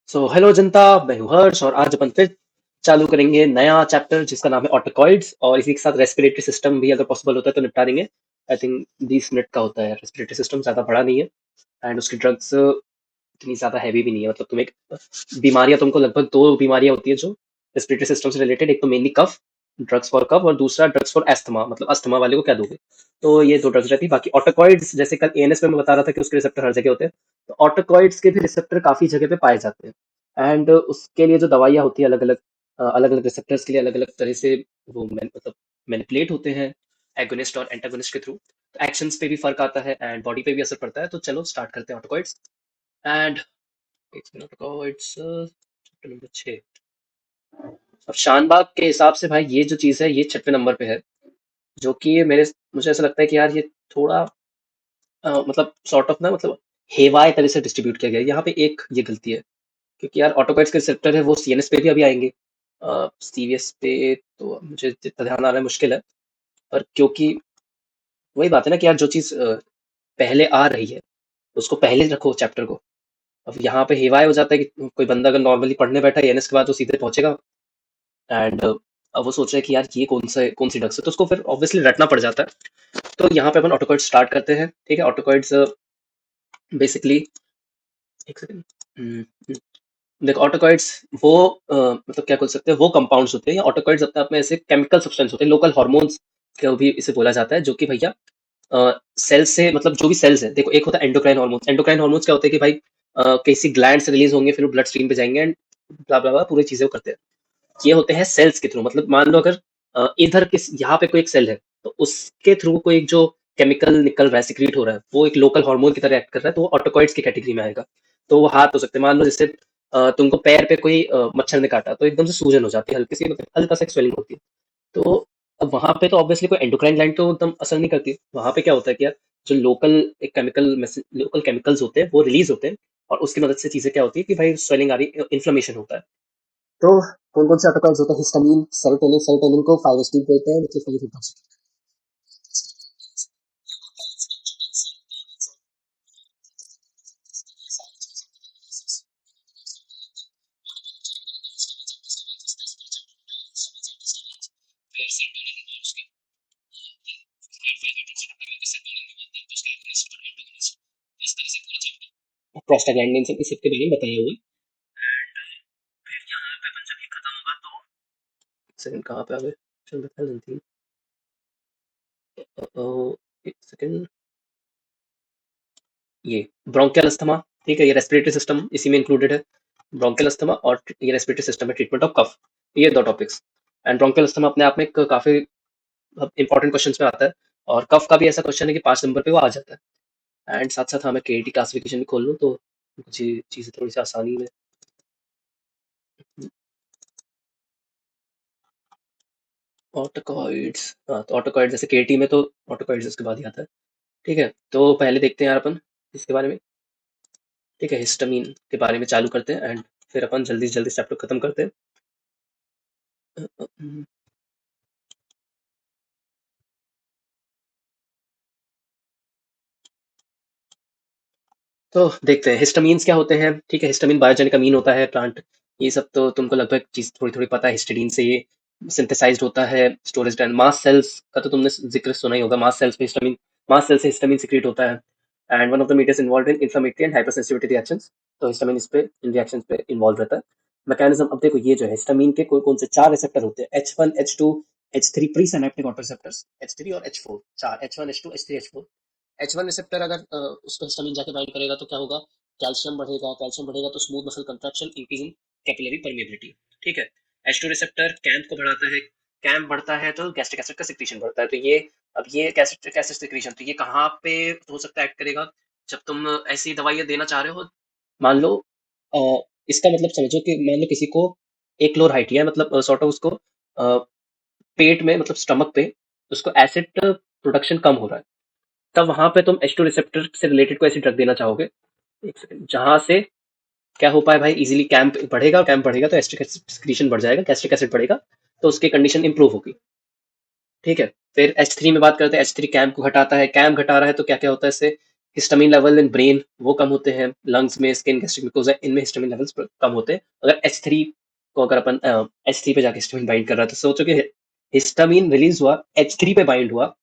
Hello जनता, मैं हूँ हर्ष और आज अपन फिर चालू करेंगे नया चैप्टर जिसका नाम है ऑटोकॉइड्स और इसी के साथ रेस्पिरेटरी सिस्टम भी अगर पॉसिबल होता है तो निपटा देंगे। आई थिंक 20 मिनट का होता है। रेस्पिरेटरी सिस्टम ज़्यादा बड़ा नहीं है एंड उसकी ड्रग्स इतनी ज़्यादा हैवी भी नहीं है। मतलब तुम एक बीमारियां तुमको लगभग दो बीमारियां होती है जो रेस्पिरेटरी सिस्टम से रिलेटेड। एक तो mainly cough, drugs for cough, और दूसरा ड्रग्स फॉर एस्थमा, मतलब अस्थमा वाले को क्या दोगे। तो ये दो ड्रग्स रहती है। बाकी ऑटोकॉइड्स जैसे कल एएनएस में मैं बता रहा था कि उसके रिसेप्टर हर जगह होते हैं, तो ऑटोकॉइड्स के भी रिसेप्टर काफी जगह पे पाए जाते हैं एंड उसके लिए जो दवाइयाँ होती है अलग अलग अलग अलग रिसेप्टर्स के लिए अलग अलग तरह से वो मतलब मैनिपुलेट होते हैं एगोनिस्ट और एंटागोनिस्ट के थ्रू। तो एक्शंस पे भी फर्क आता है एंड बॉडी पे भी असर पड़ता है। तो चलो स्टार्ट करते हैं ऑटोकॉइड्स एंड ऑटोकॉइड्स चैप्टर नंबर 6। अब शानबाग के हिसाब से भाई ये जो चीज है ये 6वें नंबर पे है, जो कि मेरे मुझे ऐसा लगता है कि यार ये थोड़ा मतलब सॉर्ट ऑफ ना, मतलब हेवाए तरह से डिस्ट्रीब्यूट किया गया है। यहाँ पे एक ये गलती है क्योंकि यार ऑटोकॉइड्स के रिसेप्टर है वो सीएनएस पे भी अभी आएंगे, सीवीएस पे तो मुझे जितना ध्यान आ रहा है मुश्किल है। पर क्योंकि वही बात है ना कि यार जो चीज पहले आ रही है उसको पहले रखो चैप्टर को। अब यहाँ पे हेवाए हो जाता है कि कोई बंदा अगर नॉर्मली पढ़ने बैठा है एनएस के बाद वो सीधे पहुंचेगा एंड अब वो सोच रहा है कि यार ये कौन सी ड्रग्स है, तो उसको फिर ऑब्वियसली रटना पड़ जाता है। तो यहाँ पे अपन ऑटोकॉइड स्टार्ट करते हैं। ठीक है, ऑटोकॉइड्स बेसिकली एक सेकंड देखो ऑटोकॉइड्स वो मतलब क्या बोल सकते हैं, वो कंपाउंड्स होते हैं या ऑटोकॉइड्स अपने आप में ऐसे केमिकल सब्सटेंस होते हैं, लोकल हार्मोन्स को भी इसे बोला जाता है, जो कि भैया सेल से मतलब जो भी सेल्स है। देखो एक होता है एंडोक्राइन हार्मोन्स। एंडोक्राइन हार्मोन्स क्या होते हैं कि भाई किसी ग्लैंड से रिलीज होंगे फिर वो ब्लड स्ट्रीम पे जाएंगे एंड ब्ला ब्ला ब्ला पूरी चीजें वो करते हैं। ये होते हैं सेल्स के थ्रू। मतलब मान लो अगर इधर किस यहाँ पे कोई एक सेल है तो उसके थ्रू कोई एक जो केमिकल निकल रहा है, सिक्रीट हो रहा है, वो एक लोकल हार्मोन की तरह एक्ट कर रहा है, तो वो ऑटोकॉइड्स की कैटेगरी में आएगा। तो वो हाथ हो सकते हैं, मान लो जैसे तुमको पैर पे कोई मच्छर ने काटा तो एकदम से सूजन हो जाती है, हल्की सी मतलब हल्का सा स्वेलिंग होती है। तो अब वहां पे तो ऑब्वियसली कोई एंडोक्राइन ग्लैंड तो एकदम असर नहीं करती। वहां पे क्या होता है कि यार जो लोकल केमिकल्स होते हैं वो रिलीज होते हैं और उसकी मदद से चीजें क्या होती है कि भाई स्वेलिंग आ रही, इन्फ्लेमेशन होता है। तो कौन कौन से ऑटोकॉइड्स होते हैं? हिस्टामिन, सेरोटोनिन, सेरोटोनिन को 5-HT बोलते हैं, मतलब 5 प्रोस्टाग्लैंडिन सब इस सब के बारे में बताया हुआ है। फिर यहाँ पे अपन जब ये खत्म होगा तो सेकंड कहाँ पे आ गए, चल बता लेती एक सेकंड। ये ब्रोंकियल अस्थमा, ठीक है, ये रेस्पिरेटरी सिस्टम इसी में इंक्लूडेड है। ब्रोंकियल अस्थमा और ये रेस्पिरेटरी सिस्टम है, ट्रीटमेंट ऑफ कफ, ये दो टॉपिक्स। एंड ब्रोंकियल अस्थमा अपने आप में काफी इंपॉर्टेंट क्वेश्चन में आता है और कफ का भी ऐसा क्वेश्चन है कि 5 नंबर पे वो आ जाता है। एंड साथ साथ हाँ मैं केटी क्लासिफिकेशन भी खोल लूँ तो कुछ चीजें थोड़ी सी आसानी में। ऑटोकॉइड्स, हाँ तो ऑटोकॉइड जैसे केटी में तो ऑटोकॉइड्स इसके बाद ही आता है। ठीक है, तो पहले देखते हैं यार अपन इसके बारे में। ठीक है, हिस्टामिन के बारे में चालू करते हैं एंड फिर अपन जल्दी से जल्दी चैप्टर खत्म करते हैं। तो देखते हैं हिस्टामीन्स क्या होते हैं। ठीक है, हिस्टामिन बायोजेनिक अमीन होता है प्लांट। ये सब तो तुमको लगभग चीज थोड़ी थोड़ी पता है। हिस्टिडीन से ये सिंथेसाइज्ड होता है, स्टोरेज एंड मास्ट सेल्स का तो तुमने जिक्र सुना ही होगा। मास्ट सेल्स में हिस्टामिन, मास्ट सेल से हिस्टामिन सिक्रीट होता है and one of the medius involve in inflammatory and hyper sensitivity reactions. तो हिस्टामिन इस पे इन रिएक्शंस पे इन्वॉल्व रहता है। मैकेनिज्म अब देखो, ये जो है हिस्टामिन के कौन कौन से 4 रिसेप्टर होते हैं, H1 H2 H3 pre synaptic auto receptors, H3 और H4, चार H1 H2 H3 H4। H1 receptor अगर उसको हिस्टामिन जाके बाइंड करेगा तो क्या होगा, कैल्शियम बढ़ेगा, कैल्शियम बढ़ेगा तो smooth muscle contraction increasing capillary permeability. ठीक है, H2 रिसेप्टर कैम्प को बढ़ाता है, कैम्प बढ़ता है तो गैस्ट्रिक एसिड का सिक्रीशन बढ़ता है। तो ये अब ये गैस्ट्रिक एसिड सिक्रीशन तो ये कहाँ पे हो सकता है एक्ट करेगा, जब तुम ऐसी दवाइयाँ देना चाह रहे हो। मान लो अ, इसका मतलब समझो कि मान लो किसी को एक लोअर हाइट है, मतलब सॉर्ट ऑफ उसको पेट में मतलब स्टमक पे उसको एसिड प्रोडक्शन कम हो रहा है, तब वहां पे तुम H2 रिसेप्टर से रिलेटेड कोई ऐसी ड्रग देना चाहोगे, एक सेकंड, जहां से क्या हो पाए भाई, इजीली कैंप बढ़ेगा, कैंप बढ़ेगा तो एस्ट्रिक एक्सक्रीशन बढ़ जाएगा, गैस्ट्रिक एसिड बढ़ेगा तो उसकी कंडीशन इंप्रूव होगी। ठीक है, फिर H3 में बात करते हैं। H3 कैंप को घटाता है, कैंप घटा रहा है तो क्या क्या होता है इससे, हिस्टामिन लेवल इन ब्रेन वो कम होते हैं, लंग्स में, स्किन, गैस्ट्रिक म्यूकोसा इनमें हिस्टामिन लेवल्स कम होते हैं। अगर H3 को अगर अपन H3 पे जाके हिस्टामिन बाइंड कर रहा है, तो सोचो कि हिस्टामिन रिलीज हुआ, H3 पे बाइंड हुआ,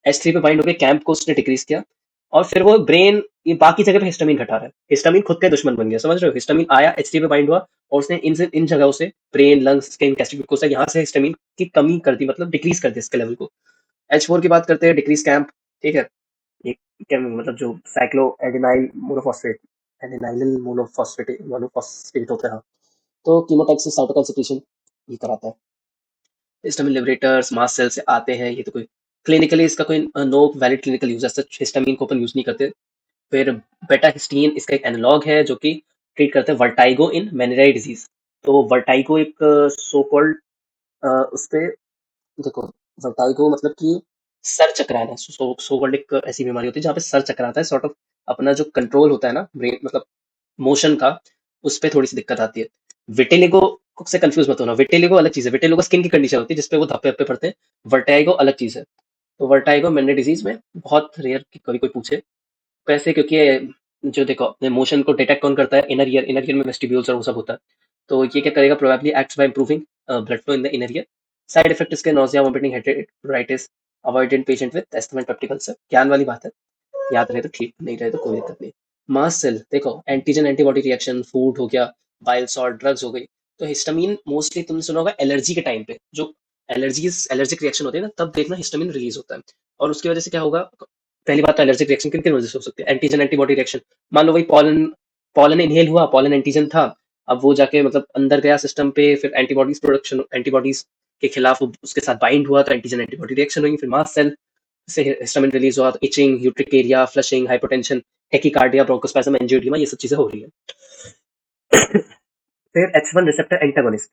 H3 पे बाइंड होकर कैंप को उसने डिक्रीज किया, और फिर वो ब्रेन ये बाकी जगह पे हिस्टामिन घटा रहा है। हिस्टामिन खुद का दुश्मन बन गया, समझ रहे हो? हिस्टामिन आया, H3 पे बाइंड हुआ, और उसने इन जगहों से, brain, lungs, skin, gastric mucosa, यहाँ से हिस्टामिन की कमी कर दी, मतलब डिक्रीज कर दिया इसके लेवल को। H4 की बात करते हैं, डिक्रीज कैंप, ठीक है। ये क्या मतलब जो cyclo adenylyl monophosphate, adenylyl monophosphate monophosphate होता है, हाँ। तो कीमोटैक्सिस साइटोकाइन सिक्रीशन ये कराता है। हिस्टामिन लिबरेटर्स मास्ट सेल से आते हैं, ये तो कोई क्लिनिकली इसका कोई नो वैलिड क्लिनिकल यूज है, सच हिस्टामिन को अपन यूज नहीं करते। फिर बेटा हिस्टीन इसका एक एनालॉग है जो कि ट्रीट करते हैं वर्टाइगो इन मेनिराई डिजीज। तो वर्टाइगो एक सो कॉल्ड उस पे देखो, वर्टाइगो मतलब कि सर चकराना, सो कॉल्ड एक ऐसी बीमारी होती है जहाँ पे सर चकराता है, सॉर्ट ऑफ अपना जो कंट्रोल होता है ना ब्रेन मतलब मोशन का, उस पे थोड़ी सी दिक्कत आती है। विटिलिगो से कंफ्यूज मत होना, विटिलिगो अलग चीज है, विटिलिगो स्किन की कंडीशन होती है जिसपे वो धब्बे धब्बे पड़ते हैं, वर्टाइगो अलग चीज है। तो वर्टाइगो मेनियर डिजीज में बहुत रेयर कभी कोई पूछे कैसे, क्योंकि जो देखो अपने मोशन को डिटेक्ट कौन करता है, इनर ईयर में वेस्टिब्यूल्स और वो सब होता है। तो ये क्या करेगा, probably acts by improving blood flow in the inner ear. Side effect इसके नोजिया, वोमिटिंग, हेडेक, राइटिस, avoided patient with asthma and peptic ulcer. ज्ञान वाली बात है, याद रहे तो ठीक, नहीं रहे तो कोई दिक्कत नहीं। मास्ट सेल देखो, एंटीजन एंटीबॉडी रिएक्शन, फूड हो गया, बाइल सॉल्ट, ड्रग्स हो गई। तो हिस्टामिन मोस्टली तुमने सुना होगा एलर्जी के टाइम पे, जो एलर्जिक रिएक्शन होते हैं ना, तब देखना हिस्टामिन रिलीज होता है। और उसकी वजह से क्या होगा, पहली बात तो एलर्जिक रिएक्शन किन किन वजह से हो सकती है, एंटीजन एंटीबॉडी रिएक्शन। मान लो वही पॉलन पॉलन इनहेल हुआ, पॉलन एंटीजन था, अब वो जाके मतलब अंदर गया सिस्टम पे, फिर एंटीबॉडीज प्रोडक्शन, एंटीबॉडीज के खिलाफ उसके साथ बाइंड हुआ, तो एंटीजन एंटीबॉडी रिएक्शन हुई, फिर मास्ट सेल से हिस्टामिन रिलीज हुआ, तो itching, urticaria, flushing, hypotension, tachycardia, bronchospasm, angioedema, ये सब चीजें हो रही है। फिर H1 receptor antagonist,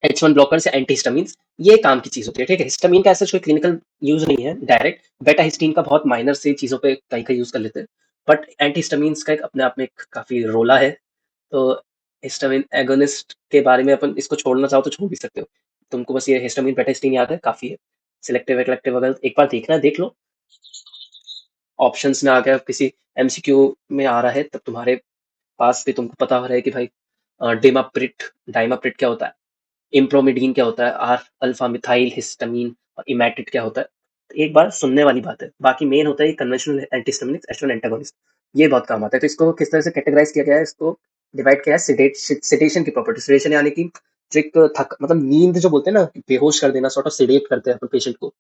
H1 blocker से एंटीहिस्टामिन्स, ये काम की चीज होती है, ठीक है। हिस्टामिन का ऐसा कोई क्लिनिकल यूज नहीं है डायरेक्ट, बेटा हिस्टीन का बहुत माइनर से चीजों पे कहीं कहीं यूज कर लेते हैं, बट एंटीहिस्टामिन्स का एक अपने आप में एक काफी रोला है। तो हिस्टामिन एगोनिस्ट के बारे में अपन इसको छोड़ना चाहो तो छोड़ भी सकते हो, तुमको बस ये हिस्टामिन बेटा हिस्टीन याद है, काफी है। सिलेक्टिव इलेक्टिव अगर एक बार देखना है देख लो, ऑप्शंस में आ गया, किसी एमसीक्यू में आ रहा है, तब तुम्हारे पास भी तुमको पता हो रहा है कि भाई डिमाप्रिट डाइमाप्रिट क्या होता है, इम्प्रोमिडीन क्या होता है, आर अल्फा मिथाइल हिस्टामिन, और इमेटिड क्या होता है। तो एक बार सुनने वाली बात है, बाकी मेन होता है कन्वेंशनल एंटीहिस्टामिनिक्स, H1 एंटागोनिस्ट, ये बहुत काम आता है। तो इसको किस तरह से कैटेगराइज किया गया है, इसको डिवाइड किया है सिडेशन की प्रॉपर्टी, सिडेशन यानी कि जो एक थक मतलब नींद जो बोलते हैं ना, बेहोश कर देना, सॉर्ट ऑफ सिडेट करते हैं अपन पेशेंट को,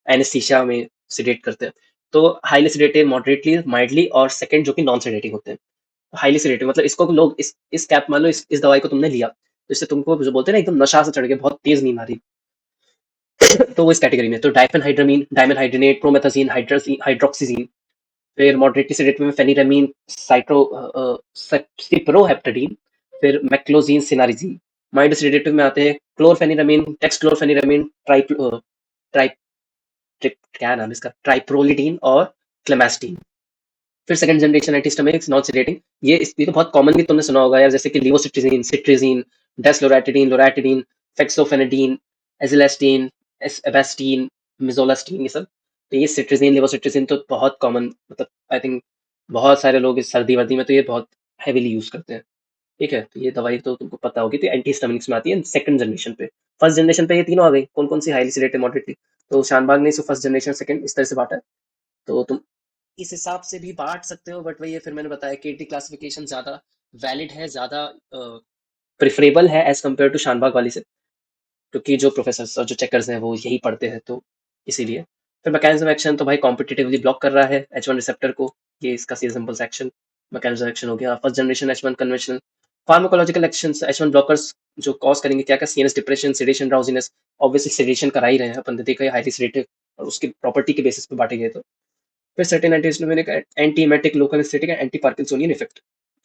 एनेस्थीसिया में सिडेट करते हैं। तो हाईली सिडेटिव, मॉडरेटली, माइल्डली, और सेकंड जो कि नॉन सिडेटिव होते हैं। हाईली सिडेटिव मतलब इसको लोग इस कैप मान लो, इस दवाई को तुमने लिया, तो इससे तुमको जो बोलते हैं ना एकदम नशा से चढ़ के बहुत तेज नींद आ रही, तो वो इस कैटेगरी में। तो डाइफेनहाइड्रामीन, डाइमेनहाइड्रेट, प्रोमेथाजीन, हाइड्रोक्सीजीन। फिर मॉडरेटली सिडेटिव में फेनिरामीन, सिप्रोहेप्टेडीन, फिर मैक्लोजीन, सिनारिजीन। माइल्ड सिडेटिव में आते हैं क्लोरफेनिरामीन, टेक्सक्लोरफेनिरामीन, ट्राई क्या नाम है इसका, ट्राइप्रोलिडीन और क्लेमास्टीन। फिर सेकंड जनरेशन एंटीहिस्टामिनिक्स नॉन सिडेटिंग, ये तो बहुत कॉमनली तुमने सुना होगा यार, जैसे कि लिवोसिट्रिजीन, सिट्रिजीन, डेसलोरेटिडीन, लोरेटिडीन, फेक्सोफेनेडीन, एजिलेस्टीन, एबेस्टीन, मिजोलास्टीन, ये सब। तो ये सिट्रिजीन, लिवोसिट्रिजीन तो बहुत कॉमन, मतलब आई थिंक बहुत सारे लोग इस सर्दी वर्दी में तो ये बहुत हैवीली यूज करते हैं, ठीक है। तो ये दवाई तो तुमको पता होगी, तो एंटीहिस्टामिनिक्स में आती है सेकंड जनरेशन पे। फर्स्ट जनरेशन पे ये तीनों आ गई, कौन कौन सी, हाईली सिडेटिव, मॉडरेटली। तो शानबाग ने इसे फर्स्ट जनरेशन सेकंड इस तरह से बांटा है। तो तुम इस हिसाब से भी बांट सकते हो, बट वही है, फिर मैंने बताया केटी क्लासिफिकेशन ज्यादा वैलिड है, ज्यादा प्रिफरेबल है एज कम्पेयर टू शानबाग वाली से, क्योंकि जो प्रोफेसर और जो चेकर्स हैं वो यही पढ़ते हैं, तो इसीलिए। फिर मैकेनिज्म एक्शन तो भाई कॉम्पिटिटिवली ब्लॉक कर रहा है H1 रिसेप्टर को, ये इसका सिंपल सा एक्शन, मैकेनिज्म एक्शन हो गया। First generation H1 conventional. Pharmacological action, H1 blockers जो कॉज करेंगे क्या क्या, CNS depression, sedation, drowsiness. Obviously sedation करा ही रहे हैं अपन ने देखा है, हाईली सेडेटिव, और उसकी प्रॉपर्टी के बेसिस पे बांटे गए। तो फिर certain antihistaminic, antiemetic, local anaesthetic, anti parkinsonian effect.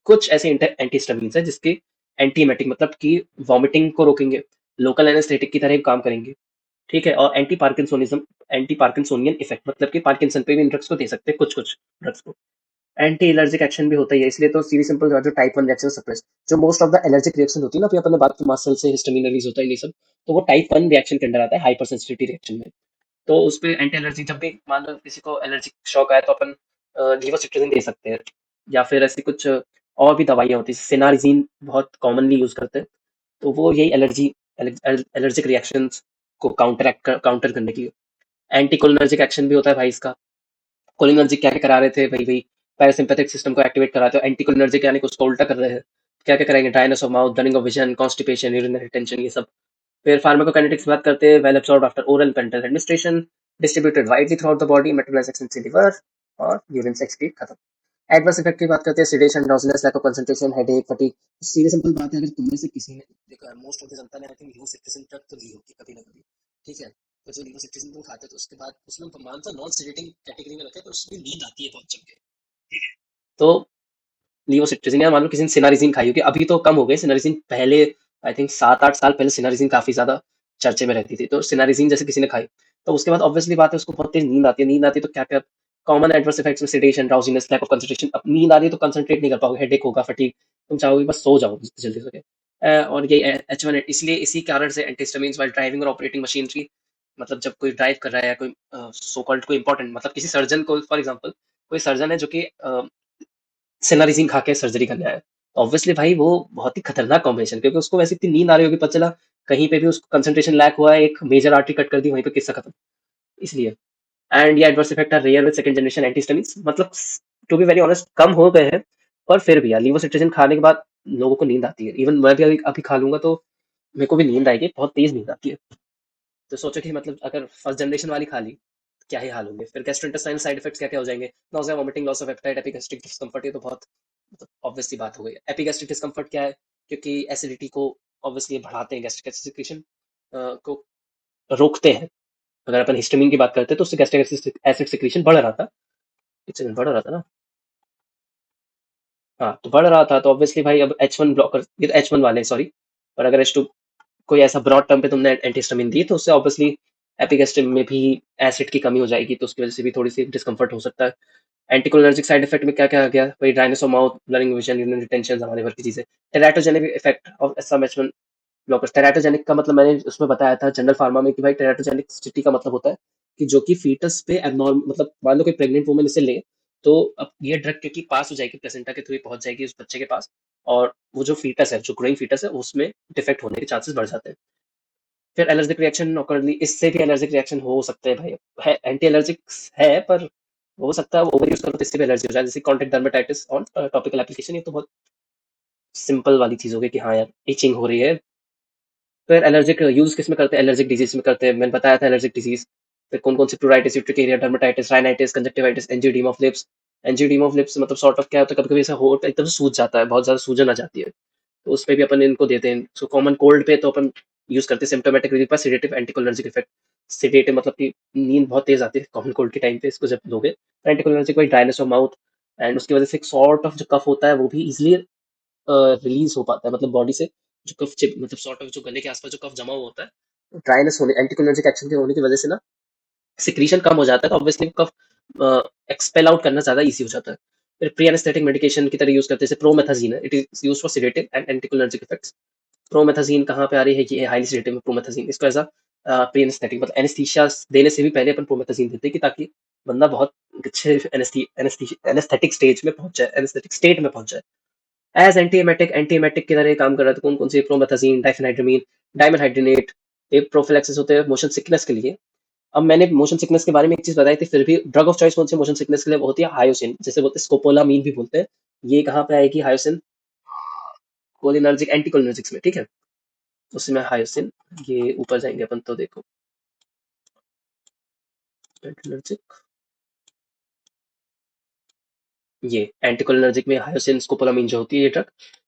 कुछ ऐसे एंटीहिस्टामिन्स हैं जिसके एंटीएमेटिक मतलब कि वॉमिटिंग को रोकेंगे, लोकल एनेस्थेटिक की तरह काम करेंगे, ठीक है। और एंटी पार्किंसोनियन इफेक्ट मतलब कि पार्किंसन पे भी इन ड्रग्स को दे सकते हैं, कुछ कुछ ड्रग्स को। एंटी एलर्जिक एक्शन भी होता ही है, इसलिए तो सीरी सिंपल जो टाइप 1 रिएक्शन सप्रेस, जो most of the allergic reaction होती है ना, अभी अपन ने बात की मास्ट सेल से हिस्टामिन रिलीज होता है, ये सब, तो वो टाइप 1 रिएक्शन के अंडर आता है, हाइपर सेंसिटिविटी रिएक्शन में। तो उस पे एंटी एलर्जी, जब भी मान लो किसी को एलर्जी शॉक आया, तो अपन लीवोसिट्राजिन दे सकते हैं, या फिर ऐसी कुछ और भी दवाइयाँ होती हैं, सिनारिज़िन बहुत कॉमनली यूज़ करते हैं। तो वो यही एलर्जिक रिएक्शंस को काउंटर करने के लिए। एंटीकोलिनर्जिक एक्शन भी होता है भाई इसका। कोलिनर्जिक क्या क्या करा रहे थे भाई भाई, पैरासिम्पैथिक सिस्टम को एक्टिवेट करा रहे थे, एंटीकोलिनर्जिक यानी कि उसको उल्टा कर रहे हैं। क्या क्या कराएंगे, dryness of mouth, dunning of vision, constipation, urinary retention, ये सब। फिर फार्माकोकाइनेटिक्स की बात करते हैं, well absorbed after oral parental administration, distributed widely throughout the body, metabolised extensive liver, और यूरिन से एक्सक्रीट खत्म। एडवर्स इफेक्ट की बात करते हैं, sedation, drowsiness, lack of concentration, headache, fatigue. सीधे सिंपल बात है, अगर तुमने से किसी ने देखा, मोस्ट ऑफ द जनता ने आई थिंक लीवोसिट्राजिन ड्रग तो ली होगी कभी ना कभी, ठीक है। तो जो लीवोसिट्राजिन तुम खाते हो तो उसके बाद उसमें मानता नॉन सेडेटिंग कैटेगरी में रखे, तो उसमें नींद आती है बहुत जम के। तो लीवोसिट्राजिन, या मान लो किसी ने सिनारिजिन खाई होगी, अभी तो कम हो गए सिनारिजिन, पहले आई थिंक 7-8 साल पहले सिनारिजिन काफी ज्यादा चर्चे में रहती थी। तो सिनारिजिन जैसे किसी ने खाई, तो उसके बाद ऑब्वियसली बात है उसको बहुत तेज नींद आती है। नींद आती है तो क्या क्या कॉमन एडवर्स इफेक्ट्स में sedation, drowsiness, lack of concentration. अब नींद आ रही है तो कंसंट्रेट नहीं कर पाओगे, हेडेक होगा, फटीग, तुम चाहोगे बस सो जाओ जितनी जल्दी हो सके। और ये H1, इसलिए इसी कारण से एंटीहिस्टामिन्स वाइल ड्राइविंग और ऑपरेटिंग मशीनरी, मतलब जब कोई ड्राइव कर रहा है या कोई सो कॉल्ड कोई इंपॉर्टेंट, मतलब किसी सर्जन को, फॉर एग्जांपल कोई सर्जन है जो कि सिनारिजिन खा के सर्जरी करने आया है, ऑब्वियसली भाई वो बहुत ही खतरनाक कॉम्बिनेशन, क्योंकि उसको वैसे इतनी नींद आ रही होगी, पता चला कहीं पे भी उसको कंसंट्रेशन लैक हुआ है, एक मेजर आर्टरी कट कर दी, वहीं पे किस्सा खत्म। इसलिए एंड ये adverse effect are rare with second generation antihistamines, मतलब टू बी वेरी ऑनेस्ट कम हो गए हैं, पर फिर भी यार लीवोसिट्राजिन खाने के बाद लोगों को नींद आती है। इवन मैं भी अभी अभी खा लूंगा तो मेरे को भी नींद आएगी, बहुत तेज नींद आती है। तो सोचो कि मतलब अगर फर्स्ट जनरेशन वाली खा ली, क्या ही हाल होंगे। फिर गैस्ट्रोइंटेस्टाइनल साइड इफेक्ट्स क्या क्या हो जाएंगे, nausea, vomiting, loss of appetite, epigastric discomfort. ये तो बहुत मतलब ऑब्वियस सी बात हो गई। एपिगैस्ट्रिक डिस्कम्फर्ट क्या है, क्योंकि एसिडिटी को ऑब्वियसली बढ़ाते हैं, गैस्ट्रिक एसिड सिक्रीशन को रोकते हैं। अगर अपन हिस्टामिन की बात करते हैं तो उससे गैस्ट्रिक एसिड सिक्रीशन बढ़ रहा था, बढ़ रहा था ना। हाँ, तो बढ़ रहा था तो ऑब्वियसली भाई अब H1 ब्लॉकर, ये तो H1 वाले सॉरी, पर अगर H2 कोई ऐसा ब्रॉड टर्म पे तुमने एंटीहिस्टामिन दी तो उससे ऑब्वियसली एपिगैस्ट्रिक में भी एसिड की कमी हो जाएगी, तो उसकी वजह से भी थोड़ी सी डिस्कम्फर्ट हो सकता है। एंटीकोलिनर्जिक साइड इफेक्ट में क्या क्या आ गया भाई, dryness of mouth, blurring vision, urinary retention, हमारे भर की चीजें। Teratogenic effect of some H1 blockers. Teratogenic का मतलब मैंने उसमें बताया था जनरल फार्मा में कि भाई टेराटोजेनिक सिटी का मतलब होता है कि जो कि फीटस पे एबनॉर्म, मतलब मान लो कोई प्रेग्नेंट वुमन इसे ले, तो अब ये ड्रग क्योंकि पास हो जाएगी, प्लेसेंटा के थ्रू ही पहुंच जाएगी उस बच्चे के पास, और वो जो फीटस है, जो ग्रोइंग फीटस है, उसमें डिफेक्ट होने के चांसेस बढ़ जाते हैं। फिर एलर्जिक रिएक्शन ऑकरली, इससे भी एलर्जिक रिएक्शन हो सकते हैं भाई, है एंटी एलर्जिक्स है, पर हो सकता है ओवर यूज करो तो इससे भी एलर्जी हो जाए, जैसे contact dermatitis on topical application. ये तो बहुत सिंपल वाली चीज हो गई कि हाँ यार इचिंग हो रही है। फिर एलर्जिक यूज किस में करते हैं, एलर्जिक डिजीज में करते हैं, मैंने बताया था एलर्जिक डिजीज। फिर कौन कौन सी, pleuritis, urticaria, dermatitis, rhinitis, conjunctivitis, angioedema of lips. Angioedema of lips मतलब सॉर्ट ऑफ क्या होता है, कभी कभी ऐसा होट एकदम सूज जाता है, बहुत ज्यादा सूजन आ जाती है, तो उसपे भी अपन इनको देते हैं। सो कॉमन कोल्ड पे तो अपन यूज करते हैं सिम्टोमेटिक रिलीफ पर सेडेटिव एंटीकोलिनर्जिक इफेक्ट। सेडेटिव मतलब कि नींद बहुत तेज आती है कॉमन कोल्ड के टाइम पे, इसको जब दोगे। एंटीकोलिनर्जिक भाई ड्राइनेस ऑफ माउथ, एंड उसकी वजह से एक सॉर्ट ऑफ जो कफ होता है वो भी इजिली रिलीज हो पाता है, मतलब बॉडी से जो कफ चिप, मतलब सॉर्ट ऑफ जो गले के आसपास जो कफ जमा हुआ होता है, ड्राइनेस होने, एंटीकोलिनर्जिक एक्शन के होने की वजह से ना सिक्रीशन कम हो जाता है, तो ऑब्वियसली कफ एक्सपेल आउट करना ज्यादा इजी हो जाता है। फिर प्री एनेस्थेटिक मेडिकेशन की तरह यूज करते हैं, जैसे प्रोमेथाजीन है, it is used for sedative and anticholinergic effects. Promethazine कहाँ पे आ रही है, ये हाईली सेडेटिव में प्रोमेथाजीन, इसको एज प्री एनेस्थेटिक, मतलब एनेस्थीसिया देने से भी पहले अपन प्रोमेथाजीन देते हैं कि ताकि बंदा बहुत अच्छे एनेस्थेटिक स्टेज में पहुंच जाए, एनेस्थेटिक स्टेट में पहुंच जाए। एज एंटीएमेटिक की तरह काम कर रहा था, कौन कौन से, प्रोमेथाजीन, डाइफेनाइड्रामीन, डाइमेनहाइड्रेट। ये प्रोफिलैक्सिस होते हैं मोशन सिकनेस के लिए। अब मैंने मोशन सिकनेस के बारे में एक चीज बताई थी, फिर भी ड्रग ऑफ चॉइस कौन सी मोशन सिकनेस के लिए, वो होती है हायोसिन, जैसे बोलते हैं स्कोपोलामीन भी बोलते हैं। ये कहाँ पे आएगी हायोसिन, कोलिनर्जिक एंटीकोलिनर्जिक्स में, ठीक है, उसमें हायोसिन। ये ऊपर जाएंगे अपन तो देखो, एंटीकोलिनर्जिक, ये एंटीकोलिनर्जिक में हायोसिन स्कोपोलामीन जो होती है,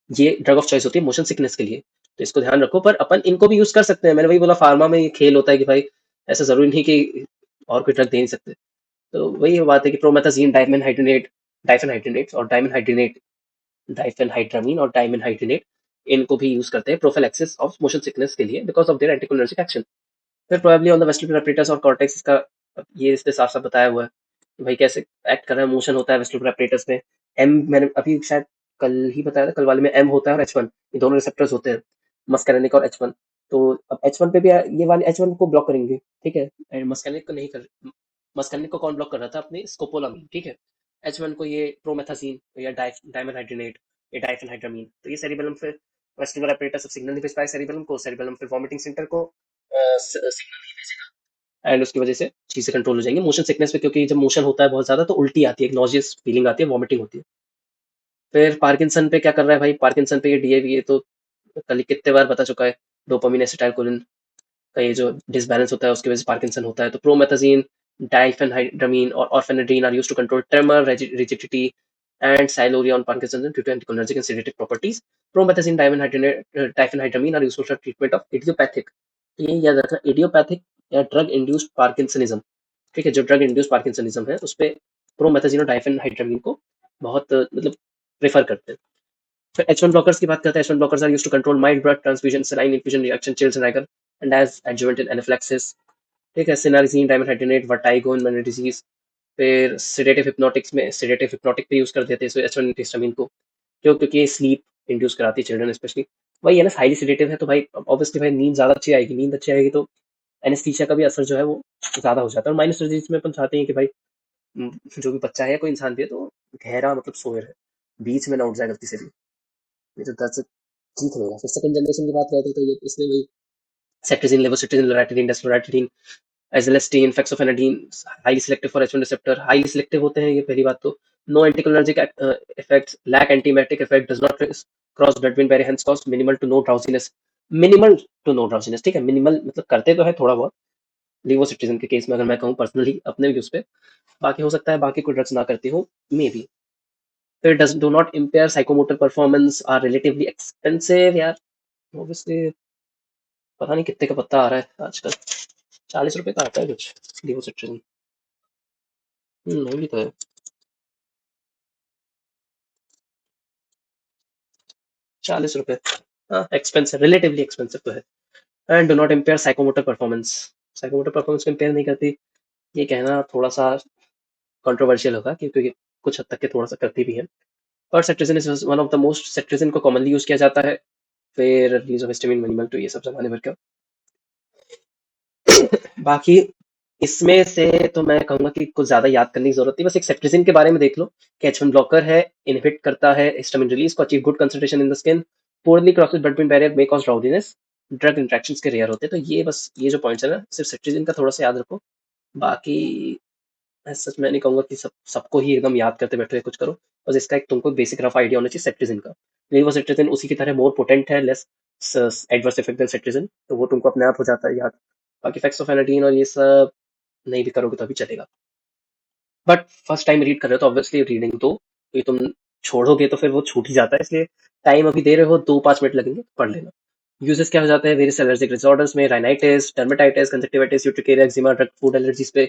ये ड्रग ऑफ चॉइस होती है मोशन सिकनेस के लिए, तो इसको ध्यान रखो। पर अपन इनको भी यूज कर सकते हैं, मैंने वही बोला फार्मा में ये खेल होता है कि भाई ऐसा जरूरी नहीं कि और कोई ड्रग दे नहीं सकते। तो वही बात है कि प्रोमेथाजीन, डाइफेनहाइड्रेट और डाइफेनहाइड्रामीन और डाइमेनहाइड्रेट, इनको भी यूज करते हैं प्रोफिलैक्सिस ऑफ मोशन सिकनेस के लिए because of their anticholinergic action. फिर probably on the vestibular apparatus और कॉर्टेक्स, इसका ये इससे साफ साफ बताया हुआ है कि भाई कैसे एक्ट कर रहा है, मोशन होता है वेस्टिबुलर एपरेटस में। एम मैंने अभी शायद कल ही बताया था, कल वाले में एम होता है और H1, ये दोनों रिसेप्टर्स होते हैं, मस्कैनिक और H1। तो अब H1 पे भी ये वाले H1 को ब्लॉक करेंगे, ठीक है, एंड मस्कैनिक को नहीं कर, मस्कैनिक को कौन ब्लॉक कर रहा था, अपने स्कोपोलामीन, ठीक है। H1 को ये प्रोमेथाजीन या डायमेथाइड्रेनेट या डाइफेनहाइड्रामीन, तो ये सेरिबेलम फिर वेस्टिबुलर apparatus सब सिग्नल नहीं भेज पाए सेरिबेलम को, सेरिबेलम फिर वॉमिटिंग सेंटर को सिग्नल नहीं भेजेगा, एंड उसकी वजह से चीजें कंट्रोल हो जाएंगी मोशन सिकनेस पे, क्योंकि जब मोशन होता है बहुत ज्यादा तो उल्टी आती है, एक नॉजियस फीलिंग आती है, वॉमिटिंग होती है। फिर पार्किंसन पे क्या कर रहा है भाई, पार्किंसन पे ये डीएवी, ये तो कल ही कितने बार बता चुका है, डोपामिन एसिटाइलकोलिन का ये जो डिसबैलेंस होता है उसकी वजह से पार्किंसन होता है। तो प्रोमेथाजीन, डाइफेनहाइड्रामीन और orphenadrine are used to control tremor, rigidity and sialorrhoea on Parkinson due to anticholinergic and sedative properties. Promethazine, diphenhydramine are used for treatment of idiopathic, ये याद रखना, इडियोपैथिक या ड्रग इंड्यूस्ड पार्किंसनिज्म। ठीक है, जो drug induced parkinsonism है उस पे प्रोमेथाजीन और डाइफेनहाइड्रामीन को बहुत मतलब प्रेफर करते हैं। फिर H1 ब्लॉकर्स की बात करते हैं। H1 blockers are used to control mild blood transfusion, saline infusion reaction, chills and rigor and as adjuvant in anaphylaxis. ठीक है, cinnarizine, dimenhydrinate, vertigo in many disease. फिर सेडेटिव हिप्नोटिक्स में सेडेटिव हिप्नोटिक पे use कर देते हैं H1 antihistamine को, क्यों, क्योंकि स्लीप इंड्यूस कराती है चिल्ड्रन स्पेशली। वही है ना, हाईली सेडेटिव है तो भाई ऑब्वियसली भाई नींद ज्यादा अच्छी आएगी, नींद अच्छी आएगी तो एनेस्थीसिया का भी असर जो है वो ज्यादा हो जाता है। और माइनस डिजीज में अपन चाहते हैं कि भाई जो भी बच्चा है कोई इंसान भी है तो गहरा मतलब सोए रहे, बीच में ना उठ जाए गलती से भी, ये तो दर्द से ठीक रहेगा। फिर सेकंड जनरेशन की बात करते हैं तो ये इसमें वही cetirizine, levocetirizine, loratadine, desloratadine, azelastine, fexofenadine, highly selective for H1 receptor, highly selective होते हैं ये पहली बात तो। No anticholinergic effects, lack antiemetic effect, does not cross blood brain barrier, hence cause minimal to no drowsiness. Minimal to no drowsiness, ठीक है, minimal मतलब करते तो है थोड़ा बहुत लिवोसिट्रिजिन के केस में, अगर मैं कहूँ पर्सनली अपने यूज पे, बाकी हो सकता है बाकी कोई ड्रग्स ना करती हो, मे बी। फिर does do not impair psychomotor performance, are relatively expensive यार, ऑब्वियसली पता नहीं कितने का पत्ता आ रहा है आजकल, 40 रुपए का आता है कुछ लिवोसिट्रिजिन। महंगी तो है। 40 रुपए, हाँ एक्सपेंसिव, रिलेटिवली एक्सपेंसिव तो है। And do not impair psychomotor performance, psychomotor performance को इम्पेयर नहीं करती, ये कहना थोड़ा सा कंट्रोवर्शियल होगा क्योंकि कुछ हद तक के थोड़ा सा करती भी है। पर cetirizine is one of the most, cetirizine को कॉमनली यूज किया जाता है। फिर रिलीज ऑफ हिस्टामिन मिनिमल, तो ये सब जमाने भर का। बाकी इसमें से तो मैं कहूंगा कि कुछ ज्यादा याद करने की जरूरत नहीं, बस एक सेट्रिजिन के बारे में देख लो कि H1 ब्लॉकर है, इनहिबिट करता है हिस्टामिन रिलीज को, achieve good concentration in the skin, poorly crosses blood brain barrier, may cause drowsiness, drug interactions के रेयर होते हैं। तो ये बस ये जो पॉइंट्स है ना सिर्फ सेट्रिजिन का थोड़ा सा याद रखो, बाकी सच मैं नहीं कहूंगा कि सबको ही एकदम याद करते बैठो या कुछ करो, बस इसका एक तुमको बेसिक रफ आइडिया होना चाहिए सेट्रिजिन का। लेवोसिट्रिजिन उसी की तरह मोर पोटेंट है, less adverse effect than cetirizine, तो वो तुमको अपने आप हो जाता है याद। बाकी फेक्सोफेनाडिन और ये सब नहीं भी करोगे तो भी चलेगा, बट फर्स्ट टाइम रीड कर रहे हो तो ऑब्वियसली रीडिंग तो ये तुम छोड़ोगे तो फिर वो छूट ही जाता है, इसलिए टाइम अभी दे रहे हो 2-5 मिनट लगेंगे, पढ़ लेना। यूजेस क्या हो जाते हैं वेरियस एलर्जिक डिसऑर्डर्स में, राइनाइटिस, डर्मेटाइटिस, कंजक्टिविटिस, यूट्रिक एक्जिमा, ड्रग फूड एलर्जीज पे।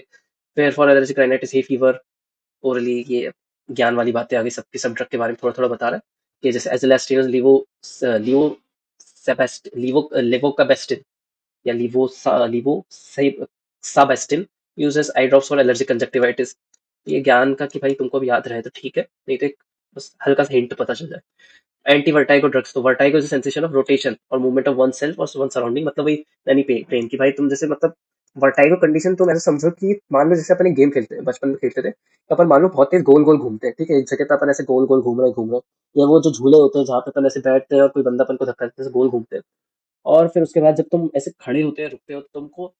फिर for allergic rhinitis, hay fever, orally, ये ज्ञान वाली बातें आगे सबके सब ड्रग के बारे में थोड़ा थोड़ा बता रहा है कि जैसे एजलास्टिन, लिवो लिवो लिवो लेवोकाबेस्टिन या लिवो साबेस्टिन uses eye drops for allergic conjunctivitis. ये ज्ञान का कि भाई तुमको भी याद रहे तो ठीक है, नहीं तो एक बस हल्का सा हिंट पता चल जाए। एंटी वर्टाइगो ड्रग्स, तो vertigo is sensation of rotation और मूवमेंट ऑफ वन सेल्फ और वन सराउंडिंग, मतलब वही यानी पेन की भाई तुम जैसे मतलब वर्टाइगो कंडीशन तुम ऐसे समझो कि मान लो जैसे अपन गेम खेलते हैं, बचपन में खेलते थे तो अपन मान लो बहुत तेज गोल गोल घूमते हैं, ठीक है, एक जगह पे अपन ऐसे गोल गोल घूम रहे हैं, या वो जो झूले होते हैं जहाँ पे अपन ऐसे बैठते हैं और कोई बंदा अपन को धक्का देते हैं, ऐसे गोल घूमते हैं, और फिर उसके बाद जब तुम ऐसे खड़े होते हैं रुकते हो तो तुमको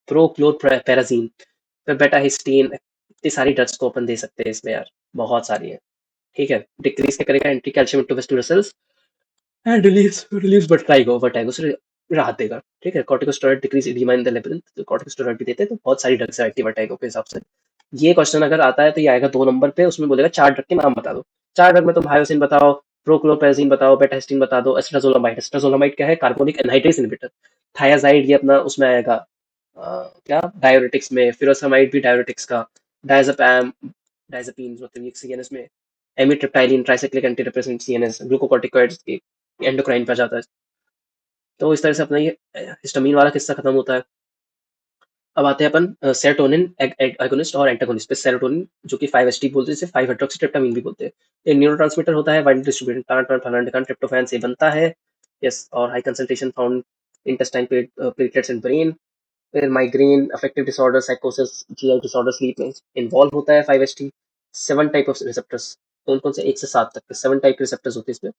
प्रोक्लोरपेराजीन, फिर बेटाहिस्टीन, इतनी सारी ड्रग्स को अपन दे सकते हैं इसमें यार, बहुत सारी है। ठीक है, डिक्रीज क्या करेगा, anti calcium into vestibular and release release vertigo, vertigo से राहत देगा। ठीक है, corticosteroid decrease oedema in the labyrinth, तो कॉर्टिकोस्टेरॉइड भी देते हैं, तो बहुत सारी ड्रग्स है एंटी वर्टाइगो के हिसाब से। ये क्वेश्चन अगर आता है तो ये आएगा 2 नंबर पे, उसमें बोलेगा 4 ड्रग के नाम बता दो। 4 ड्रग में तुम हायोसिन बताओ, प्रोक्लोरपेराजीन बताओ, बेटाहिस्टीन बता दो, एस्ट्राजोलामाइड, एस्ट्राजोलामाइड क्या है, कार्बोनिक एनहाइड्रेस इनहिबिटर। थायाजाइड ये अपना उसमें आएगा क्या डायोरेटिक्स में, फिरोसामाइड भी डायोरेटिक्स का, डायजेपैम डायजेपिन मतलब ये सीएनएस में, amitriptyline tricyclic anti depressant CNS, glucocorticoids endocrine पे आ जाता है। तो इस तरह से अपना ये हिस्टामिन वाला किस्सा खत्म होता है। अब आते हैं अपन सेरोटोनिन एगोनिस्ट और एंटागोनिस्ट पे। सेरोटोनिन जो कि 5-HT बोलते हैं, इसे 5-हाइड्रोक्सीट्रिप्टामाइन भी बोलते हैं। ये न्यूरोट्रांसमीटर होता है, वाइडली डिस्ट्रीब्यूटेड, टान टान फलाना ढिकान ट्रिप्टोफैन से बनता है। यस, और high concentration found intestine, platelets and brain. फिर माइग्रेन, अफेक्टिव डिसऑर्डर, साइकोसिस, जीआई डिसऑर्डर, स्लीप में इन्वॉल्व होता है 5-HT। 7 टाइप ऑफ रिसेप्टर्स, कौन कौन से, 1 से 7 तक के 7 टाइप के रिसेप्टर्स होते हैं इसमें।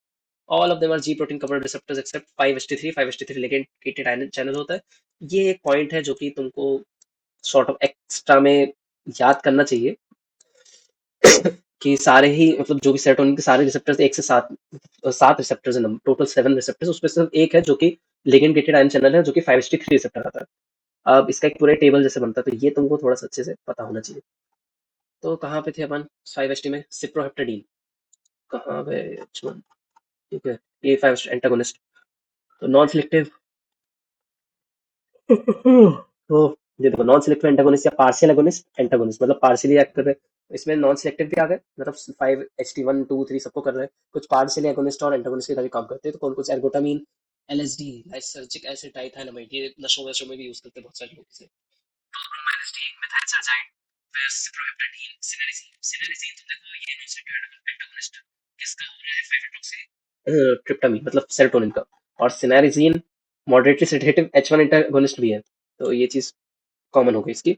All of them are G protein coupled receptors except 5-HT3। 5-HT3 ligand gated ion channel होता है। ये एक पॉइंट है जो कि तुमको सॉर्ट ऑफ एक्स्ट्रा में याद करना चाहिए कि सारे ही मतलब जो भी सेरोटोनिन के सारे रिसेप्टर्स 1 से 7, 7 रिसेप्टर्स है, टोटल 7 रिसेप्टर्स, उसमें सिर्फ एक है जो कि लिगेंड गेटेड आयन चैनल है, जो कि 5-HT3 रिसेप्टर आता है। अब इसका एक पूरे टेबल जैसे बनता है, तो ये तुमको थोड़ा सा अच्छे से पता होना चाहिए। तो कहाँ पे थे अपन 5-HT में? सिप्रोहेप्टेडीन। कहाँ पे? H1, ठीक है, ये 5 एंटागोनिस्ट। तो नॉन सिलेक्टिव तो ये देखो, नॉन सिलेक्टिव एंटागोनिस्ट या पार्शियल एगोनिस्ट एंटागोनिस्ट, मतलब पार्शियली एक्ट कर रहे हैं। इसमें नॉन सिलेक्टिव भी आ गए, मतलब 5-HT1, 2, 3 सबको कर रहे हैं। कुछ पार्शियली एगोनिस्ट और एंटागोनिस्ट की तरह भी काम करते हैं। तो कौन कौन से? एर्गोटामीन, LSD, लाइसर्जिक एसिड, डाइथाइलामाइड, ये नशों वशों में भी यूज करते हैं बहुत सारे लोग इसे। LSD, मेथाइलसर्जाइड, फिर सिप्रोहेप्टेडीन, सिनेरिजीन। सिनेरिजीन तो देखो ये नॉन सिलेक्टिव एंटागोनिस्ट किसका हो रहा है? 5-हाइड्रोक्सी ट्रिप्टामाइन, मतलब सेरोटोनिन का। और सिनेरिजीन मॉडरेटली सेडेटिव H1 एंटागोनिस्ट भी है। तो ये चीज कॉमन हो गई इसकी।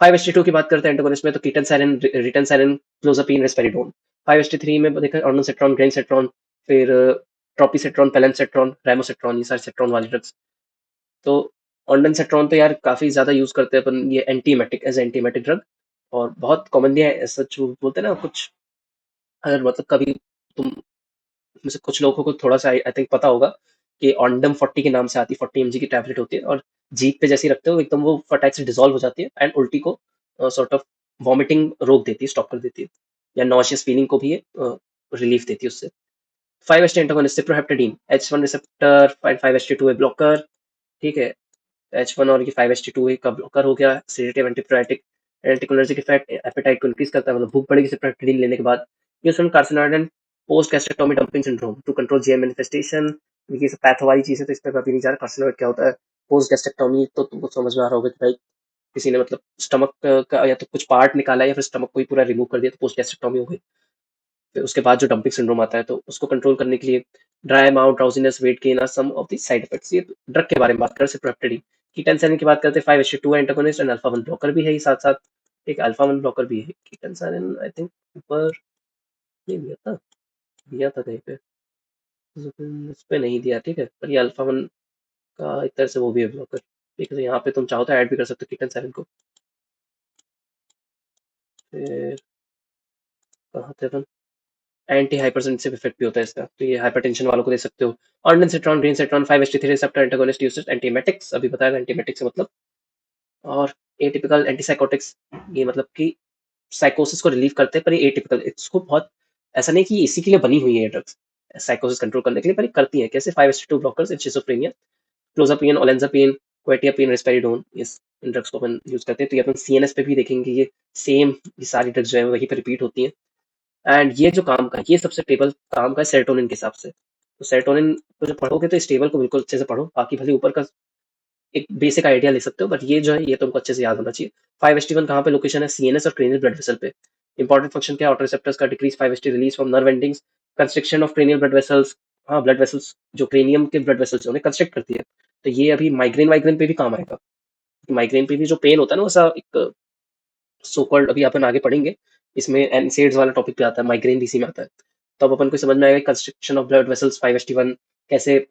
5-HT2 की बात करते हैं एंटागोनिस्ट में, तो ketanserin, ritanserin, clozapine, risperidone. 5-HT3 में देखा ऑर्नोसेट्रॉन, ग्रेनसेट्रॉन, फिर ट्रोपिसेट्रॉन, पेलेंसेट्रॉन, राइमोसेट्रॉन, ये सारे सेट्रॉन वाले ड्रग्स। तो ऑर्नसेट्रॉन तो यार काफी ज्यादा यूज करते हैं अपन, ये एंटीमेटिक, एज एंटीमेटिक ड्रग। और बहुत कॉमनली ऐसा जो बोलते हैं ना कुछ, अगर मतलब कभी तुम में से कुछ लोगों को थोड़ा सा आई थिंक पता होगा कि ऑन्डम 40 के नाम से आती है, 40 mg की टैबलेट होती है, और जीप पे जैसे ही रखते हो एकदम वो फटाक से डिजोल्व हो जाती है, एंड उल्टी को सॉर्ट ऑफ वॉमिटिंग रोक देती है, स्टॉप कर देती है, या नॉशियस फीलिंग को भी रिलीफ देती है उससे। 5-HT antagonist cyproheptadine, H1 receptor, 5-HT2 A blocker, ठीक है। H1 और ये 5-HT2 का ब्लॉकर हो गया, sedative, antipruritic, anticholinergic effect, appetite को इंक्रीज करता है, मतलब भूख बढ़ेगी सिप्रोहेप्टेडीन लेने के बाद। Used in carcinoid and post gastrectomy dumping syndrome to control GM manifestation. ये सब पैथो वाली चीज है, तो इस पर अभी नहीं जा रहा। कार्सिनोइड क्या होता है? पोस्ट गैस्ट्रेक्टोमी तो तुमको समझ में आ रहा होगा कि भाई किसी ने मतलब स्टमक का या तो कुछ पार्ट निकाला या फिर स्टमक को ही पूरा रिमूव कर दिया, तो पोस्ट गैस्ट्रेक्टोमी हो गई। फिर उसके बाद जो डंपिंग सिंड्रोम आता है, तो उसको कंट्रोल करने के लिए dry mouth, drowsiness, weight gain are some of the side effects. ये ड्रग के बारे में बात करें, सिप्रोहेप्टेडीन की। टेंसन की बात करते हैं, 5-HT2 antagonist and alpha 1 blocker भी है, साथ साथ एक अल्फा 1 ब्लॉकर भी है। की टेंसन आई थिंक ऊपर ये दिया था कहीं पे, इस पे नहीं दिया, ठीक है, पर ये अल्फा 1 का एक तरह से वो भी है ब्लॉकर, ठीक है। तो यहाँ पे तुम चाहो तो ऐड भी कर सकते हो कीटन सैलिन को। फिर कहाँ थे अपन? एंटी हाइपरटेंसिव इफेक्ट भी होता है इसका, तो ये हाइपरटेंशन वालों को दे सकते हो। ऑर्निसेट्रॉन, ग्रीनसेट्रॉन, 5-HT3 receptor antagonist used antiemetics, अभी बताया एंटीमेटिक्स से मतलब। और एटिपिकल एंटीसाइकोटिक्स, ये मतलब कि साइकोसिस को रिलीव करते हैं, पर ये एटिपिकल, इसको बहुत ऐसा नहीं कि इसी के लिए बनी हुई है ये ड्रग्स साइकोसिस कंट्रोल करने के लिए, पर ये करती है कैसे? 5-HT2 ब्लॉकर्स इन शिजोफ्रेनिया, क्लोजापिन, ओलेंजापिन, क्वेटियापिन, रिस्पेरिडोन, इस इन ड्रग्स को अपन यूज करते हैं। तो ये अपन सीएनएस पे भी देखेंगे, ये सेम, ये सारी ड्रग्स जो है वहीं पे रिपीट होती हैं। एंड ये जो काम का है, ये सबसे टेबल काम का है सेरोटोनिन के हिसाब से। तो सेरोटोनिन को जब पढ़ोगे तो इस टेबल को बिल्कुल अच्छे से पढ़ो, बाकी भले ऊपर का एक बेसिक आइडिया ले सकते हो, बट ये जो है ये तुमको अच्छे से याद होना चाहिए। 5-HT1 कहाँ पे लोकेशन है? सीएनएस और क्रेनियल ब्लड वेसल पे। इंपॉर्टेंट फंक्शन क्या है? ऑटो रिसेप्टर्स का decrease 5-HT release from nerve endings, constriction of cranial blood vessels. हाँ, ब्लड वेसल्स जो क्रेनियम के ब्लड वेसल्स उन्हें कंस्ट्रिक्ट करती है। तो ये अभी माइग्रेन वाइग्रेन पे भी काम आएगा। माइग्रेन पे भी जो पेन होता है ना, वैसा एक सो कॉल्ड, अभी अपन आगे पढ़ेंगे इसमें एनसेड्स वाला टॉपिक भी आता है, माइग्रेन भी इसी में आता है। तो अब अपन को समझ में आएगा construction of blood vessels 5-HT1 कैसे,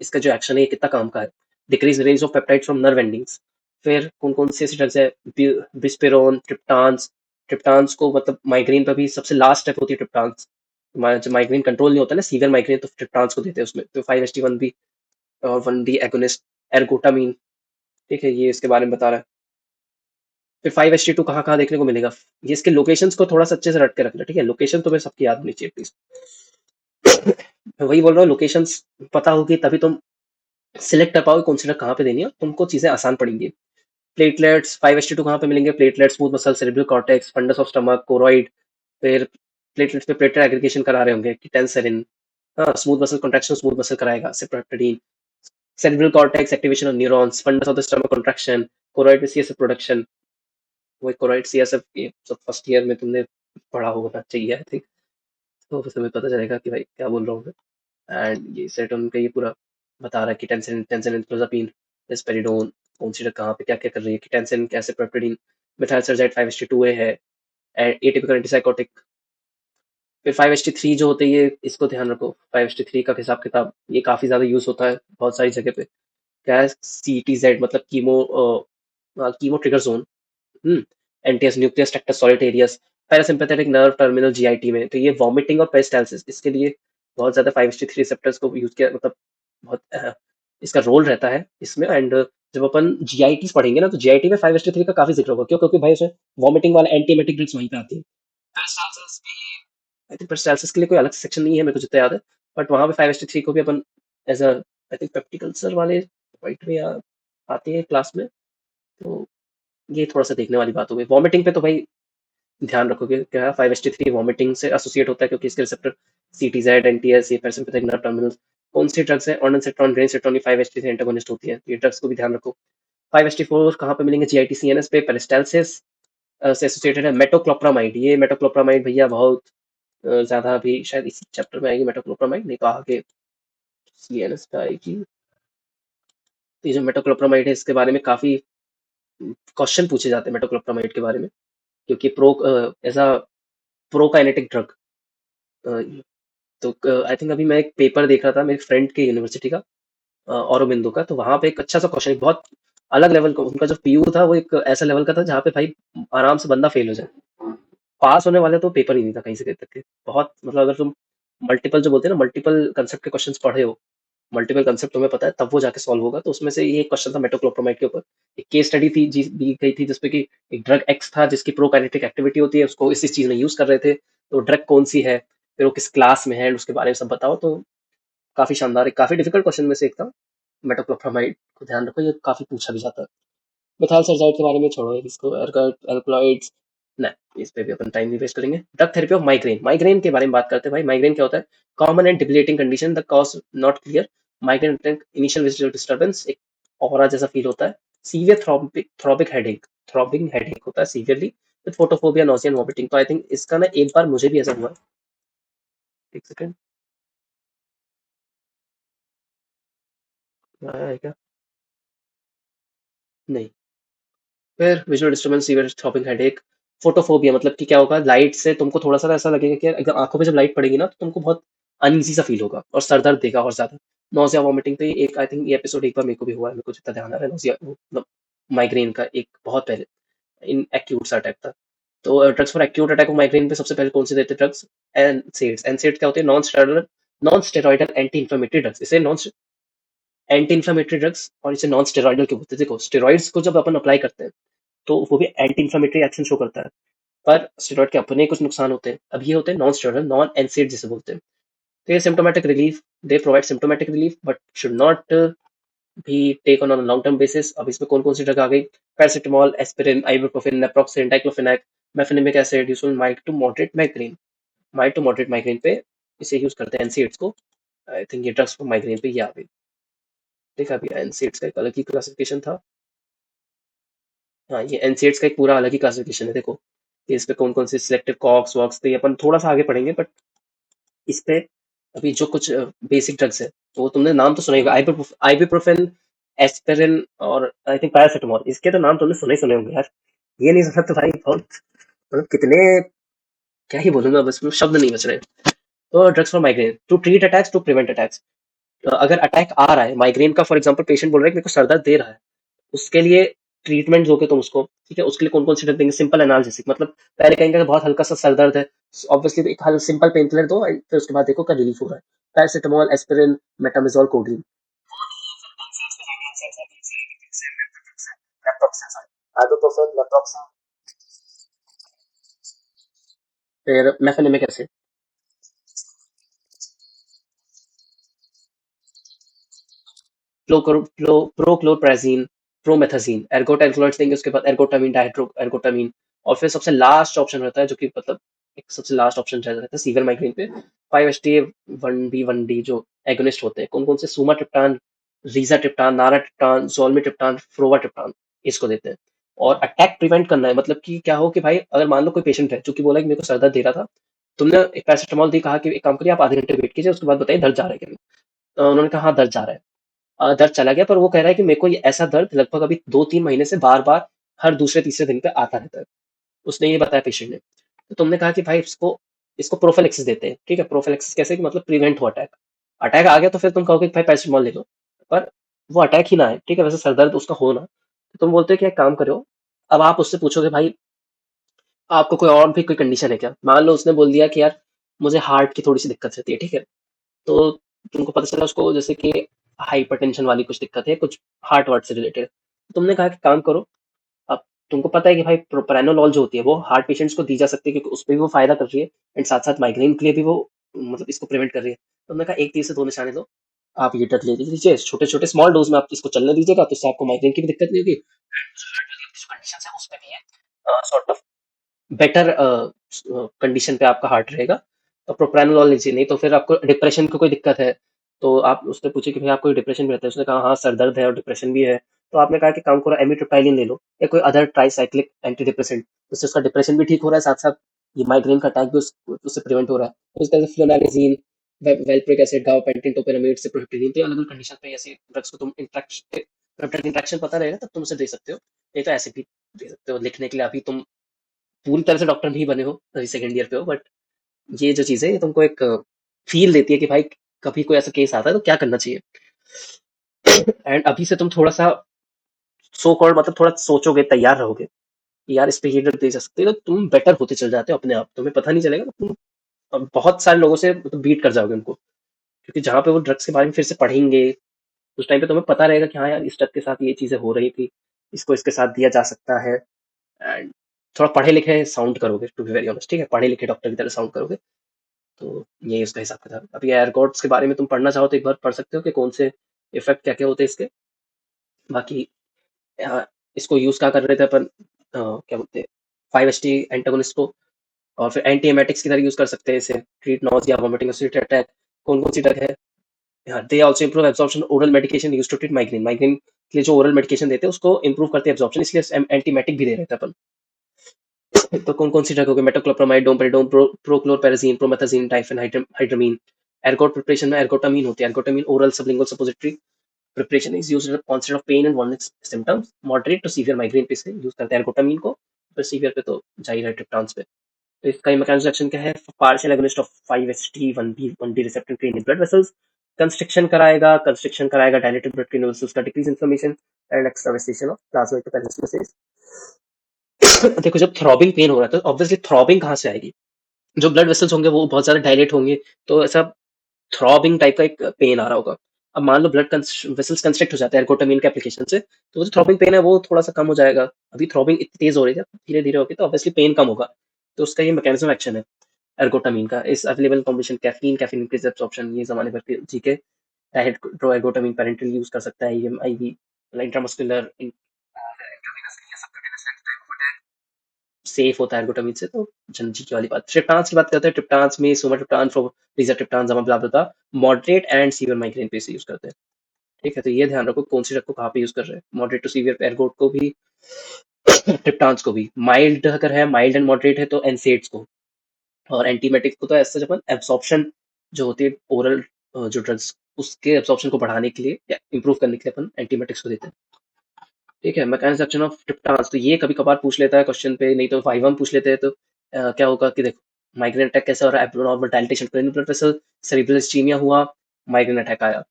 इसका जो एक्शन है ये कितना काम का है। Decrease release of peptide from nerve endings. फिर कौन कौन से ड्रग्स है? बिस्पेरोन, ट्रिप्टान्स। ट्रिप्टान्स को मतलब माइग्रेन पर भी सबसे लास्ट स्टेप होती है ट्रिप्टान्स। जब माइग्रेन कंट्रोल नहीं होता ना, सीवियर माइग्रेन, तो ट्रिप्टान्स को देते हैं उसमें। तो 5-HT1 भी 1D एगोनिस्ट। एर्गोटामीन, ठीक है, ये इसके बारे में बता रहा है। फिर 5-HT2 कहाँ कहाँ देखने को मिलेगा? ये इसके लोकेशंस को थोड़ा सा अच्छे से रट के रखना, ठीक है। लोकेशन तुम्हें सबकी याद होनी चाहिए प्लीज। मैं वही बोल रहा हूँ, लोकेशंस पता होगी तभी तुम सिलेक्ट कर पाओगे कौन सी ड्रग कहाँ पे देनी है, तुमको चीजें आसान पड़ेंगी। प्लेटलेट्स 5-HT2 कहाँ पे मिलेंगे? Platelets, smooth muscle, cerebral cortex, fundus of stomach, choroid. फिर प्लेटलेट्स पे प्लेटलेट एग्रीगेशन करा रहे होंगे, टेंसरिन, हाँ, smooth muscle contraction, smooth muscle कराएगा, cyproheptadine. Cerebral cortex, activation of neurons, fundus of the stomach contraction, choroid में सीएसएफ प्रोडक्शन। वो कोरोइड सीएसएफ ये सब फर्स्ट ईयर में तुमने पढ़ा होना चाहिए आई थिंक, तो फिर तुम्हें पता चलेगा कि भाई क्या बोल रहा हूँ मैं। एंड ये सेरोटोनिन का ये पूरा बता रहा है कि टेंसिन टेंसिन क्लोजापिन रेस्पेरिडोन कौन सी ड्रग कहाँ पे क्या क्या कर रही है, कि टेंसिन कैसे प्रोपेडिन मेथाइलसर्जाइड 5-HT2A है, एंड एटिपिकल एंटीसाइकोटिक। फिर 5-HT3 जो होते हैं ये इसको ध्यान रखो, 5-HT3 का हिसाब किताब ये काफी ज्यादा यूज होता है बहुत सारी जगह पे। क्या है CTZ मतलब chemo trigger zone. NTS nucleus tractus solitarius, parasympathetic nerve terminal GIT में, तो ये वॉमिटिंग और पेरिस्टाल्सिस इसके लिए बहुत ज्यादा 5-HT3 रिसेप्टर्स को यूज किया, मतलब बहुत इसका रोल रहता है इसमें। एंड जब अपन जीआईटी पढ़ेंगे ना तो जीआईटी में 5-HT3 का काफी जिक्र होगा, क्यों? क्योंकि भाई उसमें वॉमिटिंग वाला एंटीएमेटिक ड्रग्स वहीं पे आती है। पेरिस्टाल्सिस भी, आई थिंक पेरिस्टाल्सिस के लिए कोई अलग सेक्शन नहीं है मेरे को जितना याद है, बट वहां पे 5-HT3 को भी अपन एज अ आई थिंक पेप्टिकल्चर वाले पॉइंट में आते हैं क्लास में, तो ये थोड़ा सा देखने वाली बात हो गई। वॉमिटिंग पे तो भाई ध्यान रखोगे क्या 5-HT3 वॉमिटिंग से एसोसिएट होता है, क्योंकि इसके रिसेप्टर CTZ, NTS, ये पैरासिम्पैथिक नर्व टर्मिनल्स। कौन सी ड्रग्स है? ऑर्निसेट्रॉन, ग्रेनिसेट्रॉन, ये 5-HT3 एंटागोनिस्ट होती है, ये ड्रग्स को भी ध्यान रखो। 5-HT4 कहाँ पे मिलेंगे? GIT-CNS पे, पेरिस्टाल्सिस से एसोसिएटेड है। मेटोक्लोप्रामाइड, ये मेटोक्लोप्रामाइड भैया बहुत ज्यादा अभी शायद इसी चैप्टर में आएगी मेटोक्लोप्रामाइड, नहीं तो आगे CNS पे आएगी। तो ये जो मेटोक्लोप्रामाइड है इसके बारे में काफी क्वेश्चन पूछे जाते हैं मेटोक्लोप्रामाइड के बारे में, क्योंकि एज अ प्रोकाइनेटिक ड्रग। तो आई थिंक अभी मैं एक पेपर देख रहा था मेरे फ्रेंड के यूनिवर्सिटी का, औरोबिंदो का, तो वहां पे एक अच्छा सा क्वेश्चन, बहुत अलग लेवल का उनका जो पीयू था, वो एक ऐसा लेवल का था जहाँ पे भाई आराम से बंदा फेल हो जाए। पास होने वाले तो पेपर ही नहीं था कहीं से कहीं तक के। बहुत मतलब अगर तुम मल्टीपल जो बोलते हैं ना, मल्टीपल कंसेप्ट के क्वेश्चंस पढ़े हो, मल्टीपल कंसेप्ट तुम्हें पता है तब वो जाके सॉल्व होगा। तो उसमें से ये क्वेश्चन था मेटोक्लोप्रोमाइड के ऊपर। एक केस स्टडी थी दी गई थी जिसपे कि एक ड्रग एक्स था जिसकी प्रोकाइनेटिक एक्टिविटी होती है, उसको इस चीज में यूज कर रहे थे, तो ड्रग कौन सी है, फिर वो किस क्लास में है, उसके बारे में सब बताओ। तो काफी शानदार, काफी डिफिकल्ट क्वेश्चन में से एक था। मेटोक्लोप्रोमाइड को ध्यान रखो, ये काफी पूछा भी जाता है। मेथाइलसल्फाइड के बारे में छोड़ो, इसको एल्कलॉइड्स नहीं, इस पे भी अपन टाइम नहीं वेस्ट करेंगे। Drug therapy of migraine, migraine के बारे में बात करते हैं भाई। माइग्रेन क्या होता है? Common and debilitating condition, the cause not clear. Migraine initial visual disturbance, एक ऑरा जैसा फील होता है। Severe throbbing headache, throbbing headache होता है severely, with photophobia, nausea, vomiting. तो आई थिंक इसका ना एक बार मुझे भी ऐसा हुआ। एक सेकंड, आया है क्या? नहीं। फिर visual disturbance, severe throbbing headache, photophobia, मतलब कि क्या होगा, लाइट से तुमको थोड़ा सा ऐसा लगेगा कि अगर आंखों पे जब लाइट पड़ेगी ना तो तुमको बहुत अनईजी सा फील होगा और सर दर्द देगा और ज्यादा। नोजिया, वॉमिटिंग, तो ये एक आई थिंक ये एपिसोड एक बार मेरे को भी हुआ है, मेरे को जितना ध्यान आ रहा है, नोजिया मतलब माइग्रेन का एक बहुत पहले इन एक्यूट सा अटैक था। तो drugs for acute attack of migraine पे सबसे पहले कौन से देते ड्रग्स? एनसेड्स। एनसेड्स क्या होते हैं? Non steroidal anti inflammatory drugs. इसे नॉन एंटी इन्फ्लेमेटरी ड्रग्स और इसे नॉन स्टेरॉइडल के बोलते हैं। देखो स्टेरॉइड्स को जब अपन अप्लाई करते हैं तो वो भी एंटी इन्फ्लेमेटरी एक्शन शो करता है, पर स्टेरॉइड के अपने कुछ नुकसान होते हैं। अब ये होते हैं नॉन स्टेरॉइडल, नॉन एनसेड जिसे बोलते हैं। तो ये symptomatic relief, they provide symptomatic relief but should not be take on long term basis. अब इसमें कौन कौन सी ड्रग आ गई? Paracetamol, aspirin, ibuprofen, naproxen, diclofenac, mefenamic acid, usual mild to moderate migraine. Mild to moderate migraine पे इसे use करते हैं एनसीड्स को। आई थिंक ये ड्रग्स फॉर माइग्रेन पे ये आ गई। देखा भी एनसीड्स का एक अलग ही क्लासिफिकेशन था। हाँ, ये एनसीड्स का एक पूरा अलग ही क्लासिफिकेशन है। देखो कि इस पे कौन कौन से सिलेक्टिव कॉक्स वॉक्स, तो ये अपन थोड़ा सा आगे पढ़ेंगे, बट इस पे अभी जो कुछ बेसिक ड्रग्स है तो वो तुमने नाम तो सुना ही होगा, आइबुप्रोफेन, एस्पिरिन और आई थिंक पैरासिटामोल। इसके तो नाम तुमने सुने होंगे यार। ये नहीं सुना तो भाई बहुत, मतलब कितने, क्या ही बोलूंगा, बस में शब्द नहीं बच रहे। तो drugs for migraine to treat attacks, to prevent attacks. अगर अटैक आ रहा है माइग्रेन का, फॉर एग्जांपल पेशेंट बोल रहा है कि मेरे को सर दर्द दे रहा है, उसके लिए ट्रीटमेंट दोगे तुम उसको, ठीक है? उसके लिए कौन कौन सी ड्रग देंगे? सिंपल एनाल्जेसिक, मतलब पहले कहेंगे कि बहुत हल्का सा सर दर्द है, ऑब्वियसली एक हल सिंपल पेन किलर दो and फिर उसके बाद देखो क्या रिलीफ हो रहा है। Paracetamol, aspirin, metamizole, codeine. फिर mefenamic acid, prochlorperazine, promethazine, ergot alkaloids देंगे, उसके बाद एर्गोटामिन, डाइड्रो एर्गोटामिन। और फिर सबसे लास्ट ऑप्शन रहता है जो कि मतलब एक सबसे लास्ट ऑप्शन रह जाता है सीवियर माइग्रेन पे। 5-HTA 1B जो एगोनिस्ट होते हैं, कौन कौन से, सुमाट्रिप्टान, रीज़ाट्रिप्टान, नाराट्रिप्टान, ज़ोलमिट्रिप्टान, फ्रोवाट्रिप्टान, इसको देते हैं। और अटैक प्रिवेंट करना है, मतलब कि क्या हो कि भाई अगर मान लो कोई पेशेंट है जो कि बोला कि मेरे को सर दर्द दे रहा था, तुमने एक पैरासिटामोल दी, कहा कि एक काम करिए आप आधे घंटे वेट कीजिए, उसके बाद बताइए दर्द जा रहा है क्या नहीं? उन्होंने कहा हाँ दर्द जा रहा है। दर्द चला गया, पर वो कह रहा है कि मेरे को ये ऐसा दर्द लगभग अभी 2-3 महीने से बार बार हर दूसरे तीसरे दिन पे आता रहता है। उसने ये बताया पेशेंट ने। तो तुमने कहा कि भाई इसको इसको प्रोफिलैक्सिस देते हैं, ठीक है? प्रोफिलैक्सिस कैसे, कि मतलब प्रिवेंट हो अटैक। अटैक आ गया तो फिर तुम कहोगे कि भाई पैरासिटामोल ले लो, पर वो अटैक ही ना है, ठीक है? वैसे सर दर्द उसका हो ना, तो तुम बोलते हो कि एक काम करो, अब आप उससे पूछोगे भाई आपको कोई और भी कोई कंडीशन है क्या? मान लो उसने बोल दिया कि यार मुझे हार्ट की थोड़ी सी दिक्कत रहती है, ठीक है? तो तुमको पता चला उसको जैसे कि हाइपरटेंशन वाली कुछ दिक्कत है, कुछ हार्ट वार्ट से रिलेटेड। तुमने कहा कि काम करो, अब तुमको पता है कि भाई प्रोप्रानोलॉल जो होती है वो हार्ट पेशेंट्स को दी जा सकती है, क्योंकि उस पे भी वो फायदा कर रही है, एंड साथ साथ माइग्रेन के लिए भी वो मतलब इसको प्रिवेंट कर रही है। तो हमने कहा एक तीर से दो निशाने लो, आप ये ड्रग ले लीजिए छोटे छोटे स्मॉल डोज में, आप इसको चलने दीजिएगा तो इससे आपको माइग्रेन की भी दिक्कत नहीं होगी, कंडीशन है उस पे भी है सॉर्ट ऑफ बेटर कंडीशन पे आपका हार्ट रहेगा। तो प्रोप्रानोलॉल लीजिए, नहीं तो फिर आपको डिप्रेशन की कोई दिक्कत है, तो आप उससे पूछिए कि भाई आपको डिप्रेशन भी रहता है? उसने कहा हाँ सर दर्द है और डिप्रेशन भी है। तो आपने कहा कि काम करो एमिट्रिप्टाइलिन ले लो, या कोई अदर ट्राईसाइक्लिक एंटी डिप्रेसेंट, उससे उसका डिप्रेशन भी ठीक हो रहा है, साथ साथ ये माइग्रेन का अटैक भी उससे प्रिवेंट हो रहा है। तो इस तरह से फ्लोनारिजीन, वेलप्रिक एसिड, गाबापेंटिन, टोपेरामाइड, सिप्रोहेप्टेडिन, तो अलग अलग कंडीशन पे ऐसे ड्रग्स को तुम इंट्रैक्शन पता रहेगा तब तुम उसे दे सकते हो, नहीं तो ऐसे भी दे सकते हो लिखने के लिए। अभी तुम पूरी तरह से डॉक्टर नहीं बने हो, अभी सेकंड ईयर पे हो, बट ये जो चीज़ है ये तुमको एक फील देती है कि भाई कभी कोई ऐसा केस आता है तो क्या करना चाहिए। एंड अभी से तुम थोड़ा सा सो कॉल्ड मतलब थोड़ा सोचोगे, तैयार रहोगे कि यार इस पे ये ड्रग दे जा सकते हो, तो तुम बेटर होते चल जाते हो अपने आप, तुम्हें पता नहीं चलेगा, तुम अब बहुत सारे लोगों से मतलब बीट कर जाओगे उनको, क्योंकि जहाँ पे वो ड्रग्स के बारे में फिर से पढ़ेंगे, उस टाइम पे तुम्हें पता रहेगा कि हाँ यार इस ड्रग के साथ ये चीजें हो रही थी, इसको इसके साथ दिया जा सकता है। एंड थोड़ा पढ़े लिखे साउंड करोगे, टू बी वेरी ऑनेस्ट, ठीक है? पढ़े लिखे डॉक्टर की तरह साउंड करोगे, तो ये उसका हिसाब किताब। अभी एयरगॉड्स के बारे में तुम पढ़ना चाहो तो एक बार पढ़ सकते हो कि कौन से इफेक्ट क्या क्या होते हैं इसके। बाकी अ, इसको यूज क्या कर रहे थे अपन, क्या बोलते हैं, 5-HT एंटागोनिस्ट को, और फिर एंटी एमेटिक्स की तरह यूज कर सकते हैं इसे, ट्रीट नॉजिया, वॉमिटिंग, अटैक। कौन कौन सी ड्रग है? They also improve absorption, oral medication used to treat migraine, migraine के लिए जो ओरल मेडिकेशन देते हैं उसको इंप्रूव करते हैं एब्जॉर्प्शन, इसलिए एंटीमेटिक भी दे रहे थे अपन। तो कौन कौन सी ड्रग हो गई? Metoclopramide, domperidone, prochlorperazine, promethazine, diphenhydramine. Ergot preparation में एर्गोटामीन होती है, ergotamine oral sublingual suppository preparation is used in onset of pain and warning symptoms, moderate to severe migraine पे से यूज करते हैं एर्गोटामीन को, फिर सीवियर पे तो जा ही रहा है ट्रिप्टान्स पे। तो इसका मैकेनिज्म एक्शन क्या है? Partial agonist of 5-HT 1B receptor creating blood vessels, constriction कराएगा डायलेटेड ब्लड क्रिएटिंग वेसल्स का, decrease inflammation and extravasation of plasma to peripheral. देखो जब थ्रॉबिंग पेन हो रहा है तो ऑब्वियसली थ्रॉबिंग कहाँ से आएगी? जो ब्लड वेसल्स होंगे वो बहुत ज्यादा डायलेट होंगे, तो ऐसा थ्रॉबिंग टाइप का एक पेन आ रहा होगा। अब मान लो ब्लड वेसल्स कंस्ट्रिक्ट हो जाते हैं एर्गोटामिन के एप्लीकेशन से, तो वो जो थ्रॉबिंग पेन है वो थोड़ा सा कम हो जाएगा। अभी थ्रॉबिंग इतनी तेज हो रही है, धीरे धीरे होगी तो ऑब्वियसली पेन कम होगा। तो उसका ये मैकेनिज्म एक्शन है एर्गोटामिन का। इस available combination caffeine, caffeine increase absorption, ये जमाने भर के जी के एर्गोटामिन पेरेंटल यूज कर सकता है, ये आईवी इंट्रामस्कुलर सेफ होता है एर्गोटामिन से, तो जनजी की वाली बात। ट्रिप्टान्स की बात करते हैं, ट्रिप्टान्स में सोमाट्रिप्टान, रीज़ाट्रिप्टान, ब्ला मॉडरेट एंड सीवियर माइग्रेन पे से यूज करते हैं, ठीक है? तो ये ध्यान रखो कौन सी ड्रग को कहाँ पे यूज कर रहे हैं, मॉडरेट टू सीवियर एर्गोट को भी, ट्रिप्टान्स को भी। माइल्ड अगर है, माइल्ड एंड मॉडरेट है तो एनसेड्स को, और एंटीमेटिक को तो ऐसा जब एब्सॉर्प्शन जो होती है ओरल जो ड्रग्स, उसके एब्सॉर्प्शन को बढ़ाने के लिए या इंप्रूव करने के लिए अपन एंटीमेटिक्स को देते हैं, ठीक है? मैकेनिज्म एक्शन ऑफ ट्रिप्टान्स, तो ये कभी कभार पूछ लेता है क्वेश्चन पे, नहीं तो वाइवा में पूछ लेते हैं। तो क्या होगा कि देखो माइग्रेन अटैक कैसा हो रहा है, abnormal dilatation cranial blood vessel, cerebral ischaemia हुआ, माइग्रेन अटैक आया,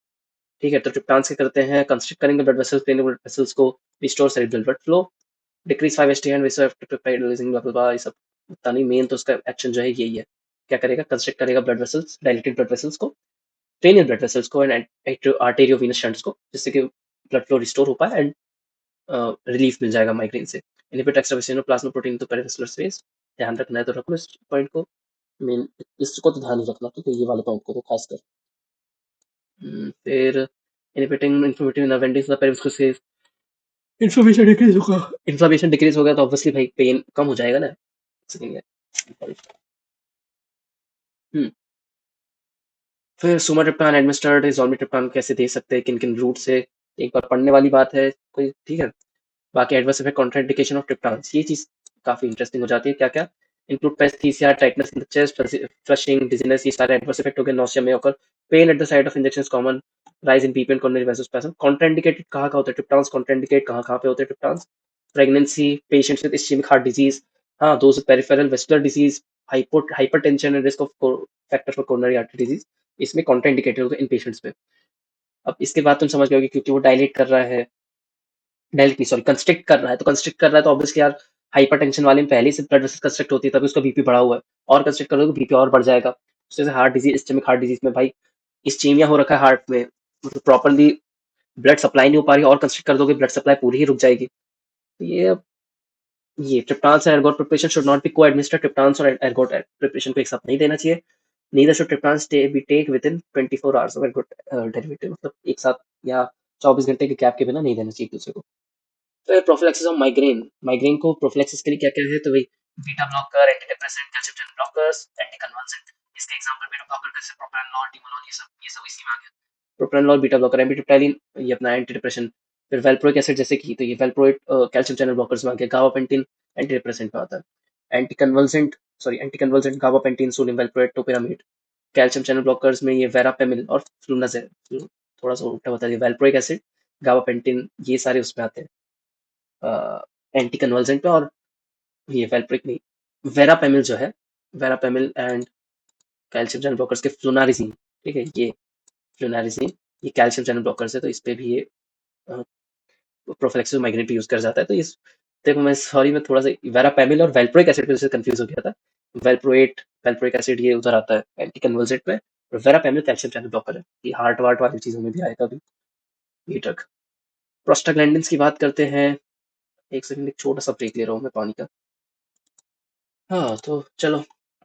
ठीक है? तो ट्रिप्टान्स क्या करते हैं, कंस्ट्रिक्ट करेंगे blood vessels, cranial blood vessels को, restore cerebral blood flow, decrease 5-HT and vasopeptide releasing blah blah blah, ये सब पता नहीं, मेन तो उसका एक्शन जो है यही है। क्या करेगा? कंस्ट्रिक्ट करेगा blood vessels, dilated blood vessels को, क्रेनियल ब्लड वेसल्स को, एंड आर्टेरियोवेनस शंट्स को, जिससे कि ब्लड फ्लो रिस्टोर हो पाए एंड रिलीफ मिल जाएगा माइग्रेन से। इनहिबिट एक्सट्रावेसेशन ऑफ प्लाज्मा प्रोटीन तो पेरिवेस्कुलर स्पेस, ध्यान रखना है तो रखो इस पॉइंट को, मेन इसको तो ध्यान ही रखना, ठीक है? ये वाले पॉइंट को तो खासकर। फिर inhibiting inflammatory nerve endings the perivascular space, inflammation decrease होगा तो ऑब्वियसली भाई पेन कम हो जाएगा ना, हम्म। फिर सुमाट्रिप्टान एडमिनिस्टर्ड जोलमिट्रिप्टान कैसे दे सकते हैं, किन किन रूट से, एक बार पढ़ने वाली बात है कोई, ठीक है। बाकी adverse effect contraindication of triptans, ये चीज काफी इंटरेस्टिंग हो जाती है, क्या क्या include paresthesia, tightness in the chest, flushing, dizziness, ये सारे एडवर्स इफेक्ट हो गए, नॉसिया में होकर, pain at the site of injection common, rise in BP and coronary vasospasm. Contraindicated कहाँ कहाँ होते हैं ट्रिप्टान्स, कॉन्ट्राइंडिकेट कहाँ कहाँ पे होते हैं triptans, pregnancy, patients with ischaemic heart disease, हाँ those peripheral vascular disease, hypertension and risk of factor for coronary artery disease, इसमें कॉन्ट्राइंडिकेटेड होते हैं इन पेशेंट्स पे। अब इसके बाद तुम समझ गए क्योंकि वो डायलेट कर रहा है, डायरेक्ट नहीं सॉरी कंस्ट्रिक्ट कर रहा है, तो कंस्ट्रिक्ट कर रहा है तो ऑब्वियसली यार हाइपरटेंशन वाले में पहले से ब्लड वेसल कंस्ट्रिक्ट होती है, तभी उसका बीपी बढ़ा हुआ है, और कंस्ट्रिक्ट करोगे तो बीपी और बढ़ जाएगा। जैसे heart disease, ischaemic heart disease में भाई इस्चेमिया हो रखा है हार्ट में, मतलब प्रॉपरली ब्लड सप्लाई नहीं हो पा रही, और कंस्ट्रिक्ट कर दोगे ब्लड सप्लाई पूरी ही रुक जाएगी। तो ये triptans and ergot preparation should not be coadminister, triptans और एर्गोट प्रिपरेशन को एक साथ नहीं देना चाहिए। Neither should triptans be take within 24 hours of ergot derivative, मतलब एक साथ या 24 घंटे के गैप के बिना नहीं देना चाहिए एक दूसरे को। फिर प्रोफिलैक्सिस ऑफ माइग्रेन, माइग्रेन को प्रोफिलैक्सिस के लिए क्या क्या है, तो वही beta blocker, anti depressant, calcium channel blockers, anti convulsant. इसके एग्जांपल बीटा ब्लॉकर जैसे प्रोप्रानोल, टिमोनोल, ये सब इसी में आ गया। प्रोप्रानोल बीटा ब्लॉकर, एमिट्रिप्टाइलिन ये अपना एंटी डिप्रेशन, फिर वेलप्रोइक एसिड जैसे कि, तो ये वेलप्रोइट कैल्शियम चैनल ब्लॉकर्स में आ गया। गाबापेंटिन एंटी डिप्रेसेंट में आता है। Anti convulsant gabapentin, sodium valproate, topiramate. Calcium channel blockers में ये वेरापेमिल और फ्लूनाजेल, थोड़ा सा उल्टा बता दिया, वेलप्रोइक एसिड, गाबापेंटिन, ये सारे उसमें आते हैं एंटी कन्वर्जेंट पे। और ये वेलप्रिक नहीं, वेरापेमिल जो है, वेरापेमिल एंड कैल्शियम चैनल ब्लॉकर्स के फ्लुनारिजीन, ठीक है, ये फ्लुनारिजीन ये कैल्शियम चैनल ब्लॉकर्स है, तो इस पे भी ये प्रोफिलैक्सिस माइग्रेन पे यूज कर जाता है। तो इस देखो मैं सॉरी मैं थोड़ा सा वेरापेमिल और वेलप्रोइक एसिड पे जैसे कंफ्यूज हो गया था। वेलप्रोइक एसिड ये उधर आता है एंटी कन्वर्जेंट पे, और वेरापेमिल कैल्शियम चैनल ब्लॉकर है, ये हार्ट वार्ट वाली चीजों में भी आएगा अभी ये ड्रग। प्रोस्टाग्लैंडिन्स की बात करते हैं, एक सेकंड, एक छोटा सा ब्रेक ले रहा हूँ मैं पानी का। हाँ, तो चलो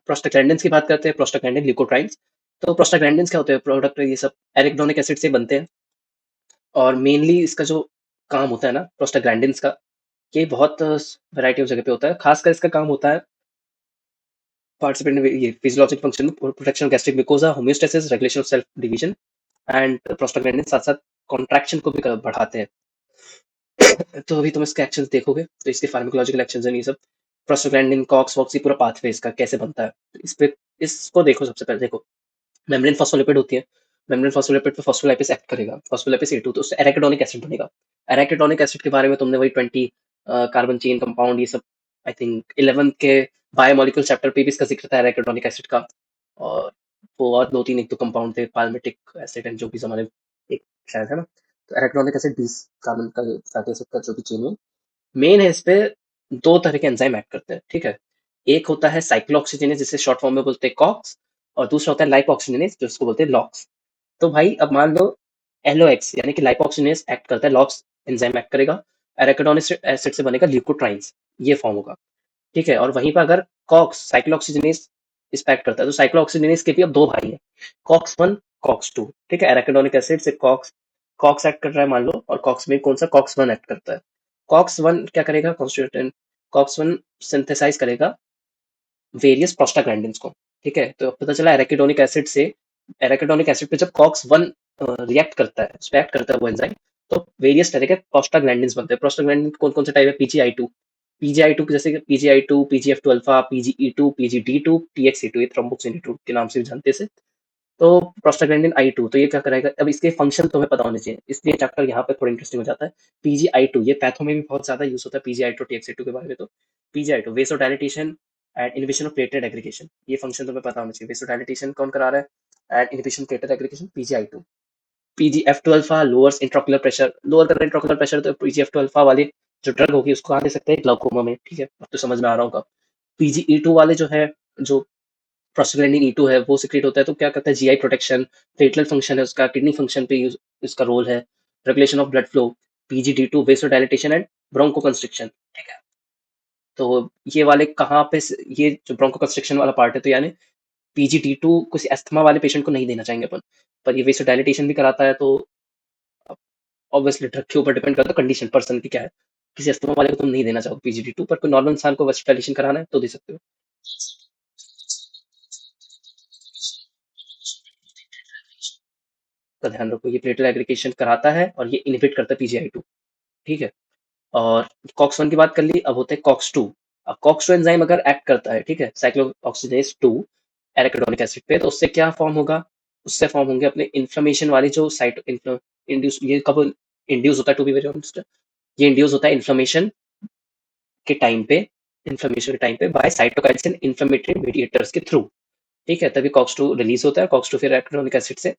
प्रोस्टाग्लैंडिन्स की बात करते हैं, प्रोस्टाग्लैंडिन ल्यूकोट्राइन्स। तो प्रोस्टाग्लैंडिन्स क्या होते हैं, प्रोडक्ट ये सब एराकिडोनिक एसिड से बनते हैं, और मेनली इसका जो काम होता है ना प्रोस्टाग्लैंडिन्स का, ये बहुत वैरायटी ऑफ जगह पे होता है। खासकर इसका काम होता है पार्टिसिपेंट ये physiologic function, protection of gastric mucosa, homeostasis, regulation of self division, and prostaglandin साथ साथ कॉन्ट्रैक्शन को भी बढ़ाते हैं। तो अभी तुम इसके एक्शंस देखोगे तो इसके फार्माकोलॉजिकल एक्शंस हैं ये सब, प्रोस्टाग्लैंडिन, कॉक्स वॉक्स, ये पूरा पाथवे इसका कैसे बनता है। तो इस पे इसको देखो, सबसे पहले देखो मेम्ब्रेन फॉस्फोलिपिड होती है, मेम्ब्रेन फॉस्फोलिपिड पे फॉस्फोलाइपिस एक्ट करेगा, फॉस्फोलाइपिस ए2, तो उससे एराकिडोनिक एसिड बनेगा। एराकिडोनिक एसिड के बारे में तुमने वही 20 कार्बन चेन कंपाउंड ये सब, आई थिंक 11 के बायोमोलिक्यूल चैप्टर पे भी इसका जिक्र था एराकिडोनिक एसिड का। और वो और दो तीन एक दो कंपाउंड थे, पाल्मिटिक एसिड एंड जो भी हमारे एक शायद है ना। तो एराकिडोनिक एसिड 20 कार्बन का फैटी एसिड का जो भी चेन है, मेन है इस पे दो तरह के एंजाइम एक्ट करते हैं, ठीक है। एक होता है साइक्लोऑक्सीजिनेज जिसे शॉर्ट फॉर्म में बोलते हैं कॉक्स, और दूसरा होता है लाइपोऑक्सीजिनेज जिसको बोलते हैं लॉक्स। तो भाई अब मान लो एलओएक्स यानी कि लाइपोऑक्सीजिनेज एक्ट करता है, लॉक्स एंजाइम एक्ट करेगा, एराकिडोनिक एसिड से बनेगा ल्यूकोट्राइन्स, ये फॉर्म होगा, ठीक है। और वहीं पर अगर कॉक्स साइक्लोऑक्सीजिनेज इस पे एक्ट करता है, तो साइक्लोऑक्सीजिनेज के भी अब दो भाई हैं, कॉक्स वन, कॉक्स टू, ठीक है। एराकिडोनिक एसिड से कॉक्स कॉक्स एक्ट कर रहा है मान लो, और कॉक्स में कौन सा कॉक्स वन एक्ट करता है। कॉक्स वन क्या करेगा, कॉन्स्टिट्यूटेंट कॉक्स वन सिंथेसाइज करेगा वेरियस प्रोस्टाग्लैंडिन्स को, ठीक है। तो पता चला एराकिडोनिक एसिड से, एराकिडोनिक एसिड पे जब कॉक्स वन रिएक्ट करता है, उस पे एक्ट करता है वो एंजाइम, तो वेरियस तरह के प्रोस्टाग्लैंडिन्स बनते हैं। प्रोस्टाग्लैंडिन कौन कौन से टाइप है, पीजीआई टू, पीजीआई टू जैसे PGI two, PGF two alpha, PGE two, PGD two, TXA two, ये थ्रोम्बोक्सिन टू के नाम से भी जानते हैं। तो प्रोस्टाग्लैंडिन आई टू, तो ये क्या करेगा, अब इसके फंक्शन तुम्हें पता होने चाहिए, इसलिए चैप्टर यहाँ पे थोड़ा इंटरेस्टिंग हो जाता है। पीजीआई टू ये पैथो में भी बहुत ज्यादा यूज होता है, पीजीआई टू टीएक्सी टू के बारे में। तो PGI two vasodilatation and inhibition of platelet aggregation, ये फंक्शन तुम्हें पता होना चाहिए। वेसोडाइलेटेशन कौन करा रहा है and inhibition platelet aggregation, PGI two. PGF two alpha lowers intraocular pressure, lower कर इंट्राओक्युलर प्रेशर, तो पीजीएफ टू अल्फा वाले जो ड्रग होगी उसको कहाँ दे सकते हैं, ग्लाउकोमा में, ठीक है, अब तो समझ में आ रहा होगा। पीजीई टू वाले जो है, जो प्रोस्टाग्लैंडिन ई टू है, वो सिक्रेट होता है, तो क्या करता है, जीआई प्रोटेक्शन, प्लेटलेट फंक्शन है उसका, किडनी फंक्शन पे इसका रोल है, regulation of blood flow, PGD two vasodilatation and bronchoconstriction, ठीक है। तो ये वाले कहाँ पे ये जो ब्रोंको कंस्ट्रिक्शन वाला पार्ट है, तो यानी पीजीडी टू कुछ अस्थमा वाले पेशेंट को नहीं देना चाहेंगे अपन, पर ये वेसोडाइलेटेशन भी कराता है, तो ऑब्वियसली ड्रग के ऊपर डिपेंड करता है, कंडीशन पर्सन की क्या है। किसी अस्थमा वाले को तुम नहीं देना चाहोगे पीजीडी टू, पर कोई नॉर्मल इंसान को वेसोडाइलेशन कराना है तो दे सकते हो। का ध्यान रखो, ये प्लेटलेट एग्रीगेशन कराता है और ये इनहिबिट करता है पीजीआई2, ठीक है। और कॉक्स 1 की बात कर ली, अब होते हैं कॉक्स 2। अब कॉक्स 2 एंजाइम अगर एक्ट करता है, ठीक है, साइक्लोऑक्सीजिनेज 2 एराकिडोनिक एसिड पे, तो उससे क्या फॉर्म होगा, उससे फॉर्म होंगे अपने इन्फ्लेमेशन वाली जो साइट इंड्यूस, ये कब इंड्यूस होता है, टू बी वेरी ऑनेस्ट, ये इंड्यूस होता है इन्फ्लेमेशन के टाइम पे, बाय साइटोकाइनेसिस इन्फ्लेमेटरी मीडिएटर्स के थ्रू, ठीक है, तभी कॉक्स 2 रिलीज होता है। कॉक्स 2 फिर एराकिडोनिक एसिड से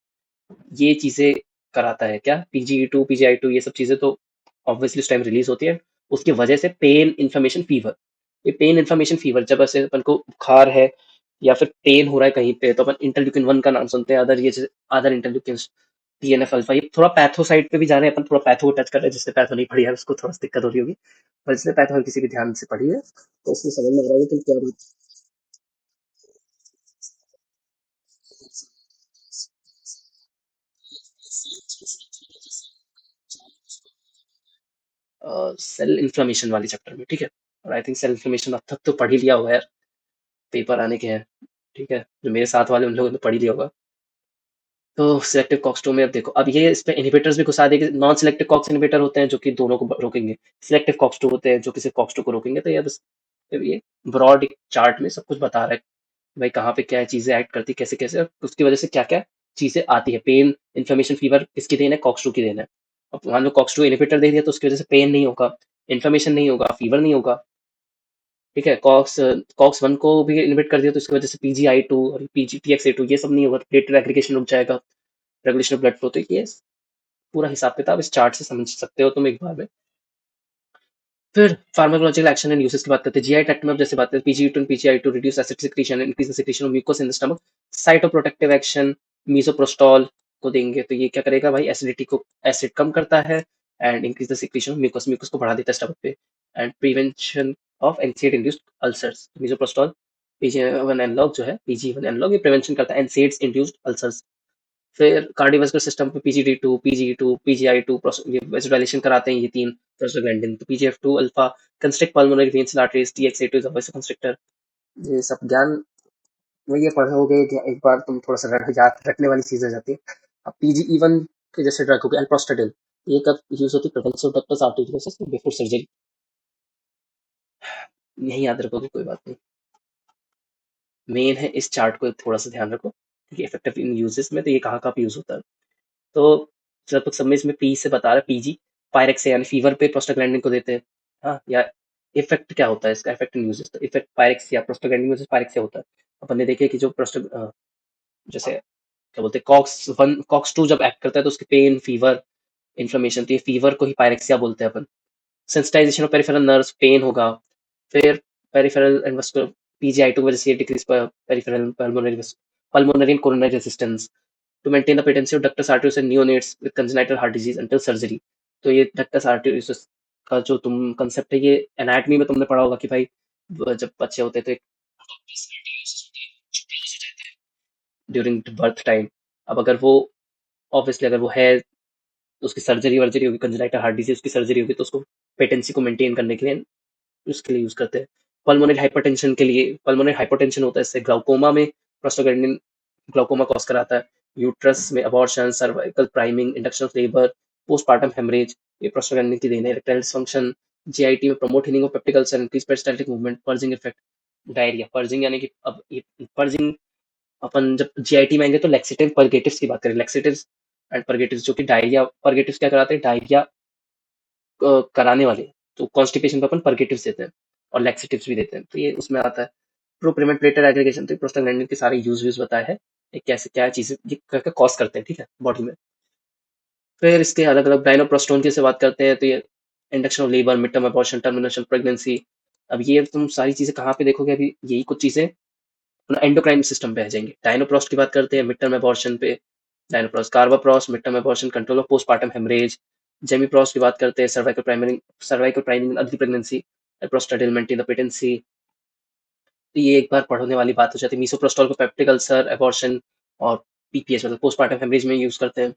ये चीजें कराता है, क्या, पीजीई2 पीजीआई2 ये सब चीजें तो ऑब्वियसली उस टाइम रिलीज होती है। उसकी वजह से पेन इन्फ्लेमेशन फीवर, ये पेन इन्फ्लेमेशन फीवर जब ऐसे अपन को बुखार है या फिर पेन हो रहा है कहीं पे, तो अपन इंटरल्यूकिन 1 का नाम सुनते हैं, अदर ये अदर इंटरल्यूकिन, टीएनएफ अल्फा, ये थोड़ा पैथो साइड पे भी जा रहे हैं अपन, थोड़ा पैथो टच कर रहे हैं, जिससे पैथो नहीं पढ़ी है उसको थोड़ा सा दिक्कत हो रही होगी, पर इसलिए पैथो किसी भी ध्यान से पढ़ी है तो उसमें समझ में आ रहा है कि क्या बात। सेल इन्फ्लेमेशन वाली चैप्टर में, ठीक है, और आई थिंक सेल इन्फ्लेमेशन अब तक तो पढ़ ही लिया होगा यार, पेपर आने के हैं, ठीक है, जो मेरे साथ वाले उन लोगों ने पढ़ ही लिया होगा। तो सिलेक्टिव कॉक्स 2 में अब देखो, अब ये इस पे इनहिबिटर्स भी घुसा देंगे, नॉन सिलेक्टिव कॉक्स इनहिबिटर होते हैं जो कि दोनों को रोकेंगे, सिलेक्टिव कॉक्स 2 होते हैं जो कि सिर्फ कॉक्स 2 को रोकेंगे। तो ये बस ये ब्रॉड चार्ट में सब कुछ बता रहा है भाई, कहाँ पे क्या चीजें एक्ट करती, कैसे कैसे, और उसकी वजह से क्या क्या चीजें आती है। पेन इन्फ्लेमेशन फीवर किसकी देन है, कॉक्स 2 की देन है। अब मान लो कॉक्स 2 इनहिबिटर दे दिया तो उसकी वजह से पेन नहीं होगा, इन्फ्लेमेशन नहीं होगा, फीवर नहीं होगा, ठीक है। कॉक्स 1 को भी इनहिबिट कर दिया तो उसकी वजह से पीजीआई2 और पीजीटीएक्सए2 ये सब नहीं होगा, प्लेटलेट एग्रीगेशन रुक जाएगा, रेगुलेशन ऑफ ब्लड फ्लो। तो ये पूरा हिसाब किताब इस चार्ट से समझ सकते हो तुम एक बार में। फिर फार्माकोलॉजिकल एक्शन एंड यूसेस की बात करते हैं, जीआई ट्रैक्ट में अब जैसे बात करते हैं, PGE two and PGI two reduce acid secretion, increase the secretion of mucus in the stomach, cytoprotective action, misoprostol को देंगे तो ये क्या करेगा भाई, एसिडिटी को, एसिड कम करता है, and increase the secretion of mucus, mucus को बढ़ा देता है स्टमक पे, and prevention of NSAID induced ulcers, misoprostol PG one analogue जो है, पीजी1 एनालॉग ये प्रिवेंशन करता है एनसेड्स इंड्यूस्ड अल्सर्स। फिर कार्डियोवास्कुलर सिस्टम पे पीजीडी2, पीजीआई2 ये वेसोडाइलेशन कराते हैं ये तीन प्रोस्टाग्लैंडिन, तो PGF two alpha constrict pulmonary veins and arteries, TXA two is a vasoconstrictor. ये सब ज्ञान में ये पढ़ोगे एक बार तुम थोड़ा सा याद रखने वाली चीज हो जाती है। अब पीजीई1 के जैसे ड्रग हो गया एल्प्रोस्टाडिल, ये कब यूज होती है, prevention of ductus arteriosus before surgery, नहीं याद रखोगे कोई बात नहीं, मेन है इस चार्ट को थोड़ा सा ध्यान रखो, क्योंकि इफेक्टिव इन यूजेस में तो ये कहाँ कहाँ यूज होता है। तो लगभग सब में इसमें पी से बता रहा है, पीजी पायरेक्स यानी फीवर पे प्रोस्टाग्लैंडिन को देते हैं, हाँ, या इफेक्ट क्या होता है इसका, इफेक्ट इन यूजेस, तो इफेक्ट पायरेक्स या प्रोस्टाग्लैंडिन में पायरेक्स होता है। अपन ने देखे कि जो जैसे क्या बोलते हैं, कॉक्स 1 कॉक्स 2 जब एक्ट करता है तो उसके पेन फीवर इन्फ्लेमेशन, तो ये फीवर को ही पायरेक्सिया बोलते हैं अपन। Sensitization of peripheral nerves, pain होगा। फिर पेरिफेरल एंड वस्कुलर, पीजीआई2 की वजह से decrease peripheral pulmonary and coronary resistance, to maintain the patency of ductus arteriosus in neonates with congenital heart disease until surgery। तो ये ductus arteriosus का जो तुम कंसेप्ट है, ये एनाटमी में तुमने पढ़ा होगा कि भाई जब बच्चे होते हैं तो एक ड्यूरिंग बर्थ टाइम, अब अगर वो ऑब्वियसली अगर वो है तो उसकी सर्जरी वर्जरी होगी, कंजेनाइटल हार्ट डिजीज उसकी सर्जरी होगी, तो उसको पेटेंसी को मेंटेन करने के लिए उसके लिए यूज करते हैं। पल्मोनरी हाइपरटेंशन के लिए, पल्मोनरी हाइपरटेंशन होता है इससे, ग्लाउकोमा में प्रोस्टाग्लैंडिन ग्लाउकोमा कॉज कराता है, यूट्रस में abortion, cervical priming, induction of labour, postpartum haemorrhage, ये प्रोस्टाग्लैंडिन की देन है। इरेक्टाइल डिसफंक्शन, जीआईटी में promote healing of peptic ulcer, increase peristaltic movement, purging effect, diarrhoea, purging यानी कि अब ये पर्जिंग, अपन जब जीआईटी में आएंगे तो लेक्सेटिव परगेटिव्स की बात करें, लेक्सेटिव्स एंड परगेटिव्स, जो कि डायरिया, परगेटिव्स क्या कराते हैं, डायरिया कराने वाले, तो कॉन्स्टिपेशन पे अपन परगेटिव्स देते हैं और लैक्सेटिव्स भी देते हैं, तो ये उसमें आता है। प्रो प्रिवेंट प्लेटलेट एग्रीगेशन, तो प्रोस्टाग्लैंडिन के सारे यूज बताया है, ये कैसे क्या चीजें ये करके कॉज करते हैं, ठीक है, बॉडी में। फिर इसके अलग अलग डायनोप्रोस्टोन की से बात करते हैं, तो ये induction of labour, mid term abortion, termination pregnancy. अब ये तुम सारी चीजें कहाँ पे देखोगे, अभी यही कुछ चीजें अपना एंडोक्राइन सिस्टम पे आ जाएंगे। डायनोप्रोस्ट की बात करते हैं, मिड टर्म अबॉर्शन पे, dinoprost, carboprost mid term abortion, control of postpartum haemorrhage. Gemeprost की बात करते हैं, cervical priming early pregnancy, alprostadil maintain the patency. तो ये एक बार पढ़ने वाली बात हो जाती है। मीसोप्रोस्टॉल को पेप्टिक अल्सर, एबॉर्शन और पीपीएच मतलब पोस्टपार्टम हेमरेज में यूज करते हैं।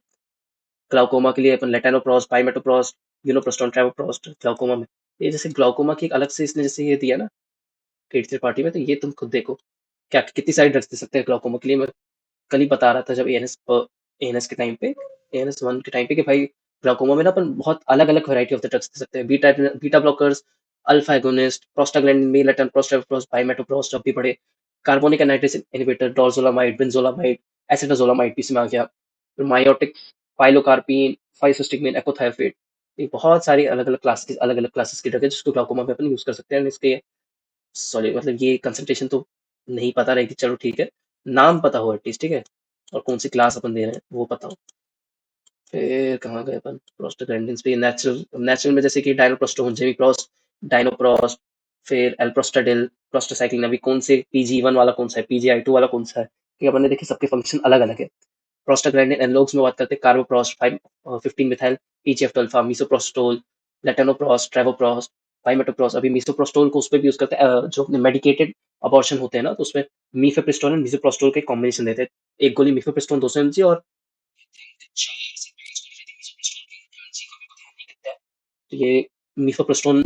ग्लाउकोमा के लिए अपन लेटानोप्रोस्ट, पाइमेटोप्रोस्ट, यूनोप्रोस्टोन, ट्रेवोप्रोस्ट ग्लाउकोमा में। ये जैसे ग्लाउकोमा की एक अलग से इसने जैसे ये दिया ना केट पार्टी में, तो ये तुम खुद देखो क्या कितनी सारी ड्रग्स दे सकते हैं ग्लाउकोमा के लिए। मैं कल ही बता रहा था जब एएनएस के टाइम पे ANS1 के टाइम पे कि भाई ग्लाउकोमा में ना अपन बहुत अलग-अलग वैरायटी ऑफ द ड्रग्स दे सकते हैं। Beta blockers, alpha agonist, prostaglandin B, लेटन प्रोस्टाग्लैंडिन, बाइमेटोप्रोस्ट जब भी पढ़े, carbonic anhydrase inhibitor, dorzolamide, brinzolamide, acetazolamide भी इसमें आ गया। फिर मायोटिक्स, पाइलोकार्पिन, फाइसोस्टिग्मिन, एकोथायोफेट, ये बहुत सारी अलग-अलग क्लासेस की ड्रग है जिसको ग्लाउकोमा में अपन यूज़ कर सकते हैं। एंड इसके सॉरी मतलब ये कंसंट्रेशन तो नहीं पता रहेगी, चलो ठीक है। नाम पता हो एटलीस्ट, ठीक है? और कौन सी क्लास अपन दे रहे हैं वो पता हो। फिर कहाँ गए अपन? प्रोस्टाग्लैंडिन्स पे नेचुरल नेचुरल में जैसे कि डायनोप्रोस्टोन, जेमिप्रोस्ट, डायनोप्रोस्ट, फिर एल्प्रोस्टाडिल, प्रोस्टासाइक्लिन। अभी कौन से PG1 वाला कौन सा है, PGI2 वाला कौन सा है? कि अपन ने देखे सबके फंक्शन अलग-अलग है। प्रोस्टाग्लैंडिन एनालॉग्स में बात करते हैं कार्बोप्रोस्ट 15 मिथाइल, PGF2 अल्फा, मीसोप्रोस्टोल, लेटेनोप्रोस्ट, ट्रेवोप्रोस्ट, बाइमेटोप्रोस्ट। अभी मीसोप्रोस्टोल को उस पे भी यूज करते हैं जो अपने मेडिकेटेड अबॉर्शन होते हैं ना, तो उसमें मीफेप्रिस्टोन एंड मीसोप्रोस्टोल के कॉम्बिनेशन देते हैं। एक गोली मीफेप्रिस्टोन 200 mg और तो ये मीफेप्रिस्टोन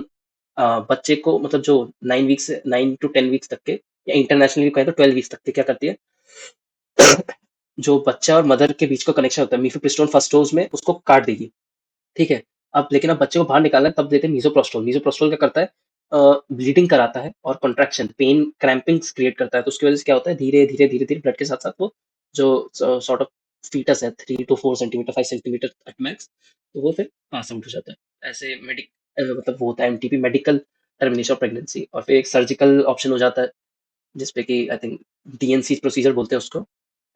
बच्चे को मतलब जो 9 टू 10 वीक्स तक के, या इंटरनेशनली कहें तो 12 वीक्स तक के क्या करती है, जो बच्चा और मदर के बीच का कनेक्शन होता है मीफेप्रिस्टोन फर्स्ट डोज में उसको काट देगी। ठीक है। अब लेकिन अब बच्चे को बाहर निकालना है तब देते हैं मीसोप्रोस्टोल। मीसोप्रोस्टोल क्या करता है, ब्लीडिंग कराता है और कॉन्ट्रैक्शन पेन क्रैम्पिंग्स क्रिएट करता है। तो उसकी वजह से क्या होता है, धीरे धीरे धीरे धीरे ब्लड के साथ साथ वो जो सॉर्ट ऑफ फीटस है 3 to 4 centimetre 5 centimetre at max, तो वो फिर पास आउट हो जाता है। ऐसे मतलब वो होता है MTP, medical termination of pregnancy. और फिर एक सर्जिकल ऑप्शन हो जाता है जिसपे कि आई थिंक DNC प्रोसीजर बोलते हैं उसको।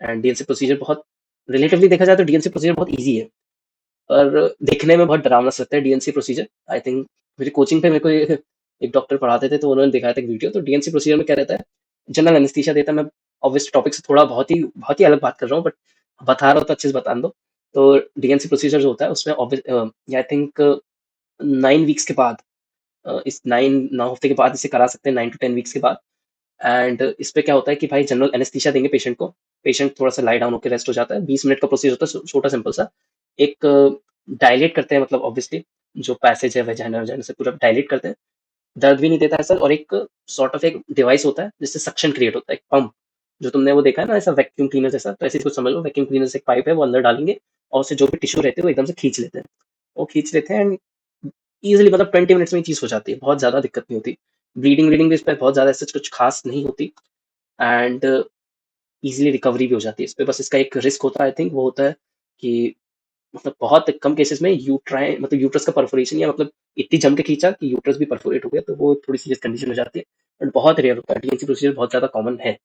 एंड DNC प्रोसीजर बहुत रिलेटिवली देखा जाए तो DNC प्रोसीजर बहुत ईजी है, पर देखने में बहुत डरावना सा लगता है DNC प्रोसीजर। आई थिंक मेरी कोचिंग पे मेरे को एक डॉक्टर पढ़ाते थे तो उन्होंने दिखाया था एक वीडियो। तो DNC प्रोसीजर में क्या रहता है, जनरल एनेस्थीसिया देता है। मैं ऑब्वियस टॉपिक से थोड़ा बहुत ही अलग बात कर रहा हूँ, बट बता रहा हूँ तो अच्छे से बता दो। तो DNC प्रोसीजर जो होता है उसमें आई थिंक 9 वीक्स के बाद, इस 9 हफ्ते के बाद इसे करा सकते हैं, 9 to 10 वीक्स के बाद। एंड इस पे क्या होता है कि भाई जनरल एनेस्थीसिया देंगे पेशेंट को, पेशेंट थोड़ा सा लाई डाउन होकर रेस्ट हो जाता है। 20 मिनट का प्रोसीजर होता है, छोटा सिंपल सा। एक डायलेट करते हैं, मतलब ऑब्वियसली जो पैसेज है वेजाइना वेजाइना से पूरा डायलेट करते हैं, दर्द भी नहीं देता है सर। और एक सॉर्ट ऑफ एक डिवाइस होता है जिससे सक्शन क्रिएट होता है, एक पंप। जो तुमने वो देखा है ना ऐसा वैक्यूम क्लीनर जैसा, तो ऐसे ही कुछ समझ लो। वैक्यूम क्लीनर से एक पाइप है, वो अंदर डालेंगे और उससे जो भी टिश्यू रहते हैं वो एकदम से खींच लेते हैं। वो खींच लेते हैं एंड ईजिली मतलब 20 मिनट्स में ये चीज़ हो जाती है, बहुत ज़्यादा दिक्कत नहीं होती। ब्लीडिंग व्लीडिंग भी इस पे बहुत ज़्यादा ऐसा कुछ खास नहीं होती। एंड ईजिली रिकवरी भी हो जाती है इस पे। बस इसका एक रिस्क होता है, आई थिंक वो होता है कि मतलब बहुत कम केसेस में यूट्राइन मतलब यूट्रस का परफोरेशन, या मतलब इतनी जम के खींचा कि यूट्रस भी परफोरेट हो गया, तो वो थोड़ी सीरियस कंडीशन हो जाती है। बट बहुत रेयर होता है, DNC प्रोसीजर बहुत ज़्यादा कॉमन है।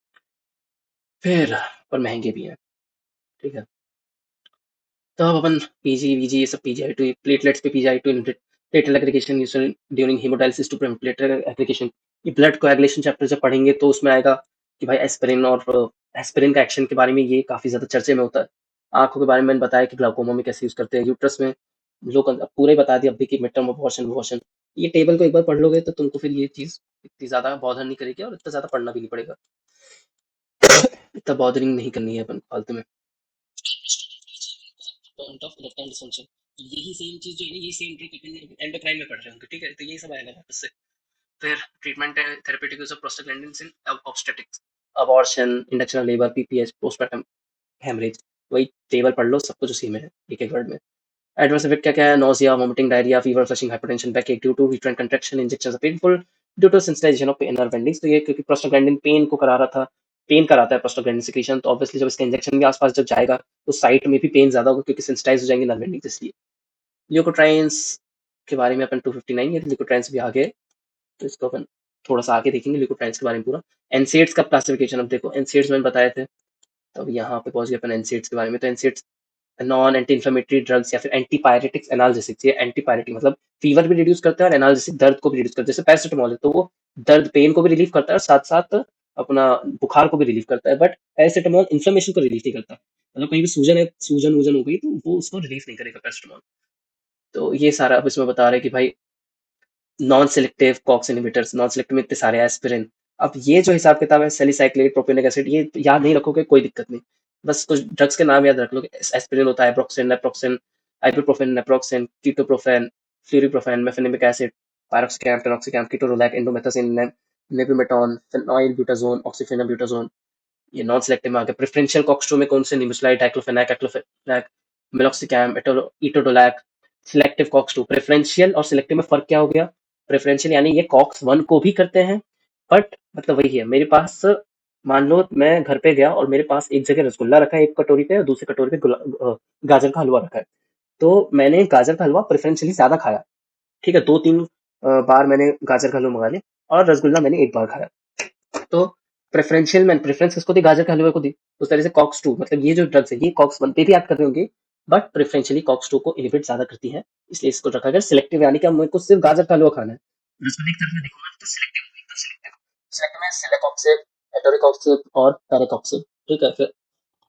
फिर पर महंगे भी हैं, ठीक है। तो अब अपन PG, VG ये सब PGI2 प्लेटलेट्स पे PGI2 platelet aggregation during haemodialysis to prevent platelet aggregation. ये ब्लड कोएगुलेशन चैप्टर जब पढ़ेंगे तो उसमें आएगा कि भाई एस्पिरिन और एस्पिरिन का एक्शन के बारे में ये काफ़ी ज़्यादा चर्चे में होता है। आँखों के बारे में मैंने बताया कि ग्लाउकोमा में कैसे यूज़ करते हैं, यूट्रस में लोग अब पूरा ही बता दिया अभी कि मिड टर्म अबॉर्शन अबॉर्शन। ये टेबल को एक बार पढ़ लोगे तो तुमको फिर ये चीज़ इतनी ज़्यादा बॉदर नहीं करेगी और इतना ज़्यादा पढ़ना भी नहीं पड़ेगा। इतना बॉदरिंग नहीं करनी है अपन फालतू में। पॉइंट ऑफ इलेक्ट्रॉन डिस्फंक्शन, यही सेम चीज जो है ना, ये सेम ट्रिक अपन एंडोक्राइन में पढ़ रहे होंगे, ठीक है। तो यही सब आएगा वापस से। फिर ट्रीटमेंट है therapeutic use of prostaglandins in obstetrics, abortion, induction labour, PPH, postpartum haemorrhage. वही टेबल पढ़ लो, सब कुछ उसी में है एक एक वर्ड में। एडवर्स इफेक्ट क्या क्या है, nausea, vomiting, diarrhoea, fever, flushing, hypertension, back ache due to uterine contraction, injection painful due to sensitization of nerve endings. तो ये क्योंकि प्रोस्टाग्लैंडिन पेन को करा रहा था, पेन कराता है प्रोस्टाग्लैंडिन सिक्रीशन, तो ऑब्वियसली जब इसका इंजेक्शन के आसपास जब जाएगा तो साइट में भी पेन ज्यादा होगा क्योंकि सेंसिटाइज हो जाएंगे नर्व एंडिंग्स, इसलिए। ल्यूकोट्राइन्स के बारे में अपन 259 है, ल्यूकोट्राइन्स भी आगे है, तो इसको अपन थोड़ा सा आगे देखेंगे ल्यूकोट्राइन्स के बारे में पूरा। एनसेड्स का क्लासिफिकेशन, अब देखो एनसेड्स मैंने बताए थे, तो अब यहाँ पे पहुंच गए अपन एनसेड्स के बारे में। तो NSAIDs non anti inflammatory drugs या फिर एंटीपायरेटिक्स एनाल्जेसिक्स। ये एंटीपायरेटिक मतलब फीवर भी रिड्यूस करता है और एनाल्जेसिक दर्द को भी रिड्यूस करता है। जैसे पैरासिटामोल है तो वो दर्द पेन को भी रिलीव करता है और साथ साथ अपना बुखार को भी रिलीव करता है, बट पैरासिटामोल इन्फ्लेमेशन को रिलीव नहीं करता। मतलब कहीं भी सूजन है, सूजन वूजन हो गई तो वो उसको रिलीव नहीं करेगा पैरासिटामोल। तो ये सारा अब इसमें बता रहे हैं कि भाई non selective COX inhibitors, non selective में इतने सारे एस्पिरिन। अब ये जो हिसाब किताब है सैलिसाइक्लेट, प्रोपियोनिक एसिड, ये याद नहीं रखोगे कोई दिक्कत नहीं, बस कुछ ड्रग्स के नाम याद रख लो। एस्पिरिन होता है एब्रोक्सिन, naproxen, ibuprofen, naproxen, ketoprofen, flurbiprofen, mefenamic acid, piroxicam, piroxicam, ketorolac, indomethacin, nabumetone, phenylbutazone, oxyphenbutazone. ये नॉन सेलेक्टिव में आ गया। प्रेफरेंशियल कॉक्स 2 में कौन से, nimesulide, diclofenac, aceclofenac, meloxicam, etodolac, selective COX 2। Preferential और सिलेक्टिव में फर्क क्या हो गया? प्रेफरेंशियल यानी ये कॉक्स 1 को भी करते हैं, बट मतलब वही है, मेरे पास मान लो मैं घर पे गया और मेरे पास एक जगह रसगुल्ला रखा है एक कटोरी पे और दूसरी कटोरी पे गाजर का हलवा रखा है। तो मैंने गाजर का हलवा प्रेफरेंशियली ज्यादा खाया, ठीक है, 2-3 बार मैंने गाजर का हलवा मंगा लिया और रसगुल्ला मैंने एक बार खाया। तो प्रेफरेंशियल मैंने प्रेफरेंस किसको दी? गाजर के हलवे को दी। उस तरह से कॉक्स 2 मतलब ये जो ड्रग्स है ये कॉक्स 1 पे भी एक्ट कर रही होंगी, बट प्रेफरेंशियली कॉक्स 2 को इनहिबिट ज्यादा करती है, इसलिए इसको रखा गया सिलेक्टिव, यानी कि अब मेरे को सिर्फ गाजर का हलवा खाना है, रसगुल्ले की तरफ मैं देखूंगा तो सिलेक्टिव होगी, एकदम सिलेक्टिव। सिलेक्टिव में सिलेकॉक्सिब, एटोरिकॉक्सिब और पैराकॉक्सिब, ठीक है। फिर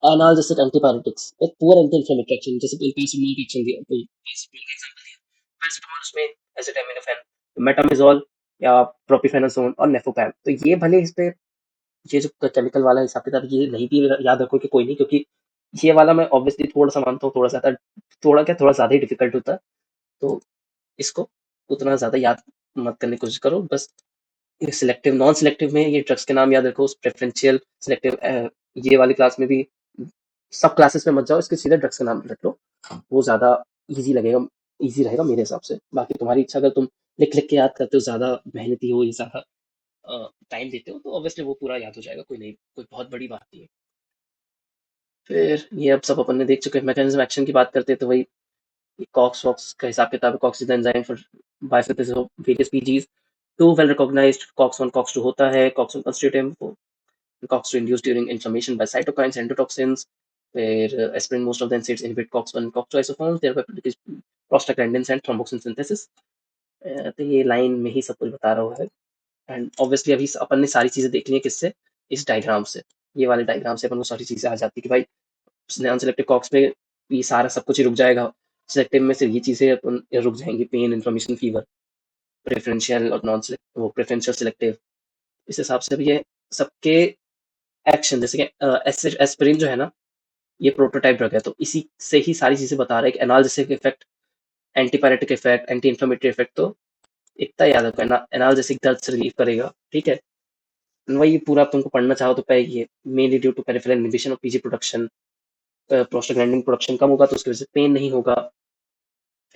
एनाल्जेसिक एंटीपायरेटिक्स, एक पुअर एंटी इन्फ्लेमेटरी एक्शन, जैसे पैरासिटामोल की एक्शन दिया, पैरासिटामोल का एग्जांपल दिया। पैरासिटामोल उसमें एसिटामिनोफेन, मेटामिजोल या प्रोपिफेनाजोन और नेफोपैम। तो ये भले इस पे ये जो केमिकल वाला हिसाब किताब ये नहीं भी याद रखो कि कोई नहीं, क्योंकि ये वाला मैं ऑब्वियसली थोड़ा सा मानता हूँ, थोड़ा सा थोड़ा क्या थोड़ा ज्यादा ही डिफिकल्ट होता है, तो इसको उतना ज्यादा याद मत करने की कोशिश करो। बस सिलेक्टिव नॉन सिलेक्टिव में ये ड्रग्स के नाम याद रखो, प्रेफरेंशियल सिलेक्टिव ये वाली क्लास में भी सब क्लासेस में मत जाओ, इसके सीधे ड्रग्स का नाम रख लो, वो ज्यादा इजी लगेगा, इजी रहेगा मेरे हिसाब से। बाकी तुम्हारी इच्छा, अगर तुम लिख लिख के याद करते हो, ज्यादा मेहनती हो, ये ज्यादा टाइम देते हो, तो ऑब्वियसली वो पूरा याद हो जाएगा, कोई नहीं, कोई बहुत बड़ी बात नहीं है। फिर ये अब सब अपन ने देख चुके हैं। मैकेनिज्म एक्शन की बात करते हैं तो वही कॉक्स वॉक्स का हिसाब किताब है, COX is the enzyme for biosynthesis of various species. Two well recognised COX 1 COX 2 होता है, COX 1 constitutive COX-2 induced during inflammation by cytokines, endotoxins, where aspirin most of the NSAIDs inhibit COX-1 and COX-2 isoforms, thereby produce prostaglandins and thromboxane synthesis। तो ये line में ही सब कुछ बता रहा हुआ है। एंड ऑब्वियसली अभी अपन ने सारी चीजें देख ली हैं किससे? इस डायग्राम से, ये वाले डायग्राम से अपन को सारी चीजें आ जाती है कि भाई नॉन सेलेक्टिव कॉक्स में ये सारा सब कुछ ही रुक जाएगा, सिलेक्टिव में सिर्फ ये चीजें अपन रुक जाएंगी, पेन, इन्फ्लेमेशन, फीवर। प्रेफरेंशियल और नॉन सिलेक्टिव, वो प्रेफरेंशियल सिलेक्टिव, इस हिसाब से भी ये सबके एक्शन, जैसे कि एस्पिरिन जो है ना, ये प्रोटोटाइप ड्रग है, तो इसी से ही सारी चीजें बता रहा है कि analgesic effect, antipyretic effect, anti inflammatory effect. तो इतना याद रखो, एनाल्जेसिक दर्द से रिलीफ करेगा, ठीक है। वही पूरा तुमको पढ़ना चाहो तो ये mainly due to peripheral inhibition of PG production, prostaglandin production कम होगा तो उसकी वजह से पेन नहीं होगा।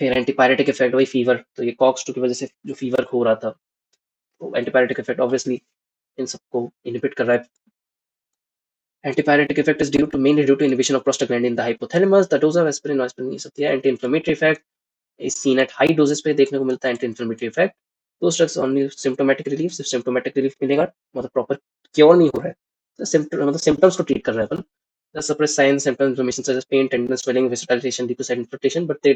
फिर एंटीपायरेटिक इफेक्ट, वही फीवर, तो ये कॉक्स 2 की वजह से जो फीवर हो रहा था, तो एंटीपायरेटिक इफेक्ट ऑब्वियसली इन सबको इनहिबिट कर रहा है। Antipyretic effect is mainly due to inhibition of prostaglandin in the hypothalamus. The dose of aspirin or aspirin ये सब दिया। Anti-inflammatory effect is seen at high doses पे देखने को मिलता है anti-inflammatory effect। Those drugs only symptomatic relief, सिर्फ symptomatic relief मिलेगा, मतलब proper cure नहीं हो रहा है, तो मतलब symptoms को treat कर रहा है अपन। The suppress signs, symptoms, inflammation such as pain, tenderness, swelling, vasodilation, due to side infiltration, but they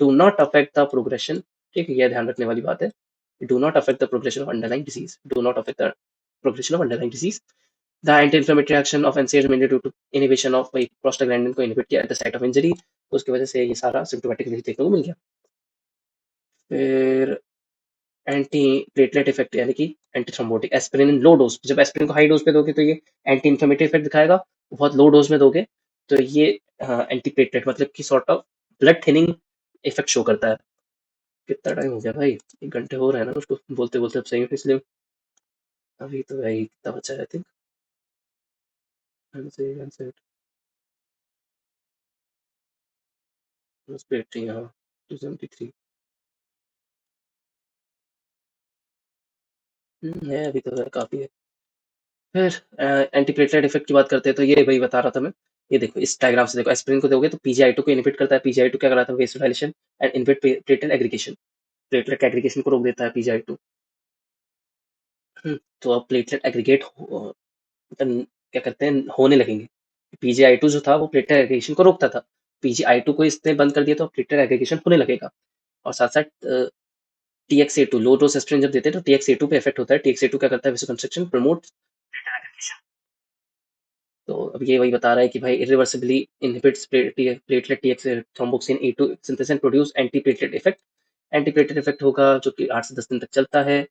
do not affect the progression। ठीक है, ये ध्यान रखने वाली बात है। Do not affect the progression of underlying disease। Do not affect the progression of underlying disease। The anti-inflammatory action of NSAIDs mainly due to inhibition of भाई prostaglandin को inhibit किया at the site of injury, तो उसकी वजह से ये सारा symptomatic relief देखने को मिल गया। फिर एंटी प्लेटलेट इफेक्ट, यानी कि एंटी थ्रोम्बोटिक, एस्पिरिन इन लो डोज, जब एस्पिरिन को हाई डोज पे दोगे तो ये एंटी इन्फ्लेमेटरी इफेक्ट दिखाएगा, बहुत लो डोज में दोगे तो ये एंटी प्लेटलेट मतलब कि sort of blood thinning effect show करता है। कितना टाइम हो गया भाई? 1 घंटे हो रहा है ना उसको बोलते बोलते, अब सही है, इसलिए अभी तो भाई कितना बचा है? आई थिंक रेस्पिरेटरी, हाँ 273 है, अभी तो काफी है। फिर एंटीप्लेटलेट इफेक्ट की बात करते हैं तो ये वही बता रहा था मैं। ये देखो इस डायग्राम से देखो, एस्पिरिन को दोगे तो पीजीआई2 को इनहिबिट करता है, पीजीआई2 क्या कराता है? Vasodilation and inhibit platelet aggregation, platelet aggregation को रोक देता है पीजीआई2। तो अब प्लेटलेट एग्रीगेट मतलब क्या करते हैं, होने लगेंगे। पीजीआई2 जो था वो प्लेटलेट एग्रीगेशन को रोकता था, पीजीआई2 को इसने बंद कर दिया तो प्लेटलेट एग्रीगेशन होने लगेगा। और साथ साथ टीएक्सए2, लो डोज एस्पिरिन जब देते हैं तो टीएक्सए2 पे इफेक्ट होता है, टीएक्सए2 क्या करता है? Vasoconstriction, promote. तो अब ये वही बता रहा है कि भाई irreversibly inhibits platelet TX thromboxane A2 synthesis and produce anti platelet effect. Anti platelet effect होगा जो कि 8 से 10 दिन तक चलता है,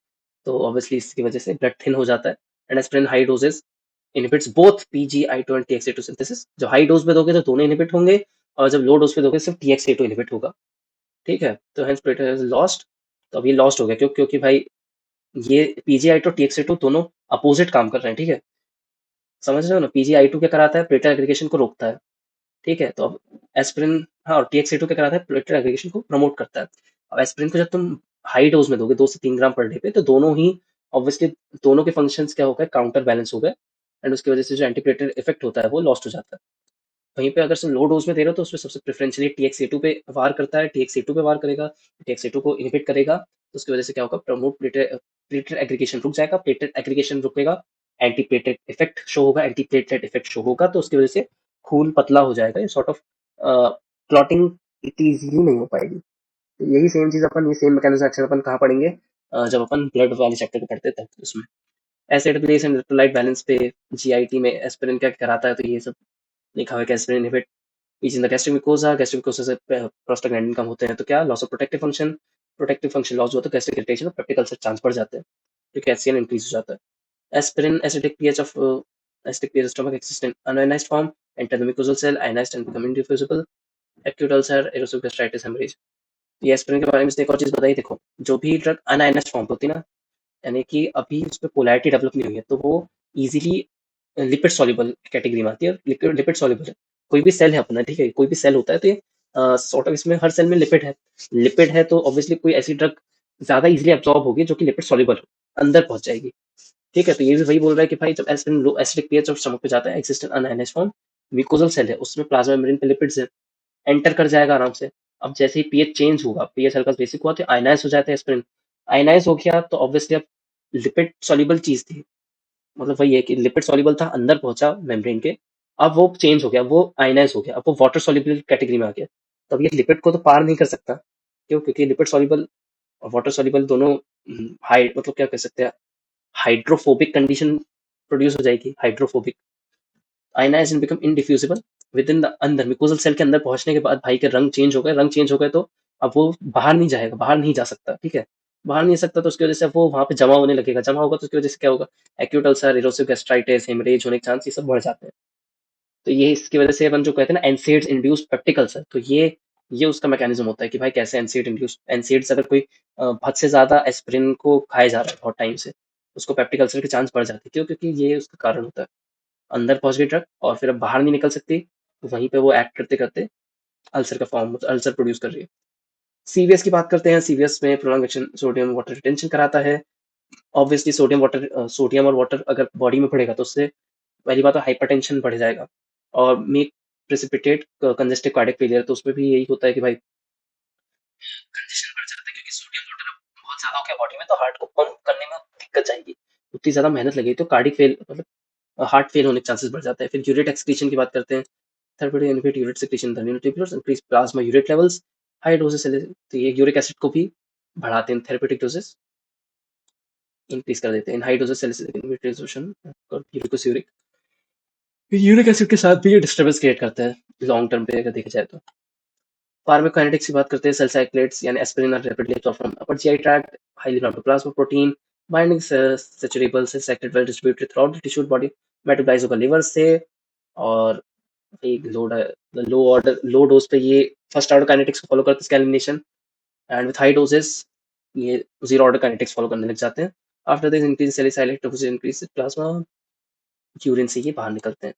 तो ऑब्वियसली इसकी वजह से ब्लड थिन हो जाता है। And aspirin high doses inhibits both PGI two and TXA two synthesis. जब हाई डोज पे दोगे तो दोनों इनहिबिट होंगे, और जब लो डोज पे दोगे सिर्फ टीएक्सए2 इनहिबिट होगा, ठीक है। तो हेंस प्लेटलेट इज लॉस्ट। तो अब ये लॉस्ट हो गया क्योंकि भाई ये पीजीआई2 टीएक्सए2 दोनों अपोजिट काम कर रहे हैं, ठीक है, समझ रहे हो ना? पीजीआई2 क्या कराता है? प्लेटलेट एग्रीगेशन को रोकता है, ठीक है। तो अब एस्पिरिन हाँ, और TXA2 क्या कराता है, प्लेटलेट एग्रीगेशन को प्रमोट करता है। अब एस्पिरिन को जब तुम हाई डोज में दोगे 2 से 3 ग्राम पर डे पे, तो दोनों ही ऑब्वियसली दोनों के फंक्शंस क्या हो गए, काउंटर बैलेंस हो गए, एंड उसकी वजह से जो एंटीप्लेटलेट इफेक्ट होता है वो लॉस्ट हो जाता है। वहीं पे अगर तुम लो डोज में दे रहे हो तो उसमें सबसे प्रेफरेंशियली TXA2 पे वार करता है, TXA2 पे वार करेगा, TXA2 को इनहिबिट करेगा, तो उसकी वजह से क्या होगा, प्रमोट प्लेटलेट एग्रीगेशन रुक जाएगा, प्लेटलेट एग्रीगेशन रुकेगा, एंटी प्लेटलेट इफेक्ट शो होगा, एंटी प्लेटलेट इफेक्ट शो होगा, तो उसकी वजह से खून पतला हो जाएगा, ये सॉर्ट ऑफ क्लॉटिंग इजीली नहीं हो पाएगी। तो यही सेम चीज अपन, ये सेम मैकेनिज्म एक्शन अपन कहाँ पढ़ेंगे, जब अपन ब्लड वाले चैप्टर को पढ़ते तब उसमें acid base and electrolyte balance पे GIT में एस्पिरिन क्या कराता है, तो ये सब लिखा हुआ है कि aspirin inhibit is in the gastric mucosa से प्रोस्टाग्लैंडिन कम होते हैं, तो क्या loss of protective function loss हुआ तो गैस्ट्रिक इरिटेशन और पेप्टिक अल्सर चांस बढ़ जाते हैं, क्योंकि HCl इंक्रीज हो जाता है। Aspirin acidic pH of stomach exists in unionized form, enter the mucosal cell, ionized and become indiffusible, acute ulcer, erosive gastritis, hemorrhage। ये एस्पिरिन के बारे में एक और चीज बताइए, देखो जो भी ड्रग अनआयनाइज्ड फॉर्म होती है ना, यानी कि अभी उसमें पोलैरिटी डेवलप नहीं हुई है, तो वो इजीली लिपिड सॉल्युबल कैटेगरी में आती है, लिपिड सॉल्युबल है। कोई भी सेल है अपना, ठीक है, कोई भी सेल होता है, तो ये सॉर्ट ऑफ इसमें हर सेल में लिपिड है, तो ऑब्वियसली कोई ऐसी ड्रग ज्यादा इजीली एब्जॉर्ब होगी जो कि लिपिड सॉल्युबल हो, अंदर पहुंच जाएगी। ठीक है, तो ये भी वही बोल रहा है कि भाई जब aspirin low acidic pH of stomach पे जाता है, existent unionised form, mucosal cell है, उसमें प्लाज्मा मेम्ब्रेन पे लिपिड्स है, एंटर कर जाएगा आराम से। अब जैसे ही पीएच चेंज होगा, पीएच हल्का बेसिक हुआ, तो आयनाइज हो जाता है एस्पिरिन। आयनाइज हो गया तो ऑब्वियसली अब लिपिड सॉल्युबल चीज थी, मतलब वही है कि लिपिड सॉल्युबल था, अंदर पहुंचा मेम्ब्रेन के, अब वो चेंज हो गया, वो आयनाइज हो गया, अब वो वाटर सॉल्युबल कैटेगरी में आ गया। तो अब ये लिपिड को तो पार नहीं कर सकता, क्यों, क्योंकि लिपिड सॉल्युबल और वाटर सॉल्युबल दोनों हाई, मतलब क्या कह सकते हैं, हाइड्रोफोबिक कंडीशन प्रोड्यूस हो जाएगी, hydrophobic. Ionize and become indiffusible with in the अंदर, म्यूकोजल सेल के अंदर पहुंचने के बाद भाई के रंग चेंज हो गए, रंग चेंज हो गए तो अब वो बाहर नहीं जाएगा, बाहर नहीं जा सकता, ठीक है, बाहर नहीं जा सकता, तो उसकी वजह से वो वहां पे जमा होने लगेगा, जमा होगा तो उसकी वजह से क्या होगा, acute ulcer, erosive gastritis, haemorrhage होने के चांस ये सब बढ़ जाते हैं। तो ये इसकी वजह से अपन जो कहते हैं ना एनसेड्स इंड्यूस पेप्टिक अल्सर, तो ये उसका मैकेनिज्म होता है कि भाई कैसे एनसेड इंड्यूस, एनसेड्स अगर कोई हद से ज्यादा एस्पिरिन को खाए जा रहा है बहुत टाइम से, उसको पेप्टिक अल्सर के चांस बढ़ जाते हैं, क्यों, क्योंकि ये उसका कारण होता है, अंदर पहुंच गई ड्रग और फिर अब बाहर नहीं निकल सकती, तो वहीं पे वो एक्ट करते करते अल्सर का फॉर्म, अल्सर प्रोड्यूस कर रही है। CVS की बात करते हैं, CVS में प्रोलॉन्गेशन सोडियम वाटर रिटेंशन कराता है। ऑब्वियसली सोडियम और वाटर अगर बॉडी में बढ़ेगा तो उससे पहली बात तो हाइपरटेंशन बढ़ जाएगा, और make precipitate congestive cardiac failure, तो उसमें भी यही होता है कि भाई कंजेशन बढ़ जाता है, क्योंकि सोडियम वाटर बहुत ज्यादा हो गया बॉडी में, तो हार्ट को पंप करने में दिक्कत जाएगी, उतनी ज्यादा मेहनत लगेगी, तो कार्डिक फेल, मतलब हार्ट फेल होने के चांसेस बढ़ जाते हैं। फिर यूरेट एक्सक्रीशन की बात करते हैं, therapeutic inhibit urate secretion the न्यूरोट्यूबुलर्स, increase plasma urate levels, high doses, तो ये यूरिक एसिड को भी बढ़ाते हैं, थेरेप्यूटिक डोजेस इंक्रीज कर देते हैं, इन high doses salicylic inhibit resolution uric uric acid के साथ भी ये डिस्टर्बेंस क्रिएट करता है लॉन्ग टर्म पे अगर देखा जाए तो। फार्माकोकाइनेटिक्स की बात करते हैं, सल्साइक्लेट्स यानी aspirin are rapidly absorb from upper GI tract, highly bound to plasma protein, binding saturable salicylate well distributed throughout the tissue body, metabolize होगा लिवर से, और एक लो डोज पे ये फर्स्ट ऑर्डर काइनेटिक्स को follow करते हैं, स्कैलिनेशन, एंड विद हाई डोजेस ये जीरो ऑर्डर काइनेटिक्स फॉलो करने लग जाते हैं। After this increase salicylate increase plasma, urine से ये बाहर निकलते हैं।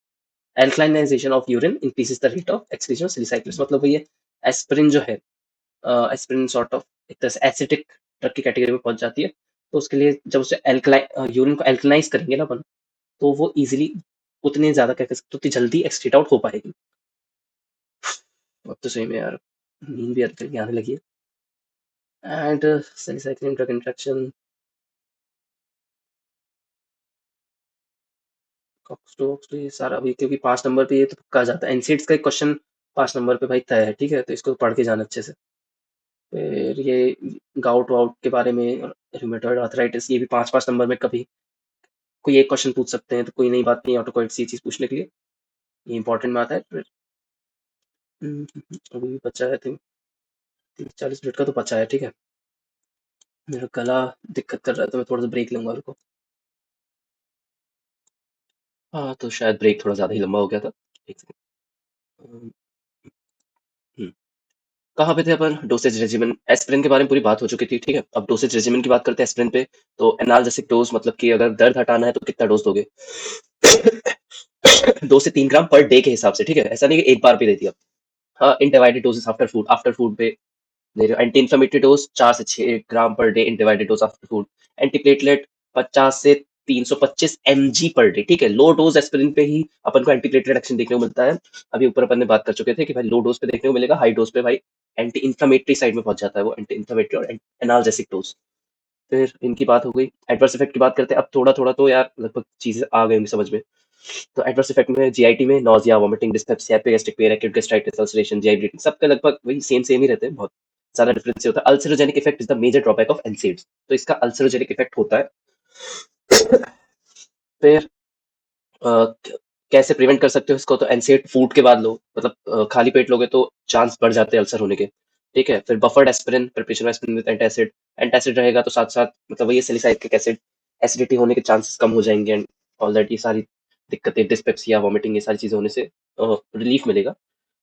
एल्कलाइनाइजेशन of urine increases the rate of excretion of salicylates, मतलब ये एस्पिरिन जो है, एस्पिरिन सॉर्ट ऑफ एक तरह से एसिडिक ड्रग की कैटेगरी में पहुंच जाती है, तो उसके लिए जब उसे यूरिन को एल्कलाइज करेंगे ना अपन, तो वो इजीली उतने ज्यादा क्या कर सकते, उतनी जल्दी एक्सक्रीट आउट हो पाएगी। अब तो सही में यार नींद भी आने लगी है। एंड सैलिसाइलिन ड्रग इंटरेक्शन, तो ये सारा भी, क्योंकि 5 नंबर पे ये तो पक्का आ जाता है, एनसीड्स का एक क्वेश्चन 5 नंबर पे भाई तय है, ठीक है, तो इसको पढ़ के जाना अच्छे से। फिर ये गाउट वाउट के बारे में, रूमेटॉइड आर्थराइटिस, ये भी 5-5 नंबर में कभी कोई एक क्वेश्चन पूछ सकते हैं, तो कोई नई बात नहीं ऑटोकॉइड ये चीज पूछने के लिए, ये इंपॉर्टेंट बात है। फिर अभी भी बचा है, थिंक 30-40 मिनट का तो बचा है, ठीक है, मेरा गला दिक्कत कर रहा है, तो मैं थोड़ा सा ब्रेक लूंगा, रुको। हाँ, तो शायद ब्रेक थोड़ा ज्यादा ही लंबा हो गया था, एक सेकंड। कहाँ पे थे अपन, डोसेज रेजिमेन, एस्पिरिन के बारे में पूरी बात हो चुकी थी, ठीक है, अब डोसेज रेजिमेन की बात करते हैं एस्पिरिन पे। तो एनाल्जेसिक डोज, मतलब कि अगर दर्द हटाना है तो कितना डोज दोगे 2 से 3 ग्राम पर डे के हिसाब से, ठीक है, ऐसा नहीं कि एक बार पे दे दिया। इन डिवाइडेड डोजेस आफ्टर फूड पे दे रहे हो। एंटी इन्फ्लेमेटरी डोज 4 से 6 gram per day in divided dose after food. Antiplatelet 50 से 325 mg पर डे, ठीक है। लो डोज एस्पिरिन पे ही अपन को एंटीप्लेटलेट एक्शन देखने को मिलता है। अभी ऊपर अपन ने बात कर चुके थे कि भाई लो डोज पे देखने को मिलेगा, हाई डोज पे भाई एंटी इन्फ्लेमेटरी साइड में पहुंच जाता है वो, एंटी इन्फ्लेमेटरी और एनाल्जेसिक डोज। फिर इनकी बात हो गई। एडवर्स इफेक्ट की बात करते हैं अब, थोड़ा थोड़ा तो यार लगभग चीजें आ गई होंगी समझ में। तो एडवर्स इफेक्ट में जीआईटी में nausea, vomiting, dyspepsia, epigastric pain, acute gastritis, ulceration, GI bleeding, सबके लगभग वही सेम ही रहते हैं, बहुत ज्यादा डिफरेंस होता है। Ulcerogenic effect is the major drawback of NSAIDs, तो इसका अल्सरोजेनिक इफेक्ट होता है। फिर कैसे प्रिवेंट कर सकते हो इसको, तो एनसेड फूड के बाद लो, मतलब खाली पेट लोगे तो चांस बढ़ जाते हैं अल्सर होने के, ठीक है। फिर buffered aspirin, preparation aspirin with antacid, antacid रहेगा तो साथ साथ मतलब वही सैलिसाइलिक एसिड, एसिडिटी होने के चांसेस कम हो जाएंगे, एंड ऑल दैट, ये सारी दिक्कतें, डिस्पेप्सिया, वॉमिटिंग, ये सारी चीजें होने से रिलीफ मिलेगा।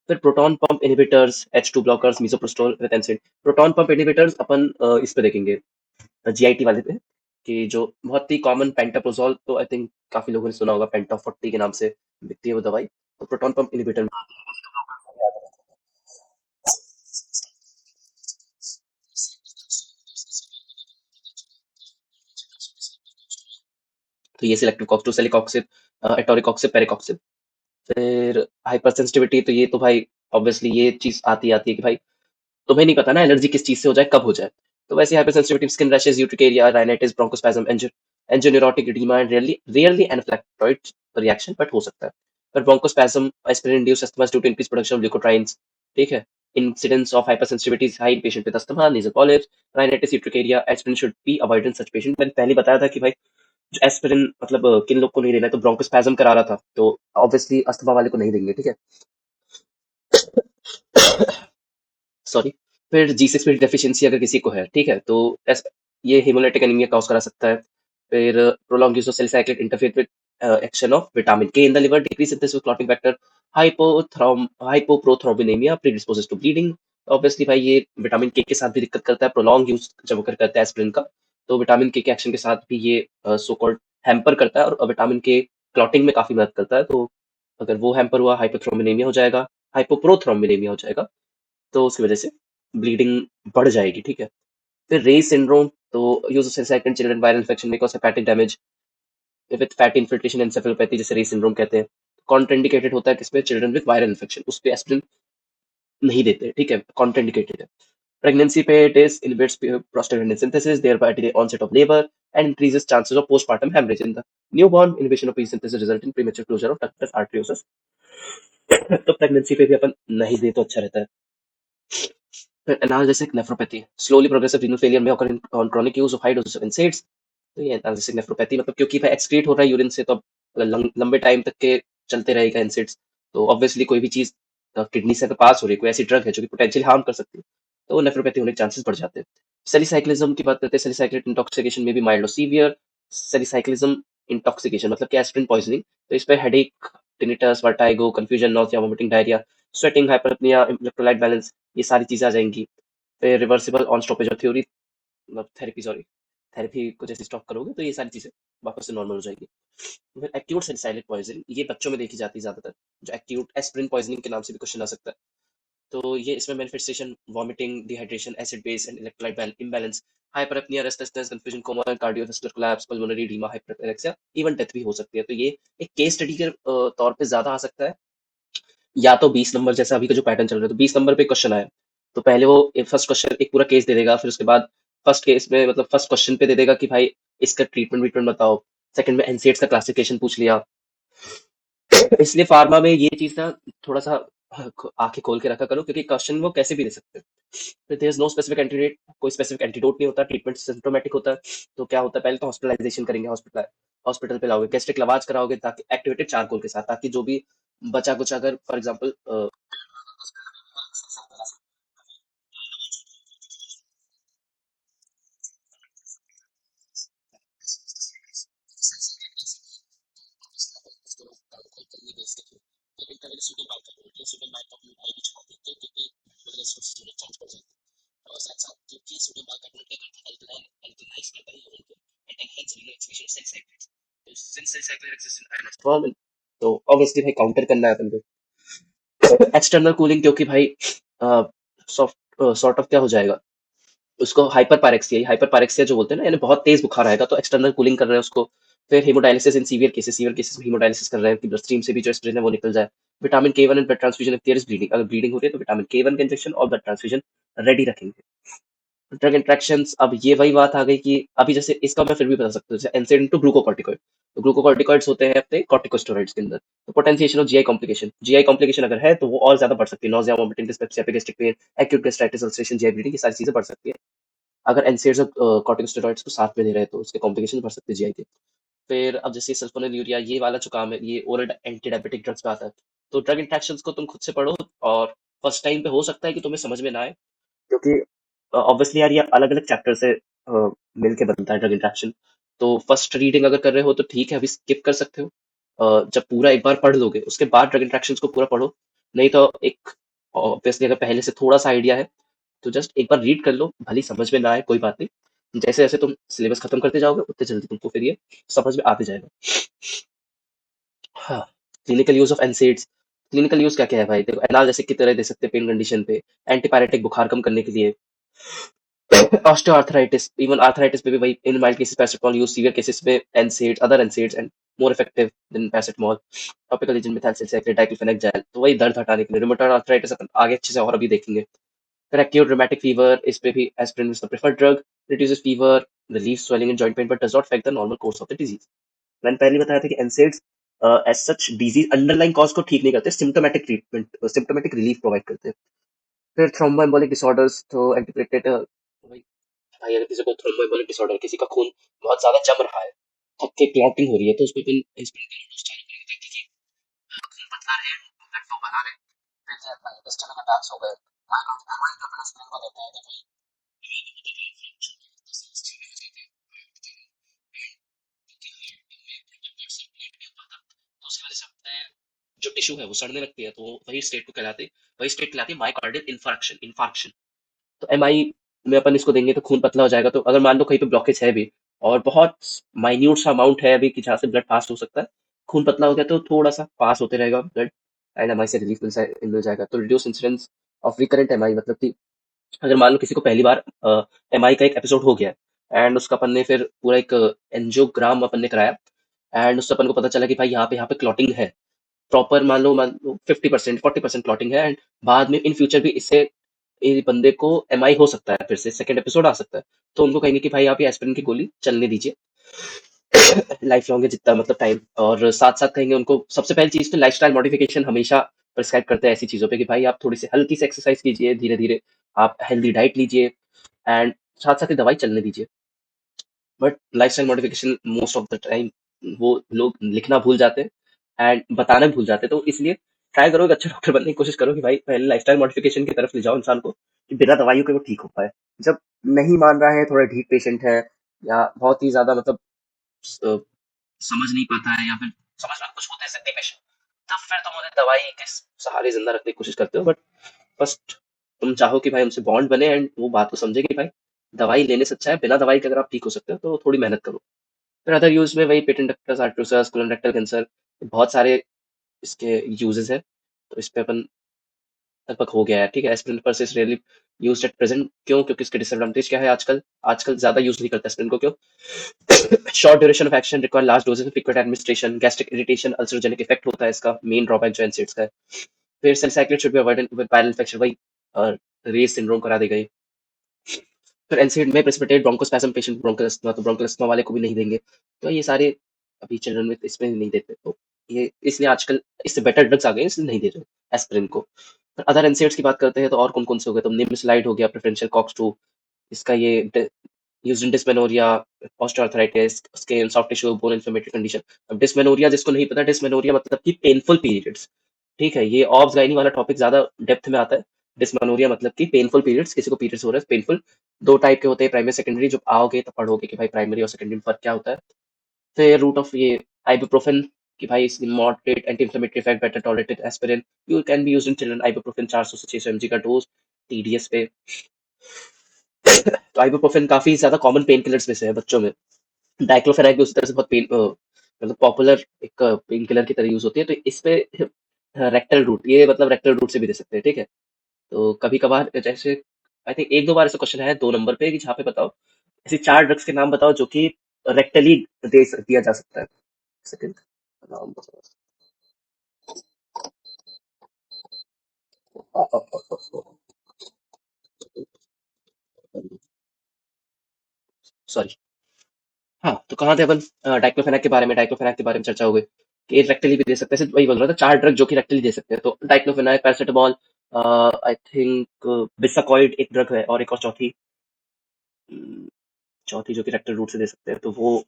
फिर proton pump inhibitors, H2 blockers, misoprostol with antacid. Proton pump inhibitors अपन इस पे देखेंगे, जीआईटी वाले पे, कि जो बहुत ही कॉमन पेंटाप्रोजोल, तो आई थिंक काफी लोगों ने सुना होगा, पेंटा 40 के नाम से बिकती है वो दवाई, तो प्रोटॉन पंप इनहिबिटर। तो ये सिलेक्टिव कॉक्स, सेलिकॉक्सिब, एटोरिकॉक्सिब, पेरिकॉक्सिब। फिर हाइपर सेंसिटिविटी, तो ये तो भाई ऑब्वियसली ये चीज आती है कि भाई तुम्हें नहीं पता ना एलर्जी किस चीज से हो जाए, कब हो जाए। तो वैसे hyper sensitivity, skin rashes, urticaria, rhinitis, bronchospasm, angioneurotic oedema, and rarely anaphylactoid reaction, but हो सकता है। पर bronchospasm, aspirin induced asthma due to increase production of leukotrienes, ठीक है। Incidence of hyper sensitivity is high in patient with asthma, nasal polyps, rhinitis, urticaria, aspirin should be avoided in such patient. मैंने पहले बताया था कि भाई जो aspirin मतलब किन लोग को नहीं देना है, तो ब्रोंकोस्पैज्म करा रहा था तो ऑब्वियसली अस्थमा वाले को नहीं देंगे, ठीक है। सॉरी। फिर G6 डेफिशिएंसी अगर किसी को है, ठीक है, तो ये हेमोलाइटिक एनीमिया कॉज करा सकता है। फिर prolong use of salicylic interfere with action of vitamin K in the liver, decrease synthesis of clotting factor, hypoprothrombinaemia predisposes to bleeding. Obviously भाई ये विटामिन के साथ भी दिक्कत करता है, प्रोलॉन्ग यूज जब अगर करता है एस्पिरिन का, तो विटामिन के एक्शन के साथ भी ये सो कॉल्ड हैम्पर करता है, और विटामिन के क्लॉटिंग में काफी मदद करता है। तो अगर वो हैम्पर हुआ, हाइपोथ्रोम्बिनेमिया हो जाएगा, हाइपोप्रोथ्रोम्बिनेमिया हो जाएगा, तो उसकी वजह से ब्लीडिंग बढ़ जाएगी, ठीक है। फिर रेज सिंड्रोम, तो use of second children viral infection में cause hepatic damage with fatty infiltration encephalopathy, जैसे रेज सिंड्रोम कहते हैं। कॉन्ट्राइंडिकेटेड होता है किसमें, चिल्ड्रन विद वायरल इन्फेक्शन, उस पे एस्पिरिन नहीं देते, ठीक है, कॉन्ट्राइंडिकेटेड है। प्रेगनेंसी पे it is inhibits prostaglandin synthesis, thereby delay onset of labour, and increases chances of postmortem haemorrhage in the newborn. Inhibition of P synthesis result in premature closure of ductus arteriosus. तो pregnancy पे भी अपन नहीं दे तो अच्छा रहता है। फिर analgesic nephropathy, slowly progressive renal failure में occur on chronic use of high doses of NSAIDs। तो ये एनाल्जेसिक नेफ्रोपैथी मतलब क्योंकि भाई एक्सक्रीट हो रहा है यूरिन से, तो अब लंबे टाइम तक के चलते रहेगा NSAIDs, तो ऑब्वियसली कोई भी चीज किडनी से अगर पास हो रही है, कोई ऐसी ड्रग है जो कि पोटेंशियली हार्म कर सकती है, तो नेफ्रोपैथी होने के चांसेस बढ़ जाते हैं। सेलिसाइक्लिज्म की बात करते हैं, सेलिसाइक्लिक इंटॉक्सिकेशन में भी माइल्ड और सीवियर। सेलिसाइक्लिज्म इंटॉक्सिकेशन मतलब क्या, एस्पिरिन पॉइजनिंग, तो इस पे headache, tinnitus, vertigo, confusion, nausea, vomiting, diarrhoea, sweating, hypertonia, electrolyte balance, ये सारी चीजें आ जाएंगी। फिर reversible on stoppage of theory, मतलब थेरेपी, सॉरी, थेरेपी को जैसे स्टॉप करोगे तो ये सारी चीजें वापस से नॉर्मल हो जाएगी। फिर एक्यूट सेलिसाइलिक पॉइजनिंग, ये बच्चों में देखी जाती है ज्यादातर, जो एक्यूट एस्पिरिन पॉइजनिंग के नाम से भी क्वेश्चन आ सकता है। तो ये इसमें manifestation vomiting, dehydration, acid base and electrolyte imbalance, hyperpnoea, restlessness, confusion, coma, cardiovascular collapse, pulmonary oedema, हाइपरएक्सिया, इवन डेथ भी हो सकती है। तो ये एक केस स्टडी के तौर पे ज्यादा आ सकता है, या तो 20 नंबर, जैसा अभी का जो पैटर्न चल रहा है, तो 20 नंबर पे क्वेश्चन आया, तो पहले वो फर्स्ट क्वेश्चन एक पूरा केस दे देगा, फिर उसके बाद फर्स्ट केस में मतलब फर्स्ट क्वेश्चन पे दे देगा कि भाई इसका ट्रीटमेंट वीटमेंट बताओ। सेकंड में एनसेड्स का क्लासिफिकेशन पूछ लिया। इसलिए फार्मा में ये चीज ना थोड़ा सा आंखें खोल के रखा करो, क्योंकि क्वेश्चन वो कैसे भी दे सकते हैं। There is no specific antidote, कोई स्पेसिफिक एंटीडोट नहीं होता, ट्रीटमेंट सिम्प्टोमेटिक होता है। तो क्या होता है, पहले तो हॉस्पिटलाइजेशन करेंगे, हॉस्पिटल पे लाओगे, गैस्ट्रिक लवाज कराओगे, ताकि एक्टिवेटेड चारकोल के साथ, ताकि जो भी बचा कुछ अगर फॉर एग्जांपल तो ऑब्वियसली भाई काउंटर करना है अपन को। एक्सटर्नल कूलिंग, क्योंकि भाई सॉफ्ट सॉर्ट ऑफ क्या हो जाएगा, उसको हाइपर पायरेक्सिया जो बोलते हैं ना, यानी बहुत तेज बुखार आएगा, तो एक्सटर्नल कूलिंग कर रहे हैं उसको। फिर हीमोडायलिसिस इन सीवियर केसेस में हीमोडायलिसिस कर रहे हैं कि ब्लड स्ट्रीम से भी जो स्ट्रेन है वो निकल जाए। Vitamin K one and blood transfusion, if there is bleeding, अगर ब्लीडिंग हो रही है तो विटामिन के वन का इंजेक्शन और ब्लड ट्रांसफ्यूजन रेडी रखेंगे। ड्रग इंटरेक्शंस, अब ये वही बात आ गई कि अभी जैसे इसका मैं फिर भी बता सकता हूँ, जैसे एनसेड टू ग्लूकोकॉर्टिकॉइड, तो ग्लूकोकॉर्टिकॉइड्स होते हैं अपने कॉर्टिकोस्टेरॉइड्स के अंदर, तो पोटेंशिएशन ऑफ जीआई कॉम्प्लिकेशन अगर है तो वो और ज्यादा बढ़ सकती है, nausea, vomiting, dyspepsia, epigastric pain, acute gastritis, ulceration, GI bleeding, ये सारी चीजें बढ़ सकती है अगर एनसेड्स और कॉर्टिकोस्टेरॉइड्स को साथ में दे रहे हैं, तो उसके कॉम्प्लिकेशन बढ़ सकते हैं जीआई के। फिर अब जैसे सल्फोनिलूरिया, ये वाला जो काम है, ये ओरल एंटी डायबिटिक ड्रग्स पे आता है। तो ड्रग इंटरेक्शंस को तुम खुद से पढ़ो, और फर्स्ट टाइम पे हो सकता है कि तुम्हें समझ में ना आए, क्योंकि ऑब्वियसली यार ये अलग अलग चैप्टर से मिलके बनता है ड्रग इंटरेक्शन। तो फर्स्ट रीडिंग अगर कर रहे हो तो ठीक है, अभी स्किप कर सकते हो। जब पूरा एक बार पढ़ लोगे उसके बाद ड्रग इंटरेक्शंस को पूरा पढ़ो। नहीं तो एक, ऑब्वियसली अगर पहले से थोड़ा सा आइडिया है तो जस्ट एक बार रीड कर लो, भली समझ में ना आए कोई बात नहीं, जैसे जैसे तुम सिलेबस खत्म करते जाओगे उतने जल्दी तुमको फिर ये समझ में आते जाएगा। हाँ, clinical use of NSAIDs. Clinical use क्या क्या है भाई, देखो एनाल्जेसिक की तरह दे सकते हैं पेन कंडीशन पे, एंटीपायरेटिक बुखार कम करने के लिए, ऑस्टियोआर्थराइटिस, इवन आर्थराइटिस पे भी वही, in mild cases paracetamol use, severe cases में NSAIDs, other NSAIDs and more effective than paracetamol. Topical agent methyl salicylate, diclofenac gel, तो वही दर्द हटाने के लिए। रूमेटॉइड आर्थराइटिस अपन आगे अच्छे से और अभी देखेंगे। फिर एक्यूट रूमेटिक फीवर, इस पे भी aspirin is the preferred drug, reduces fever, relieve swelling in joint pain but does not affect the normal course of the disease। मैंने पहले बताया था कि NSAIDs as such disease underline cause को ठीक नहीं करते, symptomatic treatment, symptomatic relief provide करते हैं। फिर थ्रोम्बोएम्बोलिक डिसऑर्डर्स, तो एंटीप्लेटलेट, भाई भाई अगर किसी को थ्रोम्बोएम्बोलिक डिसऑर्डर, किसी का खून बहुत ज्यादा जम रहा है, थक के क्लॉटिंग हो रही है, तो उसमें अपन एस्पिरिन का चालू करेंगे, ताकि खून पतला रहे, ब्लड फ्लो बना रहे। फिर जो इंटेस्टाइनल अटैक्स हो गए, माइक्रोएमाइड का अपन एस्पिरिन को देते हैं कि भाई उसकी वजह से अपने जो टिश्यू है वो सड़ने लगती है, तो वही स्टेट कहलाती है मायोकार्डियल इंफार्क्शन। तो एमआई में अपन इसको देंगे तो खून पतला हो जाएगा, तो अगर मान लो कहीं पे ब्लॉकेज है भी और बहुत माइन्यूट सा अमाउंट है अभी कि जहाँ से ब्लड पास हो सकता है, खून पतला हो गया तो थोड़ा सा पास होते रहेगा ब्लड, एंड एमआई से रिलीफ मिल जाएगा। तो reduce incidence of recurrent MI, मतलब कि अगर मान लो किसी को पहली बार एमआई का एक एपिसोड हो गया एंड उसका अपन ने फिर पूरा एक एंजियोग्राम अपन ने कराया, एंड उससे अपन को पता चला कि भाई यहाँ पे क्लॉटिंग है, प्रॉपर मान लो 50% 40% क्लॉटिंग है, एंड बाद में इन फ्यूचर भी इससे इस बंदे को एमआई हो सकता है, फिर से सेकंड एपिसोड आ सकता है, तो उनको कहेंगे कि भाई आप ये एस्पिरिन की गोली चलने दीजिए, लाइफ लॉन्ग है जितना मतलब टाइम, और साथ साथ कहेंगे उनको सबसे पहली चीज तो लाइफस्टाइल मॉडिफिकेशन हमेशा प्रिस्क्राइब करते हैं ऐसी चीजों पे कि भाई आप थोड़ी सी हल्की सी एक्सरसाइज कीजिए, धीरे धीरे आप हेल्दी डाइट लीजिए, एंड साथ साथ ही दवाई चलने दीजिए। But lifestyle modification most of the time वो लोग लिखना भूल जाते हैं एंड बताना भूल जाते हैं, तो इसलिए ट्राई करो, एक अच्छे डॉक्टर बनने की कोशिश करो कि भाई पहले लाइफस्टाइल मॉडिफिकेशन की तरफ ले जाओ इंसान को, कि बिना दवाइयों के वो ठीक हो पाए। जब नहीं मान रहा है, थोड़ा ढीठ पेशेंट है, या बहुत ही ज्यादा मतलब अ, समझ नहीं पाता है, या फिर समझ में कुछ होते हैं जिद्दी पेशेंट, तब फिर तुम उन्हें दवाई के सहारे जिंदा रखने की कोशिश करते हो। बट फर्स्ट तुम चाहो कि भाई उनसे बॉन्ड बने एंड वो बात को समझे कि भाई दवाई लेने से अच्छा है बिना दवाई के अगर आप ठीक हो सकते हो तो थोड़ी मेहनत करो। फिर अदर यूज में वही पेटेंट डक्टर्स, आर्ट्रोसस, कोलोरेक्टल कैंसर, बहुत सारे इसके यूजेस हैं, तो इस पे अपन लगभग हो गया है, ठीक है। एस्पिरिन पर is really used at present, क्यों? क्योंकि इसके डिसएडवांटेज क्या है, आजकल आजकल ज्यादा यूज नहीं करता एस्पिरिन को, क्यों? Short duration of action, require large doses, frequent administration, gastric irritation, ulcerogenic effect होता है इसका, मेन ड्रॉबैक जो एनसेड्स का है। फिर salicylin should be avoided with viral infection, वही रेस सिंड्रोम करा दी गई। फिर एनसेड में प्रेसिपिटेट ब्रोंकोस्पैज्म पेशेंट, ब्रोंकोअस्थमा, तो ब्रोंकोअस्थमा वाले को भी नहीं देंगे। तो ये सारे अभी चिल्ड्रन में इसमें नहीं देते, तो ये इसलिए आजकल इससे बेटर ड्रग्स आ गए हैं, इसलिए नहीं दे रहे एस्पिरिन को। अदर एनसेड्स की बात करते हैं तो और कौन कौन से हो गए, तो निम्सलाइड हो गया, प्रेफरेंशियल कॉक्स 2, इसका ये used in dysmenorrhoea, osteoarthritis, skin soft tissue, bone inflammatory condition. अब डिस्मेनोरिया जिसको नहीं पता, डिस्मेनोरिया मतलब कि पेनफुल पीरियड्स, ठीक है, ये ऑब्स गाइनी वाला टॉपिक ज्यादा डेप्थ में आता है। डिस्मेनोरिया मतलब कि पेनफुल पीरियड्स, किसी को पीरियड्स हो रहे हैं पेनफुल, दो टाइप के होते हैं, प्राइमरी सेकेंडरी, जब आओगे तो पढ़ोगे कि भाई प्राइमरी और सेकेंडरी में फर्क क्या होता है। फिर रूट ऑफ ये आइबुप्रोफेन, कि भाई इसकी moderate anti inflammatory effect, better tolerated aspirin, you can be used in children. Ibuprofen 400 से 600 mg का डोज, टीडीएस पे। तो आइबुप्रोफेन काफी ज्यादा कॉमन पेन किलर्स में से है बच्चों में। डाइक्लोफेनाक भी उसी तरह से बहुत मतलब पॉपुलर एक पेन किलर की तरह यूज होती है, तो इस पे रेक्टल रूट, ये मतलब रेक्टल रूट से भी दे सकते हैं, ठीक है। तो कभी कभार जैसे आई थिंक एक दो बार ऐसा क्वेश्चन है 2 नंबर पे कि जहाँ पे बताओ ऐसी 4 ड्रग्स के नाम बताओ जो कि रेक्टली दिया जा सकता है। सेकंड नाम सॉरी। हाँ, तो कहाँ थे अपन? डाइक्लोफेनाक के बारे में चर्चा हो गई कि रेक्टली भी दे सकते हैं। सिर्फ वही बोल रहा था 4 ड्रग जो कि रेक्टली दे सकते हैं, तो डाइक्लोफेनाक, पैरासिटामोल, आई थिंक बिसाकॉइड एक ड्रग है, और एक और चौथी जो कि रेक्टल रूट से दे सकते हैं, तो वो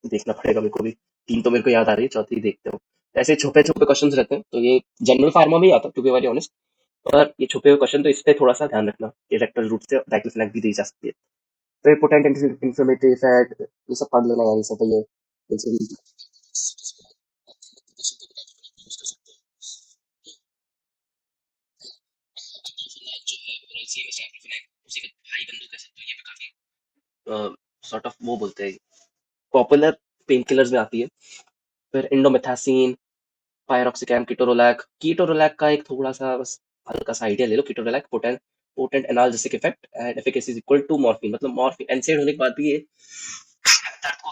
देखना पड़ेगा मेरे को भी। 3 तो मेरे को याद आ रही है, चौथी देखते हो। ऐसे छुपे छुपे क्वेश्चन रहते हैं, तो ये जनरल फार्मा में ही आता है, टू बी वेरी ऑनेस्ट। पर ये छुपे हुए क्वेश्चन, तो इस पे थोड़ा सा ध्यान रखना कि रेक्टल रूट से डाइक्लोफेनाक भी दी जा सकती है। तो पोटेंट इंफ्लेमेटरी फैट, ये सब पढ़ लेना यार, ये सब ये सॉर्ट ऑफ वो बोलते हैं, पॉपुलर पेन किलर्स में आती है। फिर इंडोमेथासिन, पायरोक्सिकैम, कीटोरोलैक का एक थोड़ा सा बस हल्का सा आइडिया ले लो। Ketorolac potent potent analgesic effect and efficacy is equal to morphine, मतलब मॉर्फिन एनसेड होने के बाद भी ये दर्द को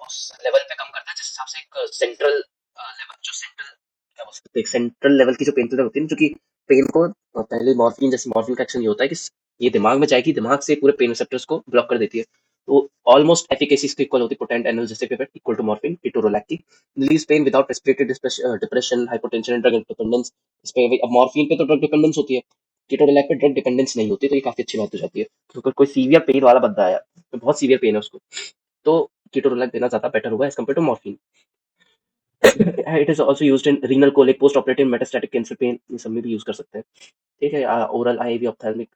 उस लेवल पे कम करता है जिस हिसाब से एक सेंट्रल लेवल, जो सेंट्रल क्या बोल सकते हैं, सेंट्रल लेवल की जो पेन किलर होती है ना, जो कि पेन को पहले मॉर्फिन, जैसे मॉर्फिन का एक्शन ये होता है कि ये दिमाग में जाएगी, दिमाग से पूरे पेन रिसेप्टर्स को ब्लॉक कर देती है। तो ऑलमोस्ट एफिकेसी इसकी इक्वल होती है, potent analgesic effect equal to morphine, ketorolac की। Relieves pain without respiratory depression, hypotension and drug dependence. इस पे अब मॉर्फिन पे तो ड्रग डिपेंडेंस होती है, कीटोरोलैक पे ड्रग डिपेंडेंस नहीं होती, तो ये काफी अच्छी बात हो जाती है। क्योंकि कोई सीवियर पेन वाला बंदा आया, तो बहुत सीवियर पेन है उसको, तो कीटोरोलैक देना ज्यादा बेटर होगा as compare to morphine. It is also used in renal colic, post operative metastatic cancer pain, ये सब में भी यूज कर सकते हैं, ठीक है। Oral IV ophthalmic.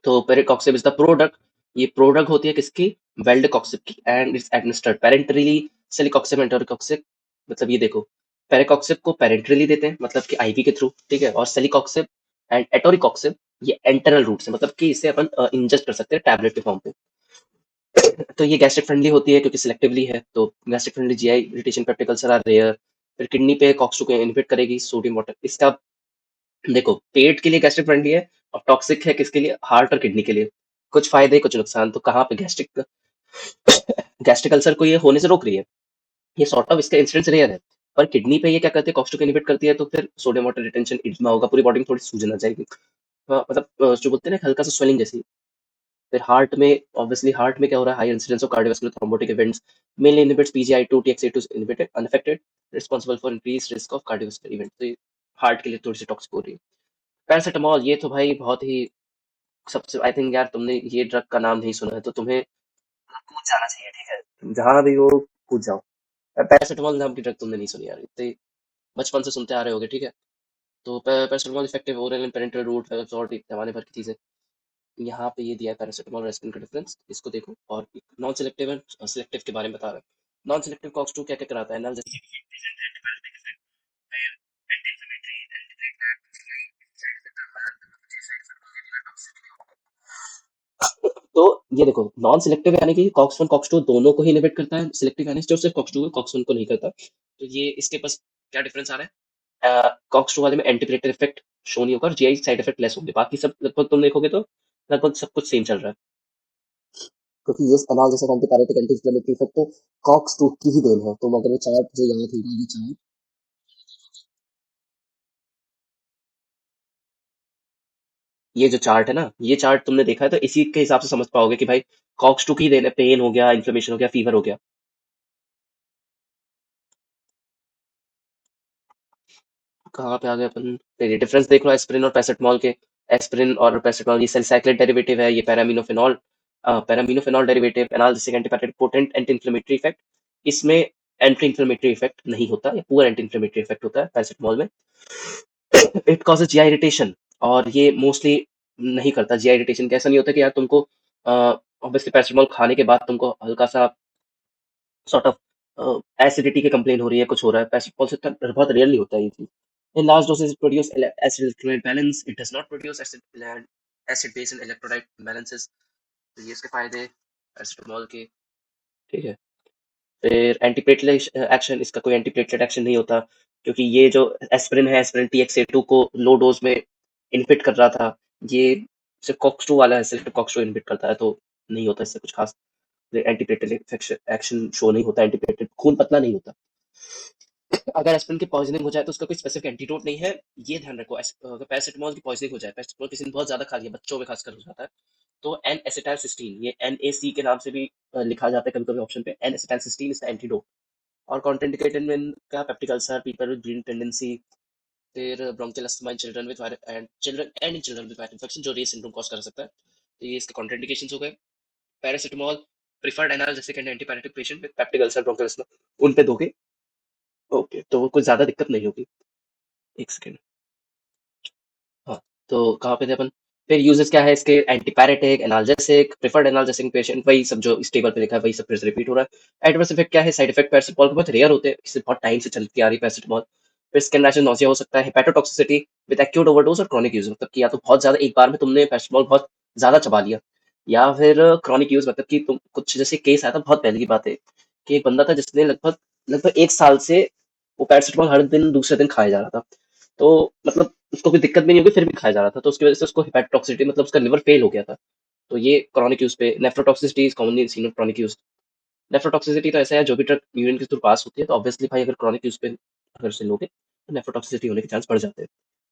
तो पेरिकॉक्सिब इज द प्रोडक्ट, ये प्रोडक्ट होती है किसकी? वेल्डकॉक्सिब की, and it's administered parenterally. Celecoxib and etoricoxib, मतलब ये देखो, पेरिकॉक्सिब को पेरेंटरली देते हैं, मतलब कि आईवी के थ्रू, ठीक है। और सेलिकॉक्सिब एंड एटोरिकॉक्सिब ये एंटरल रूट से, मतलब कि इसे अपन इंजेस्ट कर सकते हैं टैबलेट के फॉर्म पे। तो ये गैस्ट्रिक फ्रेंडली होती है क्योंकि सिलेक्टिवली है, तो gastric friendly GI irritation, peptic ulcer are rare. फिर किडनी पे कॉक्स2 को इनहिबिट करेगी, सोडियम वाटर इसका। देखो, पेट के लिए गैस्ट्रिक फ्रेंडली है, और टॉक्सिक है किसके लिए? हार्ट और किडनी के लिए। कुछ फायदे कुछ नुकसान, तो कहाँ पे गैस्ट्रिक गैस्ट्रिक अल्सर को ये होने से रोक रही है, ये सॉर्ट ऑफ इसका इंसिडेंस रेयर है। पर किडनी पे ये क्या करती है? कॉक्स2 को इनहिबिट करती है, तो फिर सोडियम वाटर रिटेंशन, इडिमा होगा, पूरी बॉडी में थोड़ी सूजन आ जाएगी। हाँ, मतलब जो बोलते हैं ना, हल्का सा स्वेलिंग जैसी। फिर हार्ट में, ऑब्वियसली हार्ट में क्या हो रहा है? High incidence of cardiovascular thrombotic events, mainly inhibits PGI two, TXA two inhibited unaffected, responsible for increase risk of cardiovascular event, तो ये हार्ट के लिए थोड़ी सी टॉक्सिक हो रही है। पैरासिटामोल, ये तो भाई बहुत ही सबसे, आई थिंक यार तुमने ये ड्रग का नाम नहीं सुना है तो तुम्हें कूद जाना चाहिए, ठीक है। तुम जहां भी हो, कूद जाओ। पैरासिटामोल नाम की ड्रग तुमने नहीं सुनी यार, इतने बचपन से सुनते आ रहे होगे, ठीक है। तो paracetamol effective oral and parenteral route जमाने भर की चीजें। यहाँ पे ये दिया है पैरासिटामोल और एस्पिरिन का डिफरेंस, इसको देखो। और नॉन सिलेक्टिव एंड सिलेक्टिव के बारे में बता रहा है। नॉन सिलेक्टिव कॉक्स टू क्या क्या कराता है? एनाल्जेसिक, तो ये देखो, नॉन सिलेक्टिव यानी कि कॉक्स वन कॉक्स टू दोनों को ही इनहिबिट करता है, सिलेक्टिव यानी जो सिर्फ कॉक्स टू है, कॉक्स वन को नहीं करता। तो ये इसके पास क्या डिफरेंस आ रहा है? कॉक्स टू वाले में एंटीप्लेटरी इफेक्ट शो नहीं होगा, और जीआई साइड इफेक्ट लेस होंगे, बाकी सब लगभग तुम देखोगे तो लगभग सब कुछ सेम चल रहा है। क्योंकि ये analgesic, antipyretic, anti inflammatory effect तो कॉक्स टू की ही देन है। तुम अगर वो चार्ट जो याद होगा, ये चार्ट, ये जो चार्ट है ना, ये चार्ट तुमने देखा है, तो इसी के हिसाब से समझ पाओगे कि भाई कॉक्स टू की देन है, पेन हो गया, इन्फ्लेमेशन हो गया, फीवर हो गया। कहाँ पे आ गए अपन? ये डिफरेंस देख लो एस्पिरिन और पैरासिटामोल के। एस्पिरिन और पैरासिटामोल ये सेलिसाइक्लेट डेरिवेटिव है, ये paraaminophenol derivative, analgesic, antipyretic, potent anti inflammatory effect. इसमें एंटी इन्फ्लेमेटरी इफेक्ट नहीं होता, ये पूरा एंटी इन्फ्लेमेटरी इफेक्ट होता है पैरासिटामोल में। इट कॉजेज जीआई इरिटेशन, और ये मोस्टली नहीं करता जीआई इरिटेशन। कैसा नहीं होता कि यार तुमको ऑब्वियसली पैरासिटामोल खाने के बाद तुमको हल्का सा सॉर्ट ऑफ एसिडिटी की कंप्लेन हो रही है, कुछ हो रहा है, पैरासिटामॉल से बहुत रेयरली होता है ये चीज़। In large dosage it produce acid electrolyte balance, it does not produce acid base and electrolyte balances. तो ये इसके फायदे पैरासिटामॉल के। ठीक है। फिर एंटीप्लेटलेट एक्शन, इसका कोई एंटीप्लेटलेट एक्शन नहीं होता, क्योंकि ये जो एस्पिरिन है, एस्पिरिन TXA2 को लो डोज में इनहिबिट कर रहा था, ये सिर्फ कॉक्स 2 वाला है, सिर्फ कॉक्स 2 इनहिबिट करता है, तो नहीं होता इससे कुछ खास एंटीप्लेटलेट एक्शन शो नहीं होता, एंटीप्लेटलेट खून पतला नहीं होता। अगर एस्पिरिन की पॉइजनिंग हो जाए तो उसका कोई स्पेसिफिक एंटीडोट नहीं है, ये ध्यान रखो। अगर पैरासिटामॉल की पॉइजनिंग हो जाए, पैरासिटामॉल किसी ने बहुत ज्यादा खा लिया, बच्चों में खासकर हो जाता है, तो एन एसिटाइलसिस्टीन, ये NAC के नाम से भी लिखा जाता है कभी कभी ऑप्शन पे, N acetylcysteine is the antidote. और कॉन्ट्राइंडिकेटेड में क्या, peptic ulcer, people with bleeding tendency, फिर bronchial asthma in children with and in children with viral infection, जो रेस सिंड्रोम कॉज कर सकता है। तो ये इसके कॉन्ट्राइंडिकेशंस हो गए। Paracetamol preferred analgesic and antipyretic patient with peptic ulcer, bronchial asthma, उन पे दोगे। ओके, तो कोई ज्यादा दिक्कत नहीं होगी। एक सेकेंड। हाँ, तो कहाँ पे थे अपन? फिर यूजेस क्या है इसके, antipyretic, analgesic, preferred analgesic patient, वही सब जो इस टेबल पे लिखा है वही सब फिर से रिपीट हो रहा है। एडवर्स इफेक्ट क्या है, साइड इफेक्ट पैरासिटामॉल के बहुत रेयर होते हैं, इससे बहुत टाइम से चलती आ रही पैरासिटामॉल। फिर स्किन रैशेस, नौसिया हो सकता है, हेपेटोटॉक्सिसिटी विद एक्यूट ओवरडोज और क्रॉनिक यूज, मतलब कि या तो बहुत ज्यादा एक बार में तुमने पैरासिटामॉल बहुत ज्यादा चबा लिया, या फिर क्रॉनिक यूज, मतलब कि तुम कुछ, जैसे केस आया था बहुत पहले की बात है कि एक बंदा था जिसने लगभग लगभग 1 साल से वो पैरासिटामॉल हर दिन दूसरे दिन खाया जा रहा था, तो मतलब उसको कोई दिक्कत भी नहीं होगी फिर भी खाया जा रहा था, तो उसकी वजह से उसको हेपेटोटॉक्सिसिटी, मतलब उसका लिवर फेल हो गया था। तो ये क्रॉनिक यूज पे। Nephrotoxicity is commonly seen in chronic use. Nephrotoxicity तो ऐसा है, जो भी ड्रग यूरिन के थ्रू पास होती है, तो ऑब्वियसली भाई अगर क्रॉनिक यूज पे अगर से लोगे तो नेफ्रोटॉक्सिसिटी होने के चांस बढ़ जाते हैं।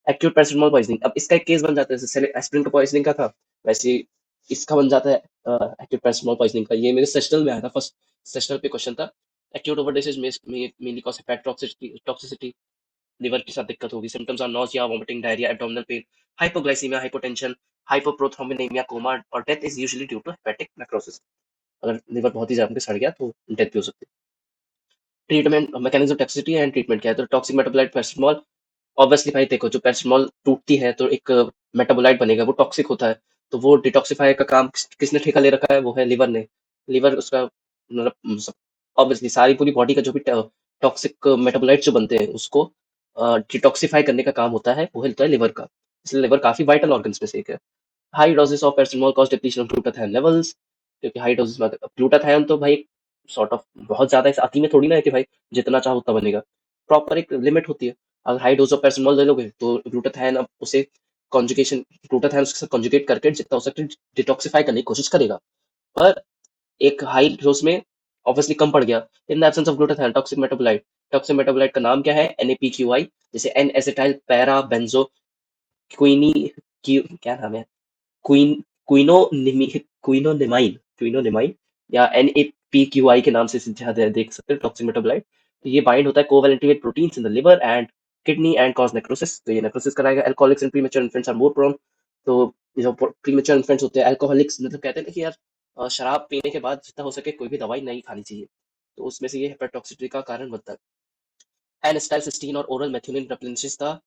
एक्यूट पैरासिटामॉल पॉइजनिंग, अब इसका एक केस बन जाता है, जैसे एस्पिरिन का पॉइजनिंग का था, वैसे ही इसका बन जाता है एक्यूट पैरासिटामॉल पॉइजनिंग का। ये मेरे सेशनल में आया था, फर्स्ट सेशनल पे क्वेश्चन था। Acute overdosage mainly cause hepatotoxicity, liver के साथ दिक्कत होगी। Symptoms are nausea, vomiting, diarrhoea, abdominal pain, hypoglycaemia, hypotension, hypoprothrombinaemia, coma, और death is usually due to hepatic necrosis. अगर लिवर बहुत ही ज्यादा सड़ गया तो डेथ भी हो सकती है। Treatment mechanism, toxicity and treatment क्या है, तो टॉक्सिक मेटाबोलाइट पैरासिटामॉल, ऑब्वियसली भाई देखो, जो पैरासिटामॉल टूटती है तो एक मेटाबोलाइट बनेगा, वो टॉक्सिक होता है, तो वो डिटॉक्सिफाई का काम किसने ठेका ले रखा है, वो है लिवर ने। लिवर उसका मतलब ऑब्वियसली सारी पूरी बॉडी का जो भी टॉक्सिक मेटाबोलाइट जो बनते हैं उसको डिटॉक्सिफाई करने का काम होता है, वो होता है लिवर का। इसलिए लिवर काफी वाइटल ऑर्गन्स में से एक है। High doses of paracetamol cause depletion of glutathione levels, क्योंकि हाई डोजेस में ग्लूटाथायोन तो भाई सॉर्ट ऑफ बहुत ज्यादा इस अति में थोड़ी ना है कि भाई जितना चाहो उतना बनेगा, प्रॉपर एक लिमिट होती है। अगर हाई डोज ऑफ पैरासिटामॉल ले लोगे तो ग्लूटाथायोन अब उसे कॉन्जुगेशन, ग्लूटाथायोन उसके साथ कॉन्जुगेट करके जितना हो सके डिटॉक्सिफाई करने की कोशिश करेगा, पर एक हाई डोज में ऑब्वियसली कम पड़ गया। In the absence of glutathione, toxic metabolite का नाम क्या है, NAPQI, जैसे एन एसिटाइल पैरा बेंजो क्विनी, क्या नाम है, क्वीन क्विनोनिमी क्विनोनिमाइन क्विनोनिमाइन, या NAPQI के नाम से ज्यादा देख सकते हैं, टॉक्सिक मेटाबोलाइट। तो ये बाइंड होता है covalently with proteins in the liver and kidney and cause necrosis, तो ये नेक्रोसिस कराएगा। Alcoholics and premature infants are more prone, तो ये जो प्रीमेच्योर इन्फेंट्स होते हैं अल्कोहलिक्स, मतलब कहते हैं ना कि यार शराब पीने के बाद जितना हो सके कोई भी दवाई नहीं खानी चाहिए, तो उसमें से ये हेपेटोटॉक्सिसिटी का कारण बनता है। एन एसिटाइलसिस्टीन और oral methionine replenishes the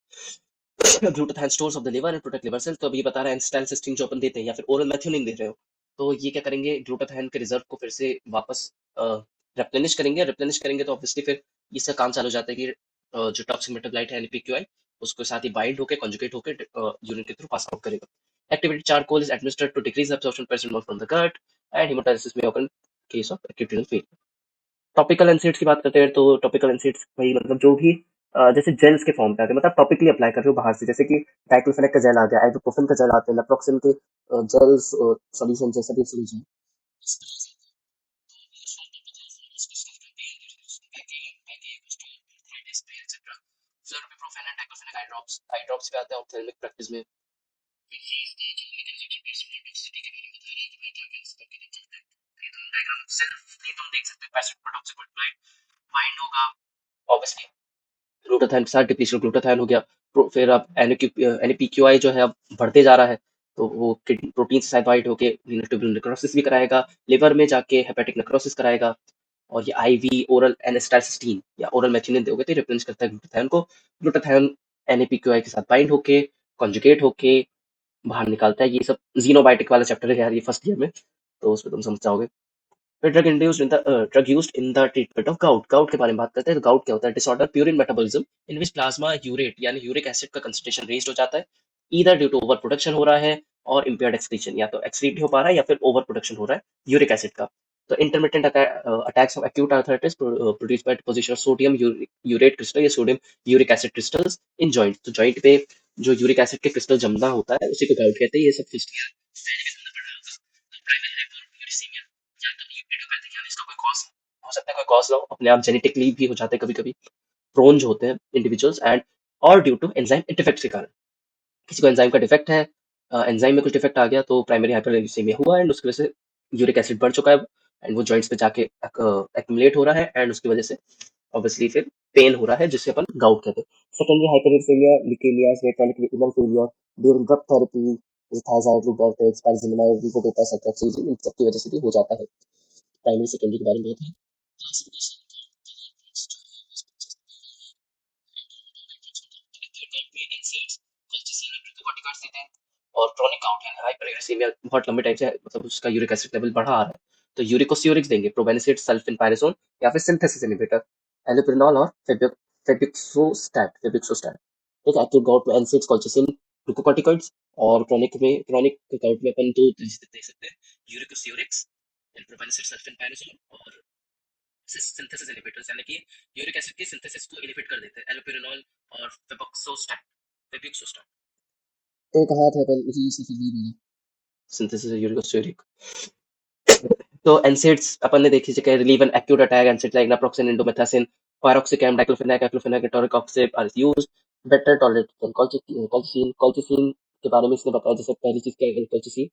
glutathione stores of the liver and protect liver cells, तो अभी ये बता रहा है एसिटाइलसिस्टीन जो अपन देते हैं या फिर ओरल मेथिओनिन दे रहे हो, तो ये क्या करेंगे, ग्लूटाथायोन के रिजर्व को फिर से वापस रिप्लेनिश करेंगे, तो ऑब्वियसली फिर इसका काम चालू हो जाता है कि जो टॉक्सिक मेटाबोलाइट है NAPQI, उसको साथ ही बाइंड होकर कॉन्जुगेट होकर यूरिन के थ्रू पास आउट करेगा। Activated charcoal is administered to decrease absorption paracetamol from the gut and haemodialysis में ऑकन case of acute renal failure. Topical NSAIDs की बात करते हैं, तो टॉपिकल एनसीड्स भाई मतलब जो भी जैसे जेल्स के फॉर्म पे आते हैं, मतलब टॉपिकली अप्लाई कर रहे हो बाहर से, जैसे कि डाइक्लोफेनेक का जेल आ गया, आइबुप्रोफेन का जेल आते हैं, लेप्रोक्सिन के जेल्स सॉल्यूशन जैसे भी सॉल्यूशन। आई ड्रॉप्स पे आते हैं ऑप्थेल्मिक प्रैक्टिस में। माइंड होगा ऑब्वियसली ग्लूटाथायोन के साथ डिप्लीशन ग्लूटाथायोन हो गया। फिर अब NAPQI जो है अब बढ़ते जा रहा है, तो वो प्रोटीन से साइटोइड होके रीनल ट्यूब्यूल नेक्रोसिस भी कराएगा, लिवर में जाके हेपेटिक नेक्रोसिस कराएगा, और ये IV ओरल एनेस्टाइसिस्टीन या ओरल मेथिओनिन दोगे तो रिप्लेनिश करता है ग्लूटाथायोन को। ग्लूटाथायोन NAPQI के साथ बाइंड होके कॉन्जुगेट होके बाहर निकालता है। ये सब जीनोबायोटिक वाला चैप्टर है यार, ये फर्स्ट ईयर में, तो उसमें तुम समझ जाओगे। फिर drug used in the treatment of gout. Gout के बारे में बात करते हैं। तो गाउट क्या होता है? Disorder purine metabolism in which plasma urate यानी यूरिक एसिड का कंसंट्रेशन रेज्ड हो जाता है, either due to over production हो रहा है और इम्पेयर्ड एक्सक्रीशन, या तो एक्सक्रीट नहीं हो पा रहा है या फिर ओवर प्रोडक्शन हो रहा है यूरिक एसिड का। तो intermittent attacks of acute arthritis produced by deposition of sodium urate crystal या sodium uric acid crystals in joint. तो जॉइंट पे जो यूरिक एसिड के क्रिस्टल जमना होता है उसी को गाउट कहते हैं। ये सब हो सकता है कोई कॉज ना हो, अपने आप जेनेटिकली भी हो जाते हैं कभी कभी, प्रोन जो होते हैं इंडिविजुअल्स, एंड और ड्यू टू एंजाइम डिफेक्ट के कारण। किसी को एंजाइम का डिफेक्ट है, एंजाइम में कुछ डिफेक्ट आ गया तो प्राइमरी हाइपरग्लाइसीमिया हुआ एंड उसकी वजह से यूरिक एसिड बढ़ चुका है एंड वो जॉइंट्स पे जाके एक्यूमुलेट हो रहा है एंड उसकी वजह से ऑब्वियसली फिर पेन हो रहा है जिससे अपन गाउट कहते हैं। Secondary hyperglycaemia, leukaemia, electronic renal failure during drug therapy, thyroid lipoprotein पाइरोक्सिनिमा लिपोप्रोटीन साइक्लोसिस, इन सब की वजह से भी हो जाता है। प्राइमरी सेकेंडरी के बारे में बताएं। और क्रोनिक गाउट यानी हाइपरग्लाइसीमिया बहुत लंबे टाइम से मतलब उसका यूरिक एसिड लेवल बढ़ा आ रहा है, तो यूरिकोसियूरिक्स देंगे, प्रोबेनिसेट, सल्फिनपायराजोन या फिर सिंथेसिस इनहिबिटर, एलोप्रिनॉल और फेबिक्सोस्टैट। ठीक है, एक्यूट गाउट में एनसेड्स, कॉल्चिसिन, ग्लूकोकॉर्टिकॉइड्स, और क्रोनिक गाउट में अपन दो दे सकते हैं, यूरिकोसियूरिक्स, प्रोबेनिसेट, सल्फिनपायराजोन और सिंथेसिस इनहिबिटर्स यानी कि यूरिक एसिड की सिंथेसिस को इनहिबिट कर देते हैं, एलोप्रिनॉल और फेबिक्सोस्टैट। तो कहा था अपन उसी से फिर भी सिंथेसिस यूरिक। तो एनसेड्स अपन ने देखी जगह relieve an acute attack, NSAID like naproxen, indomethacin, piroxicam, diclofenac, aceclofenac, etoricoxib are used, better tolerated than colchicine के बारे में इसने बताया। जैसे पहली चीज क्या है colchicine,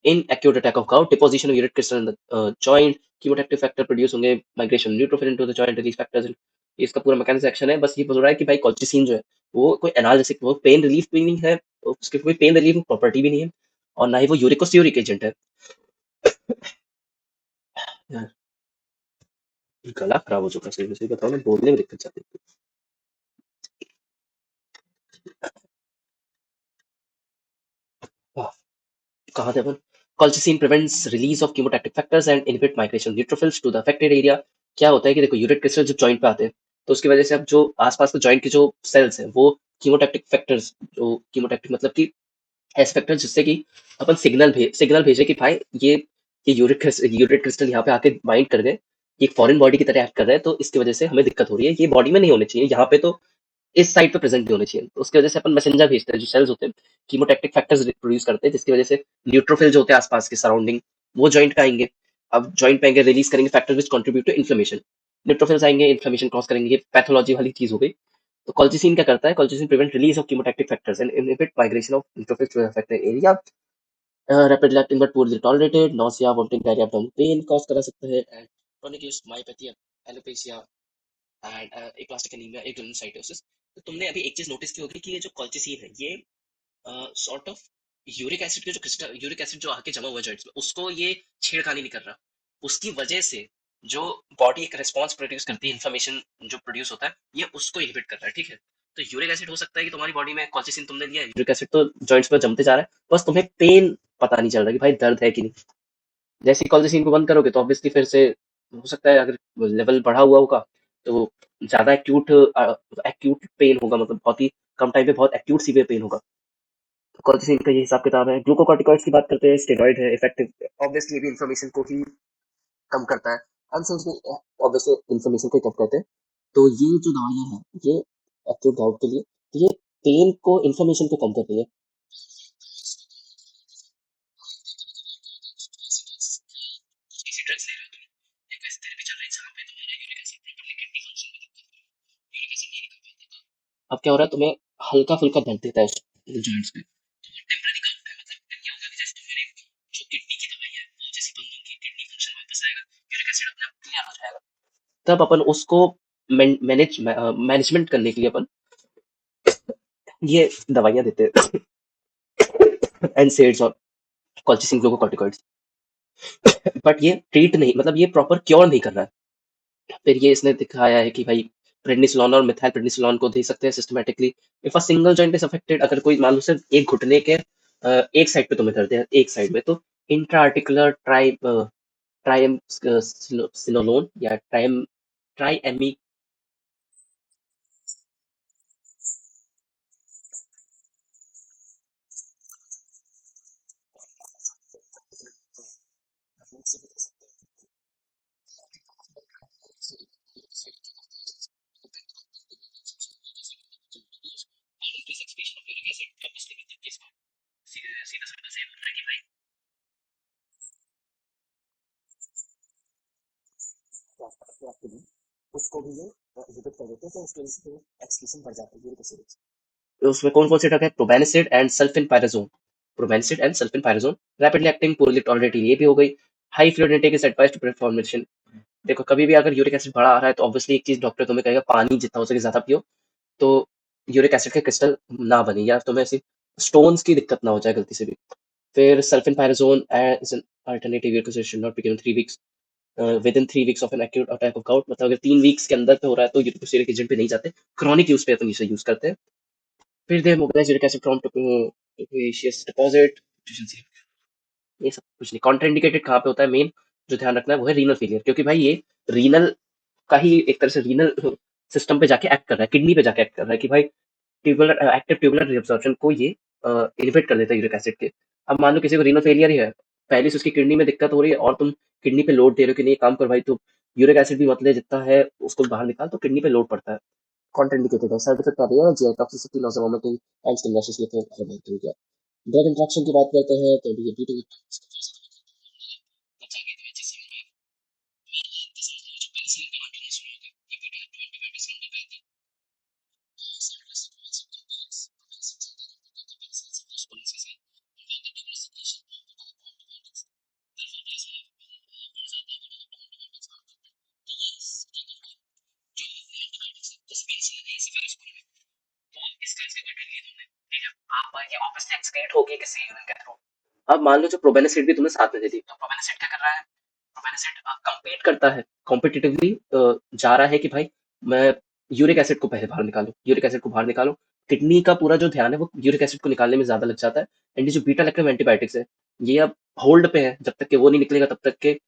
in acute attack of gout, deposition of uric crystal in the joint, chemotactic factor produce होंगे, migration neutrophil into the joint, release factors. इसका पूरा मैकेनिज्म एक्शन है। बस ये बोल रहा है कि भाई कॉल्चिसिन जो है वो कोई एनाल्जेसिक, वो पेन रिलीफ भी नहीं है, उसके कोई पेन रिलीफ प्रॉपर्टी भी नहीं है और ना ही वो यूरिकोसियूरिक एजेंट है। यार, गला खराब हो चुका है, सही बताओ ना, बोलने में दिक्कत जाती है। कहाँ थे अपन? Colchicine prevents release of chemotactic factors and inhibit migration neutrophils to the affected area. क्या होता है कि देखो यूरिक क्रिस्टल जब जॉइंट पे आते हैं तो उसकी वजह से अब जो आसपास के जॉइंट के जो सेल्स हैं वो कीमोटैक्टिक फैक्टर्स, जो कीमोटैक्टिक मतलब कि ऐसे फैक्टर्स जिससे कि अपन सिग्नल भेजे कि भाई ये यूरिक क्रिस्टल यहाँ पे आके बाइंड कर गए, ये एक फॉरेन बॉडी की तरह एक्ट कर रहा है, तो इसकी वजह से हमें दिक्कत हो रही है, ये बॉडी में नहीं होने चाहिए, यहाँ पे तो इस साइड पे प्रेजेंट नहीं होने चाहिए। तो उसकी वजह से अपन मैसेंजर भेजते हैं, जो सेल्स होते हैं कीमोटैक्टिक फैक्टर्स प्रोड्यूस करते हैं, जिसकी वजह से न्यूट्रोफिल जो होते हैं आसपास के सराउंडिंग वो जॉइंट पे आएंगे। अब जॉइंट पे आएंगे, रिलीज करेंगे factor which contribute to inflammation. Neutrophils आएंगे, इन्फ्लेमेशन कॉज करेंगे, ये पैथोलॉजी वाली चीज हो गई। तो कॉल्चिसिन क्या करता है? Colchicine prevent release of chemotactic factors and inhibit migration of neutrophils to affected area. Rapidly acting but poorly tolerated, nausea, vomiting, diarrhoea, abdominal pain cause करा सकता है, and chronic use myopathy, alopecia and aplastic anaemia, agranulocytosis. तो तुमने अभी एक चीज notice की होगी कि ये जो कॉल्चिसिन है ये सॉर्ट ऑफ यूरिक एसिड के जो क्रिस्टल, यूरिक एसिड जो आके जमा हुआ है जॉइंट्स में, उसको ये छेड़खानी नहीं कर रहा। उसकी वजह से जो बॉडी एक रिस्पॉन्स प्रोड्यूस करती है, इन्फ्लेमेशन जो प्रोड्यूस होता है, ये उसको इनहिबिट कर रहा है। ठीक है, तो यूरिक एसिड हो सकता है कि तुम्हारी बॉडी में कॉल्चिसिन तुमने लिया है, यूरिक एसिड तो जॉइंट्स में जमते जा रहा है, बस तुम्हें पेन पता नहीं चल रहा कि भाई दर्द है कि नहीं। जैसे ही कॉल्चिसिन को बंद करोगे तो ऑब्वियसली फिर से हो सकता है, अगर लेवल बढ़ा हुआ होगा तो ज्यादा एक्यूट पेन होगा, मतलब बहुत ही कम टाइम पे बहुत एक्यूट सीवियर पेन होगा। कॉल्चिसिन का ये हिसाब किताब है। ग्लूकोकॉर्टिकॉइड्स की बात करते हैं, स्टेरॉइड है, इफेक्टिव ऑब्वियसली भी इन्फ्लेमेशन को ही कम करता है, अनसेंस में ऑब्वियसली इन्फ्लेमेशन को ही कम करते हैं। तो ये जो दवाइयाँ हैं ये एक्यूट गाउट के लिए, तो ये पेन को, इन्फ्लेमेशन को कम करती है। अब क्या हो रहा है, तुम्हें हल्का फुल्का दर्द देता है जॉइंट्स पे, टेम्पररी गाउट है, मतलब क्या होगा कि जैसे तुम्हारी जो किडनी की दवाई है वो जैसे बंद होगी, किडनी फंक्शन वापस आएगा, यूरिक एसिड अपने आप क्लियर हो जाएगा। तब अपन उसको मैनेजमेंट करने के लिए अपन ये दवाइयाँ देते हैं, एनसेड्स और कॉल्चिसिन, ग्लूकोकॉर्टिकॉइड्स। बट ये ट्रीट नहीं, मतलब ये प्रॉपर क्योर नहीं कर रहा है। फिर ये इसने दिखाया है कि भाई प्रेडनिसोलोन और मिथाइल प्रेडनिसोलोन को दे सकते हैं systematically. If a single joint is affected, अगर कोई मान लो सिर्फ एक घुटने के एक साइड पे तुम्हें दर्द है, एक साइड में, तो इंट्रा आर्टिकुलर ट्राइम सिनोलोन या ट्राइएमी। उसको भी ये inhibit कर देते हैं, तो उसकी वजह से एक्सक्रीशन बढ़ जाता है यूरिक एसिड। तो उसमें कौन कौन से ड्रग है? Probenecid and sulfinpyrazone. Probenecid and sulfinpyrazone, rapidly acting, poorly tolerated, ये भी हो गई। High fluid intake is advised to prevent formation. देखो कभी भी अगर यूरिक एसिड बढ़ा आ रहा है तो ऑब्वियसली एक चीज डॉक्टर तुम्हें कहेगा, पानी जितना हो सके ज्यादा पियो, तो यूरिक एसिड के क्रिस्टल ना बने, या तुम्हें ऐसी स्टोन्स की दिक्कत ना हो जाए गलती से भी। फिर sulfinpyrazone as an alternative uric acid should not be given 3 weeks with in 3 weeks of an acute attack of gout. मतलब अगर 3 वीक्स के अंदर पे हो रहा है तो यूरिक एसिड पे नहीं जाते, क्रॉनिक यूज पे अपन इसे यूज करते हैं। फिर they mobilize uric acid from aqueous deposit. ये सब कुछ नहीं। कॉन्ट्रा इंडिकेटेड कहाँ पे होता है मेन, जो ध्यान रखना है वो है रीनल फेलियर, क्योंकि भाई ये रीनल का ही एक तरह से रीनल सिस्टम पे जाके एक्ट कर रहा है, किडनी पे जाके एक्ट कर रहा है कि भाई ट्यूबुलर एक्टिव ट्यूबुलर रिअब्सॉर्प्शन को ये इनहिबिट कर देता है यूरिक एसिड के। अब मान लो किसी को रीनल फेलियर ही है, पहले से उसकी किडनी में दिक्कत हो रही है और तुम किडनी पे लोड दे रहे हो कि नहीं काम कर भाई, तो यूरिक एसिड भी मतलब जितना है उसको बाहर निकाल, तो किडनी पे लोड पड़ता है। कॉन्ट्राइंडिकेटेड है, साइड इफेक्ट आ रही है जी, toxicity, nausea, vomiting and skin rashes, ये तो हो गया। ड्रग इंटरेक्शन की बात करते हैं तो अभी ये भी आप ये ऑब्वियसली एक्सक्रीट होगी किसी यूरिन के थ्रू। अब मान लो जो प्रोबेनिसिड भी तुमने साथ में दे दी, तो प्रोबेनिसिड क्या कर रहा है? प्रोबेनिसिड कंपीट करता है, कॉम्पिटिटिवली जा रहा है कि भाई मैं यूरिक एसिड को पहले बाहर निकालो, यूरिक एसिड को बाहर निकालो। किडनी का पूरा जो ध्यान है वो यूरिक एसिड को निकालने में ज्यादा लग जाता है। एंड ये जो बीटा लैक्टम एंटीबायोटिक्स है, ये अब होल्ड पे है, जब तक कि वो नहीं निकलेगा तब तक के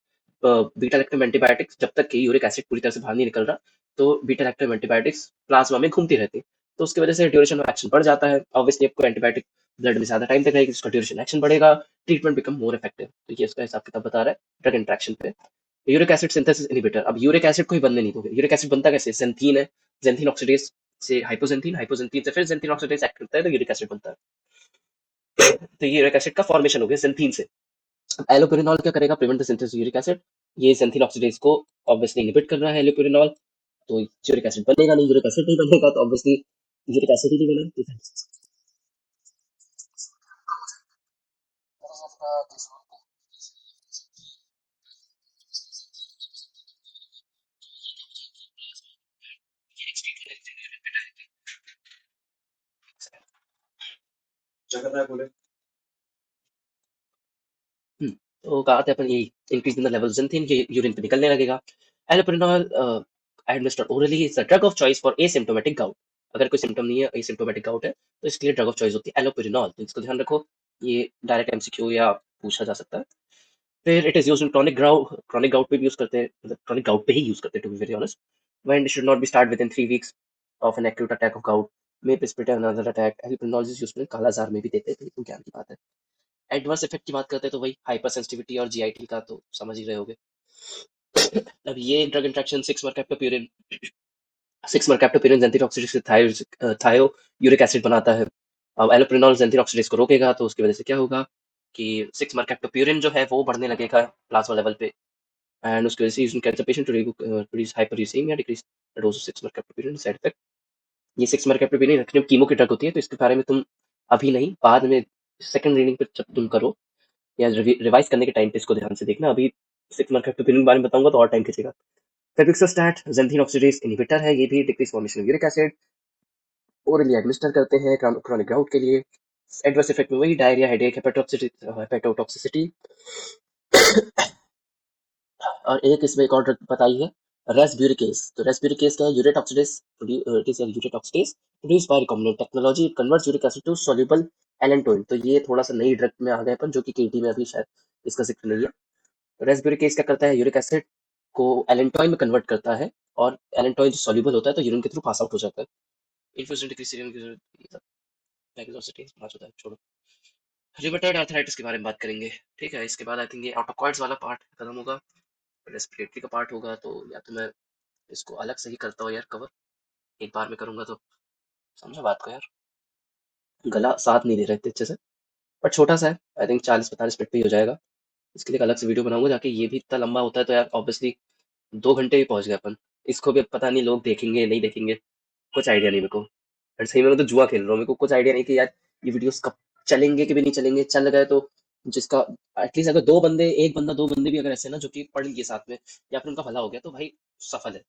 बीटा लैक्टम एंटीबायोटिक्स, जब तक कि यूरिक एसिड पूरी तरह से बाहर नहीं निकल रहा, तो बीटा लैक्टम एंटीबायोटिक्स प्लाज्मा में घूमती रहती है। तो उसकी वजह से ड्यूरेशन ऑफ एक्शन बढ़ जाता है। ऑब्वियसली आपको एंटीबायोटिक ब्लड में ज्यादा टाइम तक रहेगी, उसका ड्यूरेशन एक्शन बढ़ेगा, ट्रीटमेंट बिकम मोर इफेक्टिव। तो ये उसका हिसाब किताब बता रहा है ड्रग इंट्रैक्शन पे। यूरिक एसिड सिंथेसिस इनहिबिटर, अब यूरिक एसिड को ही बनने नहीं दोगे। यूरिक एसिड बनता कैसे? ज़ैंथीन है, ज़ैंथीन ऑक्सीडेज से हाइपोज़ैंथीन, हाइपोज़ैंथीन से फिर ज़ैंथीन ऑक्सीडेज एक्ट करता है तो यूरिक एसिड बनता है। तो ये यूरिक एसिड का फॉर्मेशन हो गया ज़ैंथीन से। अब एलोपेरिनॉल क्या करेगा? Prevent the synthesis uric acid. ये ज़ैंथीन ऑक्सीडेज को ऑब्वियसली इनहिबिट कर रहा है एलोपेरिनॉल, तो यूरिक एसिड बनेगा नहीं, यूरिक एसिड नहीं बनेगा तो ऑब्वियसली यूरिक एसिड ही नहीं बना। तो कहा था अपन यही, increase in the level xanthine, ये यूरिन पे निकलने लगेगा। Allopurinol administered orally is the drug of choice for asymptomatic gout. अगर कोई सिम्टम नहीं है, एसिम्प्टोमेटिक गाउट है, तो इसके लिए ड्रग ऑफ चॉइस होती है एलोपेरिनॉल, तो इसको ध्यान रखो। ये डायरेक्ट एमसीक्यू या पूछा जा सकता है। फिर it is used in chronic gout पे भी यूज करते हैं, मतलब क्रॉनिक गाउट पे ही यूज करते हैं to be very honest. When it should not be start with in 3 weeks of an acute attack of gout, may precipitate another attack. Allopurinol is used in kala-azar में भी देते हैं, तो ये तो ज्ञान की बात है। एडवर्स इफेक्ट की बात करते हैं तो वही हाइपर सेंसिटिविटी और जीआईटी का तो समझ ही रहे होगे। अब ये ड्रग इंट्रैक्शन 6 मरकैप्टोप्यूरिन, 6 मरकैप्टोप्यूरिन ज़ैंथीन ऑक्सीडेज से थायो यूरिक एसिड बनाता है। अब एलोप्रिनॉल ज़ैंथीन ऑक्सीडेज को रोकेगा, तो उसकी वजह से क्या होगा कि 6 मरकैप्टोप्यूरिन जो है वो बढ़ने लगेगा प्लाज्मा लेवल पे, एंड उसकी वजह से using cancer patient to reduce hyperuricaemia, decrease the dose of 6 mercaptopurine. Side effect, ये 6 मरकैप्टोप्यूरिन एक्चुअली कीमो की ड्रग होती है, तो इसके बारे में तुम अभी नहीं, बाद में सेकंड रीडिंग पे जब तुम करो या रिवाइज करने के टाइम पे इसको ध्यान से देखना। अभी 6 मरकैप्टोप्यूरिन के बारे में बताऊंगा तो और टाइम खींचेगा। फेबिक्सोस्टैट ज़ैंथीन ऑक्सीडेज इनहिबिटर है, ये भी decrease formation of uric acid, orally administer करते हैं क्रॉनिक गाउट के लिए। एडवर्स इफेक्ट में वही डायरिया, हेडेक, हेपेटोटॉक्सिसिटी। और एक इसमें एक और ड्रग बताई है रेस्ब्यूरिकेस, तो रेस्ब्यूरिकेस क्या है? Urate oxidase, it is urate oxidase produce by recombinant technology, it converts uric acid to soluble allantoin. तो ये थोड़ा सा नई ड्रग में आ गए अपन, जो कि केटी में अभी शायद इसका जिक्र नहीं है। रेस्ब्यूरिकेस क्या करता है? यूरिक एसिड को एलेंटोइन में कन्वर्ट करता है, और एलेंटोइन जो सॉल्युबल होता है तो यूरिन के थ्रू पास आउट हो जाता है। इन्फ्यूजन डिक्रीज सीरम होता है, छोड़ो। रिमेटॉइड आर्थराइटिस के बारे में बात करेंगे। ठीक है, इसके बाद आई थिंक ये ऑटोकॉइड्स वाला पार्ट खत्म होगा, रेस्पिरेटरी का पार्ट होगा। तो या तो मैं इसको अलग से ही करता हूँ यार कवर, एक बार में करूंगा तो समझो बात को यार, गला साथ नहीं दे रहे थे अच्छे से, बट छोटा सा है, आई थिंक 40-45 मिनट पे ही हो जाएगा। इसके लिए एक अलग से वीडियो बनाऊंगा, जाके ये भी इतना लंबा होता है तो यार ऑब्वियसली 2 घंटे ही पहुंच गए अपन। इसको भी अब पता नहीं लोग देखेंगे नहीं देखेंगे, कुछ आइडिया नहीं मेरे को। और सही में मैं तो जुआ खेल रहा हूँ, मेरे को कुछ आइडिया नहीं कि यार ये वीडियोस कब चलेंगे कि भी नहीं चलेंगे। चल गए तो जिसका एटलीस्ट अगर दो बंदे, एक बंदा दो बंदे भी अगर ऐसे ना जो कि पढ़ लिए साथ में, या फिर उनका भला हो गया तो भाई सफल है।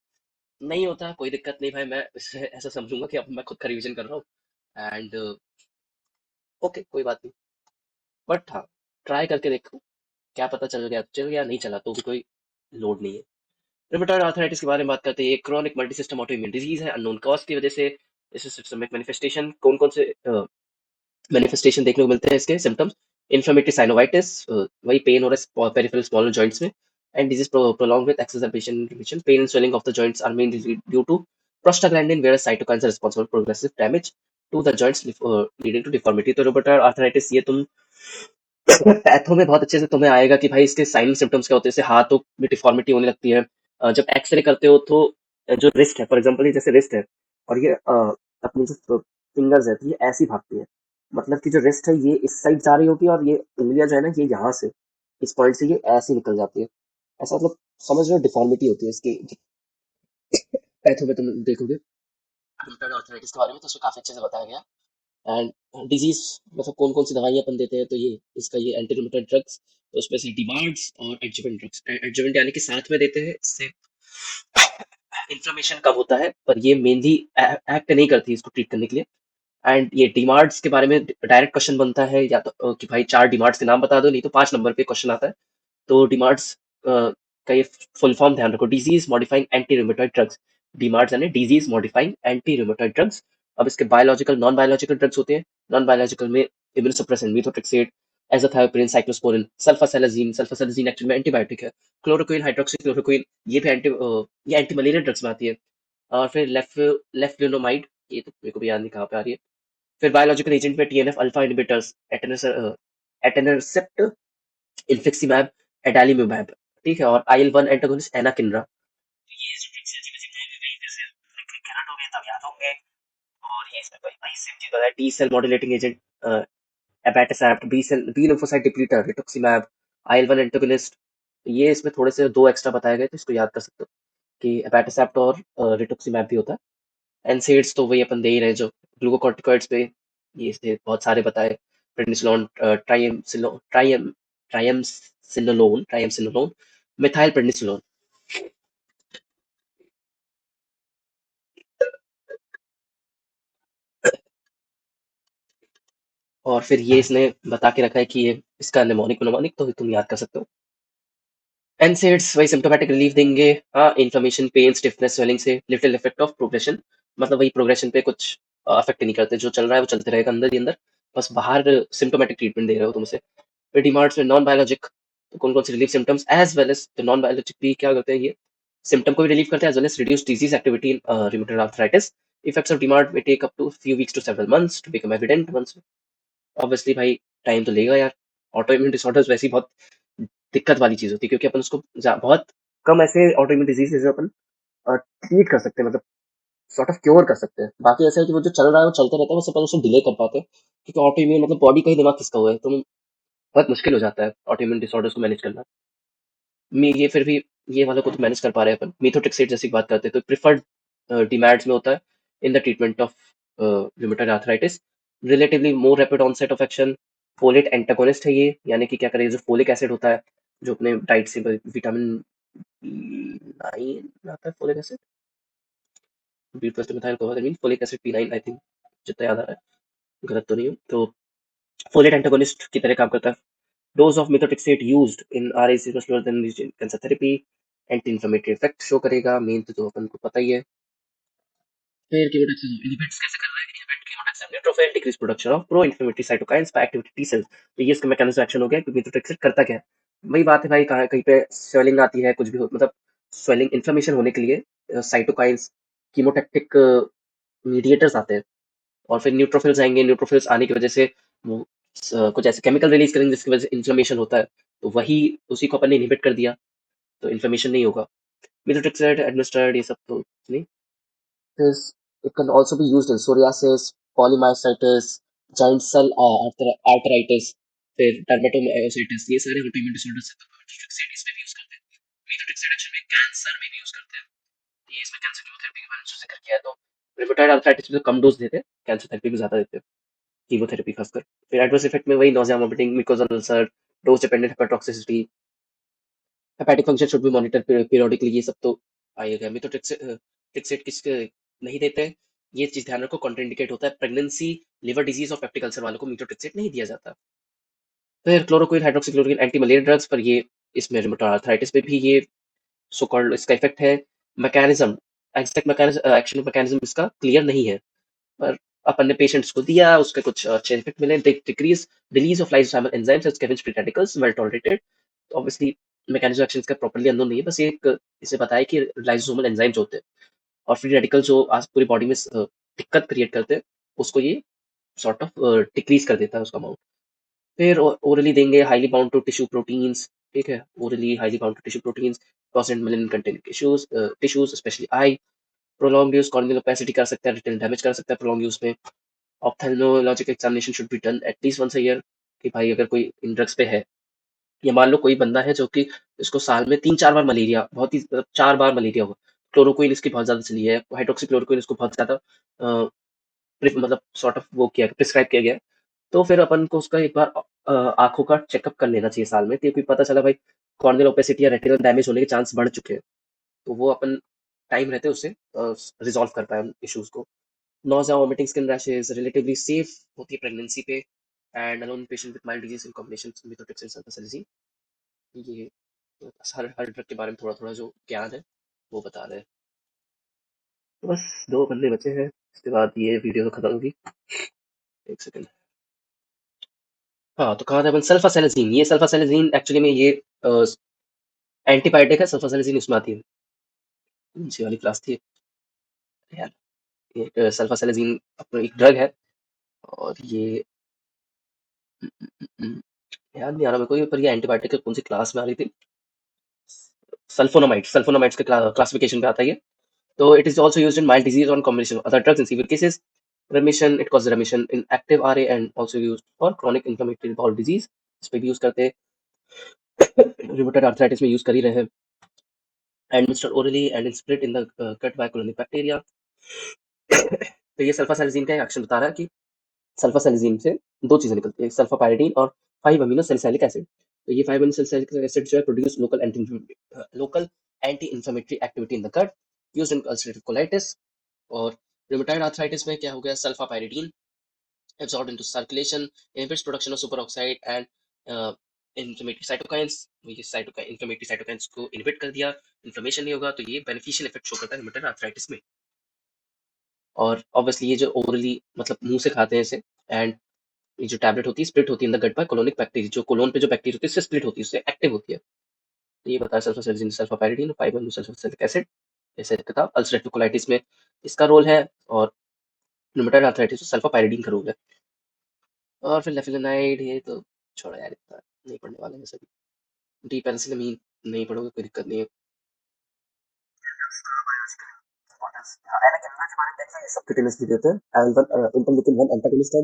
नहीं होता कोई दिक्कत नहीं भाई, मैं इसे ऐसा समझूंगा कि अब मैं खुद का रिवीजन कर रहा हूँ, एंड ओके कोई बात नहीं। बट हाँ, ट्राई करके देखो, क्या पता चल गया नहीं चला तो भी कोई लोड नहीं है। रूमेटॉइड आर्थराइटिस के बारे में बात करते हैं। ये chronic multi system autoimmune disease है, अननोन कॉज की वजह से। इस सिस्टमिक मैनिफेस्टेशन कौन कौन से मैनिफेस्टेशन देखने को मिलते हैं इसके सिम्टम्स? इन्फ्लेमेटरी साइनोवाइटिस, वही पेन हो रहा है पेरिफेरल स्मॉलर जॉइंट्स में, and this is prolong with exacerbation inflammation, pain and swelling of the joints are mainly due to prostaglandin, whereas cytokines are responsible for progressive damage to the joints, leading to deformity। तो rheumatoid arthritis ये तुम patho में बहुत अच्छे से तुम्हें आएगा कि भाई इसके साइन सिम्टम्स क्या होते हैं। जैसे हाथों में डिफॉर्मिटी होने लगती है, जब एक्सरे करते हो तो जो रिस्ट है, फॉर एग्जांपल ये जैसे रिस्ट है, और ये अपनी जो फिंगर्स है तो ये ऐसी भागती है, मतलब कि जो रिस्ट है ये इस साइड जा रही होगी, और ये उंगलियां जो है ना ये यहाँ से इस पॉइंट से ये ऐसे निकल जाती है। ऐसा मतलब समझ लो डिफॉर्मिटी होती है इसकी पैथो में तुम देखोगे रूमेटॉइड आर्थराइटिस के बारे में, तो उसमें काफी अच्छे से बताया गया। एंड डिजीज मतलब कौन कौन सी दवाइयाँ अपन देते हैं, तो ये इसका ये एंटी रूमेटॉइड ड्रग्स, तो उसमें से डिमार्ड्स और एडजुवेंट ड्रग्स, एडजुवेंट यानी कि साथ में देते हैं, इससे इन्फ्लेमेशन कम होता है, पर ये मेनली एक्ट नहीं करती इसको ट्रीट करने के लिए। एंड ये डिमार्ड्स के बारे में डायरेक्ट क्वेश्चन बनता है, या तो कि भाई 4 डिमार्ड्स के नाम बता दो, नहीं तो 5 नंबर पे क्वेश्चन आता है। तो डिमार्ड्स का ये फुल फॉर्म ध्यान रखो, disease modifying anti rheumatoid drugs. DMARDs यानी disease modifying anti rheumatoid drugs. अब इसके बायोलॉजिकल नॉन बायोलॉजिकल ड्रग्स होते हैं। नॉन बायोलॉजिकल में immunosuppressant, methotrexate, azathioprine, cyclosporine, sulfasalazine. Sulfasalazine actually में एंटीबायोटिक है। क्लोरोक्विन, हाइड्रोक्सीक्लोरोक्विन, ये भी ये एंटी मलेरिया ड्रग्स में आती है। और फिर लेफ्लुनोमाइड, ये तो मेरे को भी याद नहीं कहाँ पे आ रही है। फिर बायोलॉजिकल एजेंट में टीएनएफ अल्फा इनहिबिटर्स, एटेनरसेप्ट, इन्फिक्सिमैब, एडालीम्यूमैब, ठीक है, और IL-1 एंटागोनिस्ट एनाकिंड्रा। ये जो ट्रिक्स है जिन्हें जिन्हें भी वही जैसे कैरेट हो गए तब याद होंगे। और ये इसमें वही वही सेम चीज होता है, T cell modulating agent, abatacept, B lymphocyte depleter, rituximab, IL-1 antagonist. ये इसमें थोड़े से दो एक्स्ट्रा बताए गए तो इसको याद कर सकते हो कि एबाटासेप्ट और रिटुक्सीमैब भी होता है। एनसेड्स तो वही अपन दे ही रहे जो ग्लूकोकॉर्टिकॉइड्स पे, ये इसके बहुत सारे बताए, प्रेडनिसोलोन, ट्राइएमसिनोलोन, मिथाइल प्रेडनिसोलोन। और फिर ये इसने बता के रखा है कि ये इसका निमोनिक निमोनिक तो तुम याद कर सकते हो। एनसेड्स वही सिम्टोमेटिक रिलीफ देंगे, हाँ, इन्फ्लेमेशन, पेन, स्टिफनेस, स्वेलिंग से लिटिल इफेक्ट ऑफ प्रोग्रेशन, मतलब वही प्रोग्रेशन पे कुछ अफेक्ट नहीं करते, जो चल रहा है वो चलते रहेगा अंदर ही अंदर, बस बाहर सिम्टोमेटिक ट्रीटमेंट दे रहे हो तुम उसे। फिर डिमांड्स में नॉन बायोलॉजिक, तो कौन कौन से relief symptoms as well as the non biologic भी क्या करते हैं, ये सिम्टम को भी रिलीव करते हैं as well as reduce disease activity in rheumatoid arthritis. Effects of demand may take up to few weeks to several months to become evident once। Obviously भाई टाइम तो लेगा यार, ऑटो इम्यून डिसऑर्डर्स वैसे ही बहुत दिक्कत वाली चीज होती है, क्योंकि अपन उसको बहुत कम ऐसे ऑटो इम्यून डिजीज है जो अपन ट्रीट कर सकते हैं, मतलब सॉर्ट ऑफ क्योर कर सकते हैं। बाकी ऐसा है कि वो जो चल रहा है वो चलता रहता है, बस अपन उसे डिले कर पाते हैं, क्योंकि ऑटो इम्यून मतलब बॉडी का ही दिमाग खिसका हुआ है, तो बहुत मुश्किल हो जाता है ऑटो इम्यून डिसऑर्डर्स को मैनेज करना। ये फिर भी ये वालों को तो मैनेज कर पा रहे हैं अपन। मीथोट्रेक्सेट जैसी बात करते हैं तो प्रिफर्ड डीमैट्स में होता है in the treatment of rheumatoid arthritis, relatively more rapid onset of action. Folate antagonist है ये, यानी कि क्या करें, जो फोलिक एसिड होता है जो अपने डाइट से विटामिन 9 आता है, folic acid, B plus methyl cobalamin, folic acid P9 I think, जितना याद आ रहा है, गलत तो नहीं हूँ तो। फोलेट एंटागोनिस्ट की तरह काम करता है। Dose of methotrexate used in RA is much lower than used in cancer therapy. Anti inflammatory effect show करेगा, मेन तो अपन को पता ही है। फिर कीमोटैक्सिस इनहिबिट्स कैसे कर रहा है? Inhibit chemotaxis neutrophil decrease production of pro inflammatory cytokines by activating T cells. तो ये इसका मैकेनिज्म एक्शन हो गया कि मीथोट्रेक्सेट करता क्या है? वही बात है भाई, कहाँ कहीं पे स्वेलिंग आती है, कुछ भी हो, मतलब स्वेलिंग इन्फ्लेमेशन होने के लिए साइटोकाइन्स कीमोटैक्टिक मीडिएटर्स आते हैं, और फिर न्यूट्रोफिल्स आएंगे। न्यूट्रोफिल्स आने की वजह से वो कुछ ऐसे केमिकल रिलीज करेंगे जिसकी वजह से इन्फ्लेमेशन होता है। तो वही उसी को अपन ने इनहिबिट कर दिया, तो इन्फ्लेमेशन नहीं होगा। मीथोट्रेक्सेट एडमिनिस्टर्ड, ये सब तो नहीं। This it can also be used in psoriasis, polymyositis, giant cell arteritis, फिर dermatomyositis, ये सारे autoimmune disorders हैं, तो methotrexate इसमें भी यूज करते हैं। methotrexate एक्चुअली में कैंसर में भी यूज करते हैं। ये इसमें कैंसर कीमोथेरेपी के बारे में जो जिक्र किया है, तो रिमेटॉइड आर्थराइटिस में तो कम डोज देते हैं, कैंसर थेरेपी में ज्यादा देते हैं, कीमोथेरेपी खासकर। फिर एडवर्स इफेक्ट में वही nausea, vomiting, mucosal ulcer, dose dependent hepatotoxicity, hepatic function should be monitor periodically, ये सब तो आएगा। मिथोट्रेक्सेट किसके नहीं देते हैं, ये चीज ध्यान रखो, कॉन्ट्राइंडिकेट होता है प्रेगनेंसी, लिवर डिजीज और पेप्टिक अल्सर वालों को मिथोट्रेक्सेट नहीं दिया जाता। फिर chloroquine, hydroxychloroquine, anti malaria drugs, पर ये इसमें रूमेटॉइड आर्थराइटिस में भी ये सो कॉल्ड इसका इफेक्ट है। Mechanism, exact mechanism, action mechanism इसका क्लियर नहीं है, पर अपन ने पेशेंट्स को दिया, उसके कुछ अच्छे इफेक्ट मिले। Decrease release of lysosomal enzymes as scavenge free radicals, well tolerated. Obviously mechanism action इसका प्रॉपर्ली अननोन नहीं है, बस एक इसे बताया कि लाइसोसोमल एंजाइम्स होते हैं और फ्री रेडिकल जो आज पूरी बॉडी में दिक्कत क्रिएट करते हैं, उसको ये सॉर्ट ऑफ डिक्रीज कर देता है उसका अमाउंट। फिर ओरली देंगे highly bound to tissue proteins, ठीक है, orally highly bound to tissue proteins, concentrate melanin containing tissues especially eye. Prolonged use corneal opacity कर सकता है, रिटेल डैमेज कर सकता है प्रोलॉन्ग यूज में। Ophthalmologic examination should be done at least once a year, कि भाई अगर कोई इन ड्रग्स पे है, या मान लो कोई बंदा है जो कि इसको साल में 3-4 बार मलेरिया, बहुत ही 4 बार मलेरिया हुआ, क्लोरोक्विन इसकी बहुत ज़्यादा चली है, हाइड्रोक्सी क्लोरोक्विन इसको बहुत ज़्यादा मतलब सॉर्ट ऑफ वो किया प्रिस्क्राइब किया गया है, तो फिर अपन को उसका एक बार आँखों का चेकअप कर लेना चाहिए साल में, क्योंकि पता चला भाई कॉर्नियल ओपेसिटी या रेटिनल डैमेज होने के चांस बढ़ चुके हैं, तो वो अपन टाइम रहते उससे रिज़ॉल्व कर पाएँ उन इश्यूज़ को। Nausea, vomiting, skin rashes, relatively safe होती है प्रेगनेंसी पे, and alone patient with mild disease in combination with methotrexate sulfasalazine. ये हर हर ड्रग के बारे में थोड़ा थोड़ा जो ज्ञान है वो बता रहे हैं। तो बस 2 बंदे बचे हैं, इसके बाद ये वीडियो तो खत्म होगी। एक सेकंड। हाँ, तो कहा था अपन सल्फासेलेजिन। ये सल्फासेलेजिन एक्चुअली में ये एंटीबायोटिक है, सल्फासेलेजिन उसमें आती है, कौन सी वाली क्लास थी यार, ये सल्फासेलेजिन अपना एक ड्रग है, और ये याद नहीं आ रहा मेरे को, पर ये एंटीबायोटिक है, कौन सी क्लास में आ रही थी, सल्फोनामाइड्स, सल्फोनामाइड्स के क्लासिफिकेशन पे आता है ये। तो it is also used in mild disease on combination other drugs in severe cases, remission, it causes remission in active RA and also used for chronic inflammatory bowel disease, इस पे भी use करते हैं, रूमेटॉइड आर्थराइटिस में use कर ही रहे हैं। Administered orally and split in the cut by colonic bacteria. तो ये सल्फासालिजिन का एक्शन बता रहा है कि सल्फासालिजिन से 2 चीजें निकलती है, सल्फापायरिडीन और 5 अमीनो सैलिसिलिक एसिड। तो ये 5 अमीनो सैलिसिलिक एसिड जो है produce local anti inflammatory activity in the gut, used in ulcerative colitis. और रूमेटॉइड आर्थराइटिस में क्या हो गया, सल्फापायरिडीन absorbed into circulation, inhibits production of superoxide and inflammatory cytokines। ये cytokine inflammatory cytokines को inhibit कर दिया, inflammation नहीं होगा, तो ये beneficial effect शो करता है rheumatoid arthritis में। और obviously ये जो orally मतलब मुंह से खाते हैं इसे, and ये जो टैबलेट होती है स्प्लिट होती है in the gut by colonic bacteria, जो कोलोन पे जो बैक्टीरिया होती है इससे स्प्लिट होती है, इससे एक्टिव होती है। तो ये बताया सल्फासेलिजिन, सल्फापायरिडीन, 5-अमीनो सल्फोनिक एसिड, जैसे किताब अल्सरेटिव कोलाइटिस में इसका रोल है, और रूमेटॉइड आर्थराइटिस में सल्फापायरिडीन का रोल है। और फिर लेफिलेनाइड, ये तो छोड़ो यार, इतना नहीं पढ़ने वाले हैं सभी। डीपेनिसिलिन नहीं पढ़ोगे कोई दिक्कत नहीं है। सबक्यूटेनियस भी देते हैं, इंटरल्यूकिन 1 एंटागोनिस्ट है।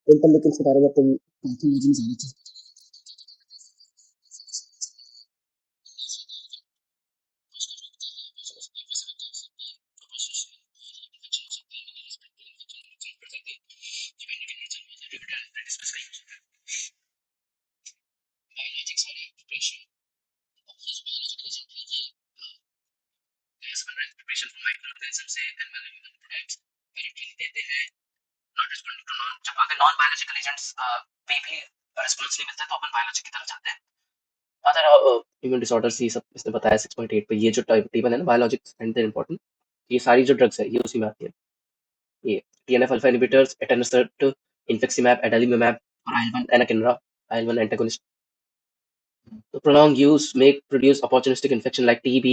इंटरल्यूकिन के बारे में तुम पैथोलॉजी में जाना चाहिए। जब अगर नॉन बायोलॉजिकल एजेंट्स पे भी रिस्पॉन्स नहीं मिलता है, तो अपन बायोलॉजी की तरफ जाते हैं। अदर इम्यून डिसऑर्डर्स ये सब इसने बताया 6.8 पे। ये जो टेबल है ना, बायोलॉजिक्स एंड देयर इंपॉर्टेंट, ये सारी जो ड्रग्स है ये उसी में आती है। ये TNF अल्फा इनहिबिटर्स, एटानसेप्ट, इन्फेक्सिमैब, एडालीमैब और IL-1 एनाकिंड्रा, IL-1 एंटागोनिस्ट। तो prolonged use may produce opportunistic infection like TB,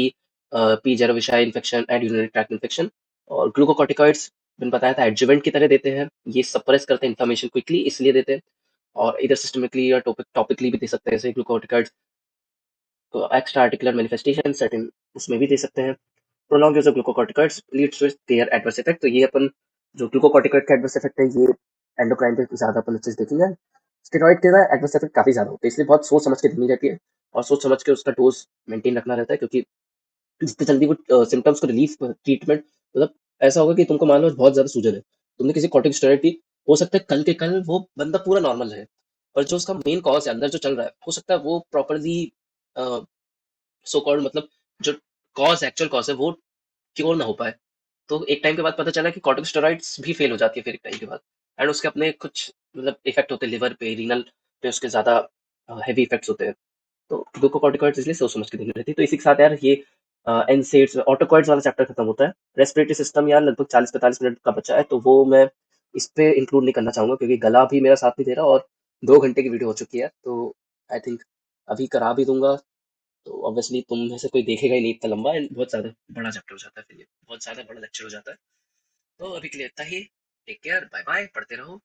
P. ज्वेरविशाई infection and urinary tract infection। और ग्लूकोकॉर्टिकॉइड्स मैंने बताया था एडजुवेंट की तरह देते हैं, ये सप्रेस करते हैं इन्फ्लेमेशन क्विकली इसलिए देते हैं। और इधर सिस्टमिकली या टॉपिकली भी दे सकते हैं, जैसे ग्लूकोकॉर्टिकॉइड्स तो एक्स्ट्रा आर्टिकुलर मैनिफेस्टेशन सर्टेन उसमें भी दे सकते हैं। Prolonged use of glucocorticoids leads to their adverse effect. तो ये अपन जो ग्लूकोकॉर्टिकॉइड का एडवर्स इफेक्ट है ये एंडोक्राइन पे ज्यादा अपन अच्छे से देखेंगे। स्टेरॉइड के ना एडवर्स इफेक्ट काफी ज्यादा होते हैं, इसलिए बहुत सोच समझ के देनी रहती है और सोच समझ के उसका डोज मेंटेन रखना रहता है, क्योंकि जितनी जल्दी वो सिम्टम्स को रिलीफ ट्रीटमेंट, मतलब ऐसा होगा कि तुमको मान लो बहुत ज्यादा सूजन है, तुमने किसी कॉर्टिकोस्टेरॉइड दी, हो सकता है कल के कल वो बंदा पूरा नॉर्मल है, पर जो उसका मेन कॉज है अंदर जो चल रहा है, हो सकता है वो प्रॉपरली सो कॉल्ड मतलब जो कॉज एक्चुअल कॉज है वो क्योर ना हो पाए। तो एक टाइम के बाद पता चला कि कॉर्टिकोस्टेरॉइड्स भी फेल हो जाती है फिर एक टाइम के बाद, एंड उसके अपने कुछ मतलब इफेक्ट होते हैं लिवर पे, रीनल पे, उसके ज्यादा हैवी इफेक्ट्स होते हैं। तो ग्लूकोकॉर्टिकॉइड्स इसलिए सोच समझ के देनी रहती है। तो इसी के साथ यार ये एनसेड्स ऑटोकॉइड्स वाला चैप्टर खत्म होता है। रेस्पिरेटरी सिस्टम यार लगभग 40-45 मिनट का बचा है, तो वो मैं इस पे इंक्लूड नहीं करना चाहूंगा क्योंकि गला भी मेरा साथ नहीं दे रहा और 2 घंटे की वीडियो हो चुकी है, तो आई थिंक अभी करा भी दूंगा तो ऑब्वियसली तुम में से कोई देखेगा ही नहीं इतना लंबा, एंड बहुत ज्यादा बड़ा चैप्टर हो जाता है, फिर ये बहुत ज्यादा बड़ा लेक्चर हो जाता है। तो अभी के लिए इतना ही। टेक केयर, बाय बाय, पढ़ते रहो।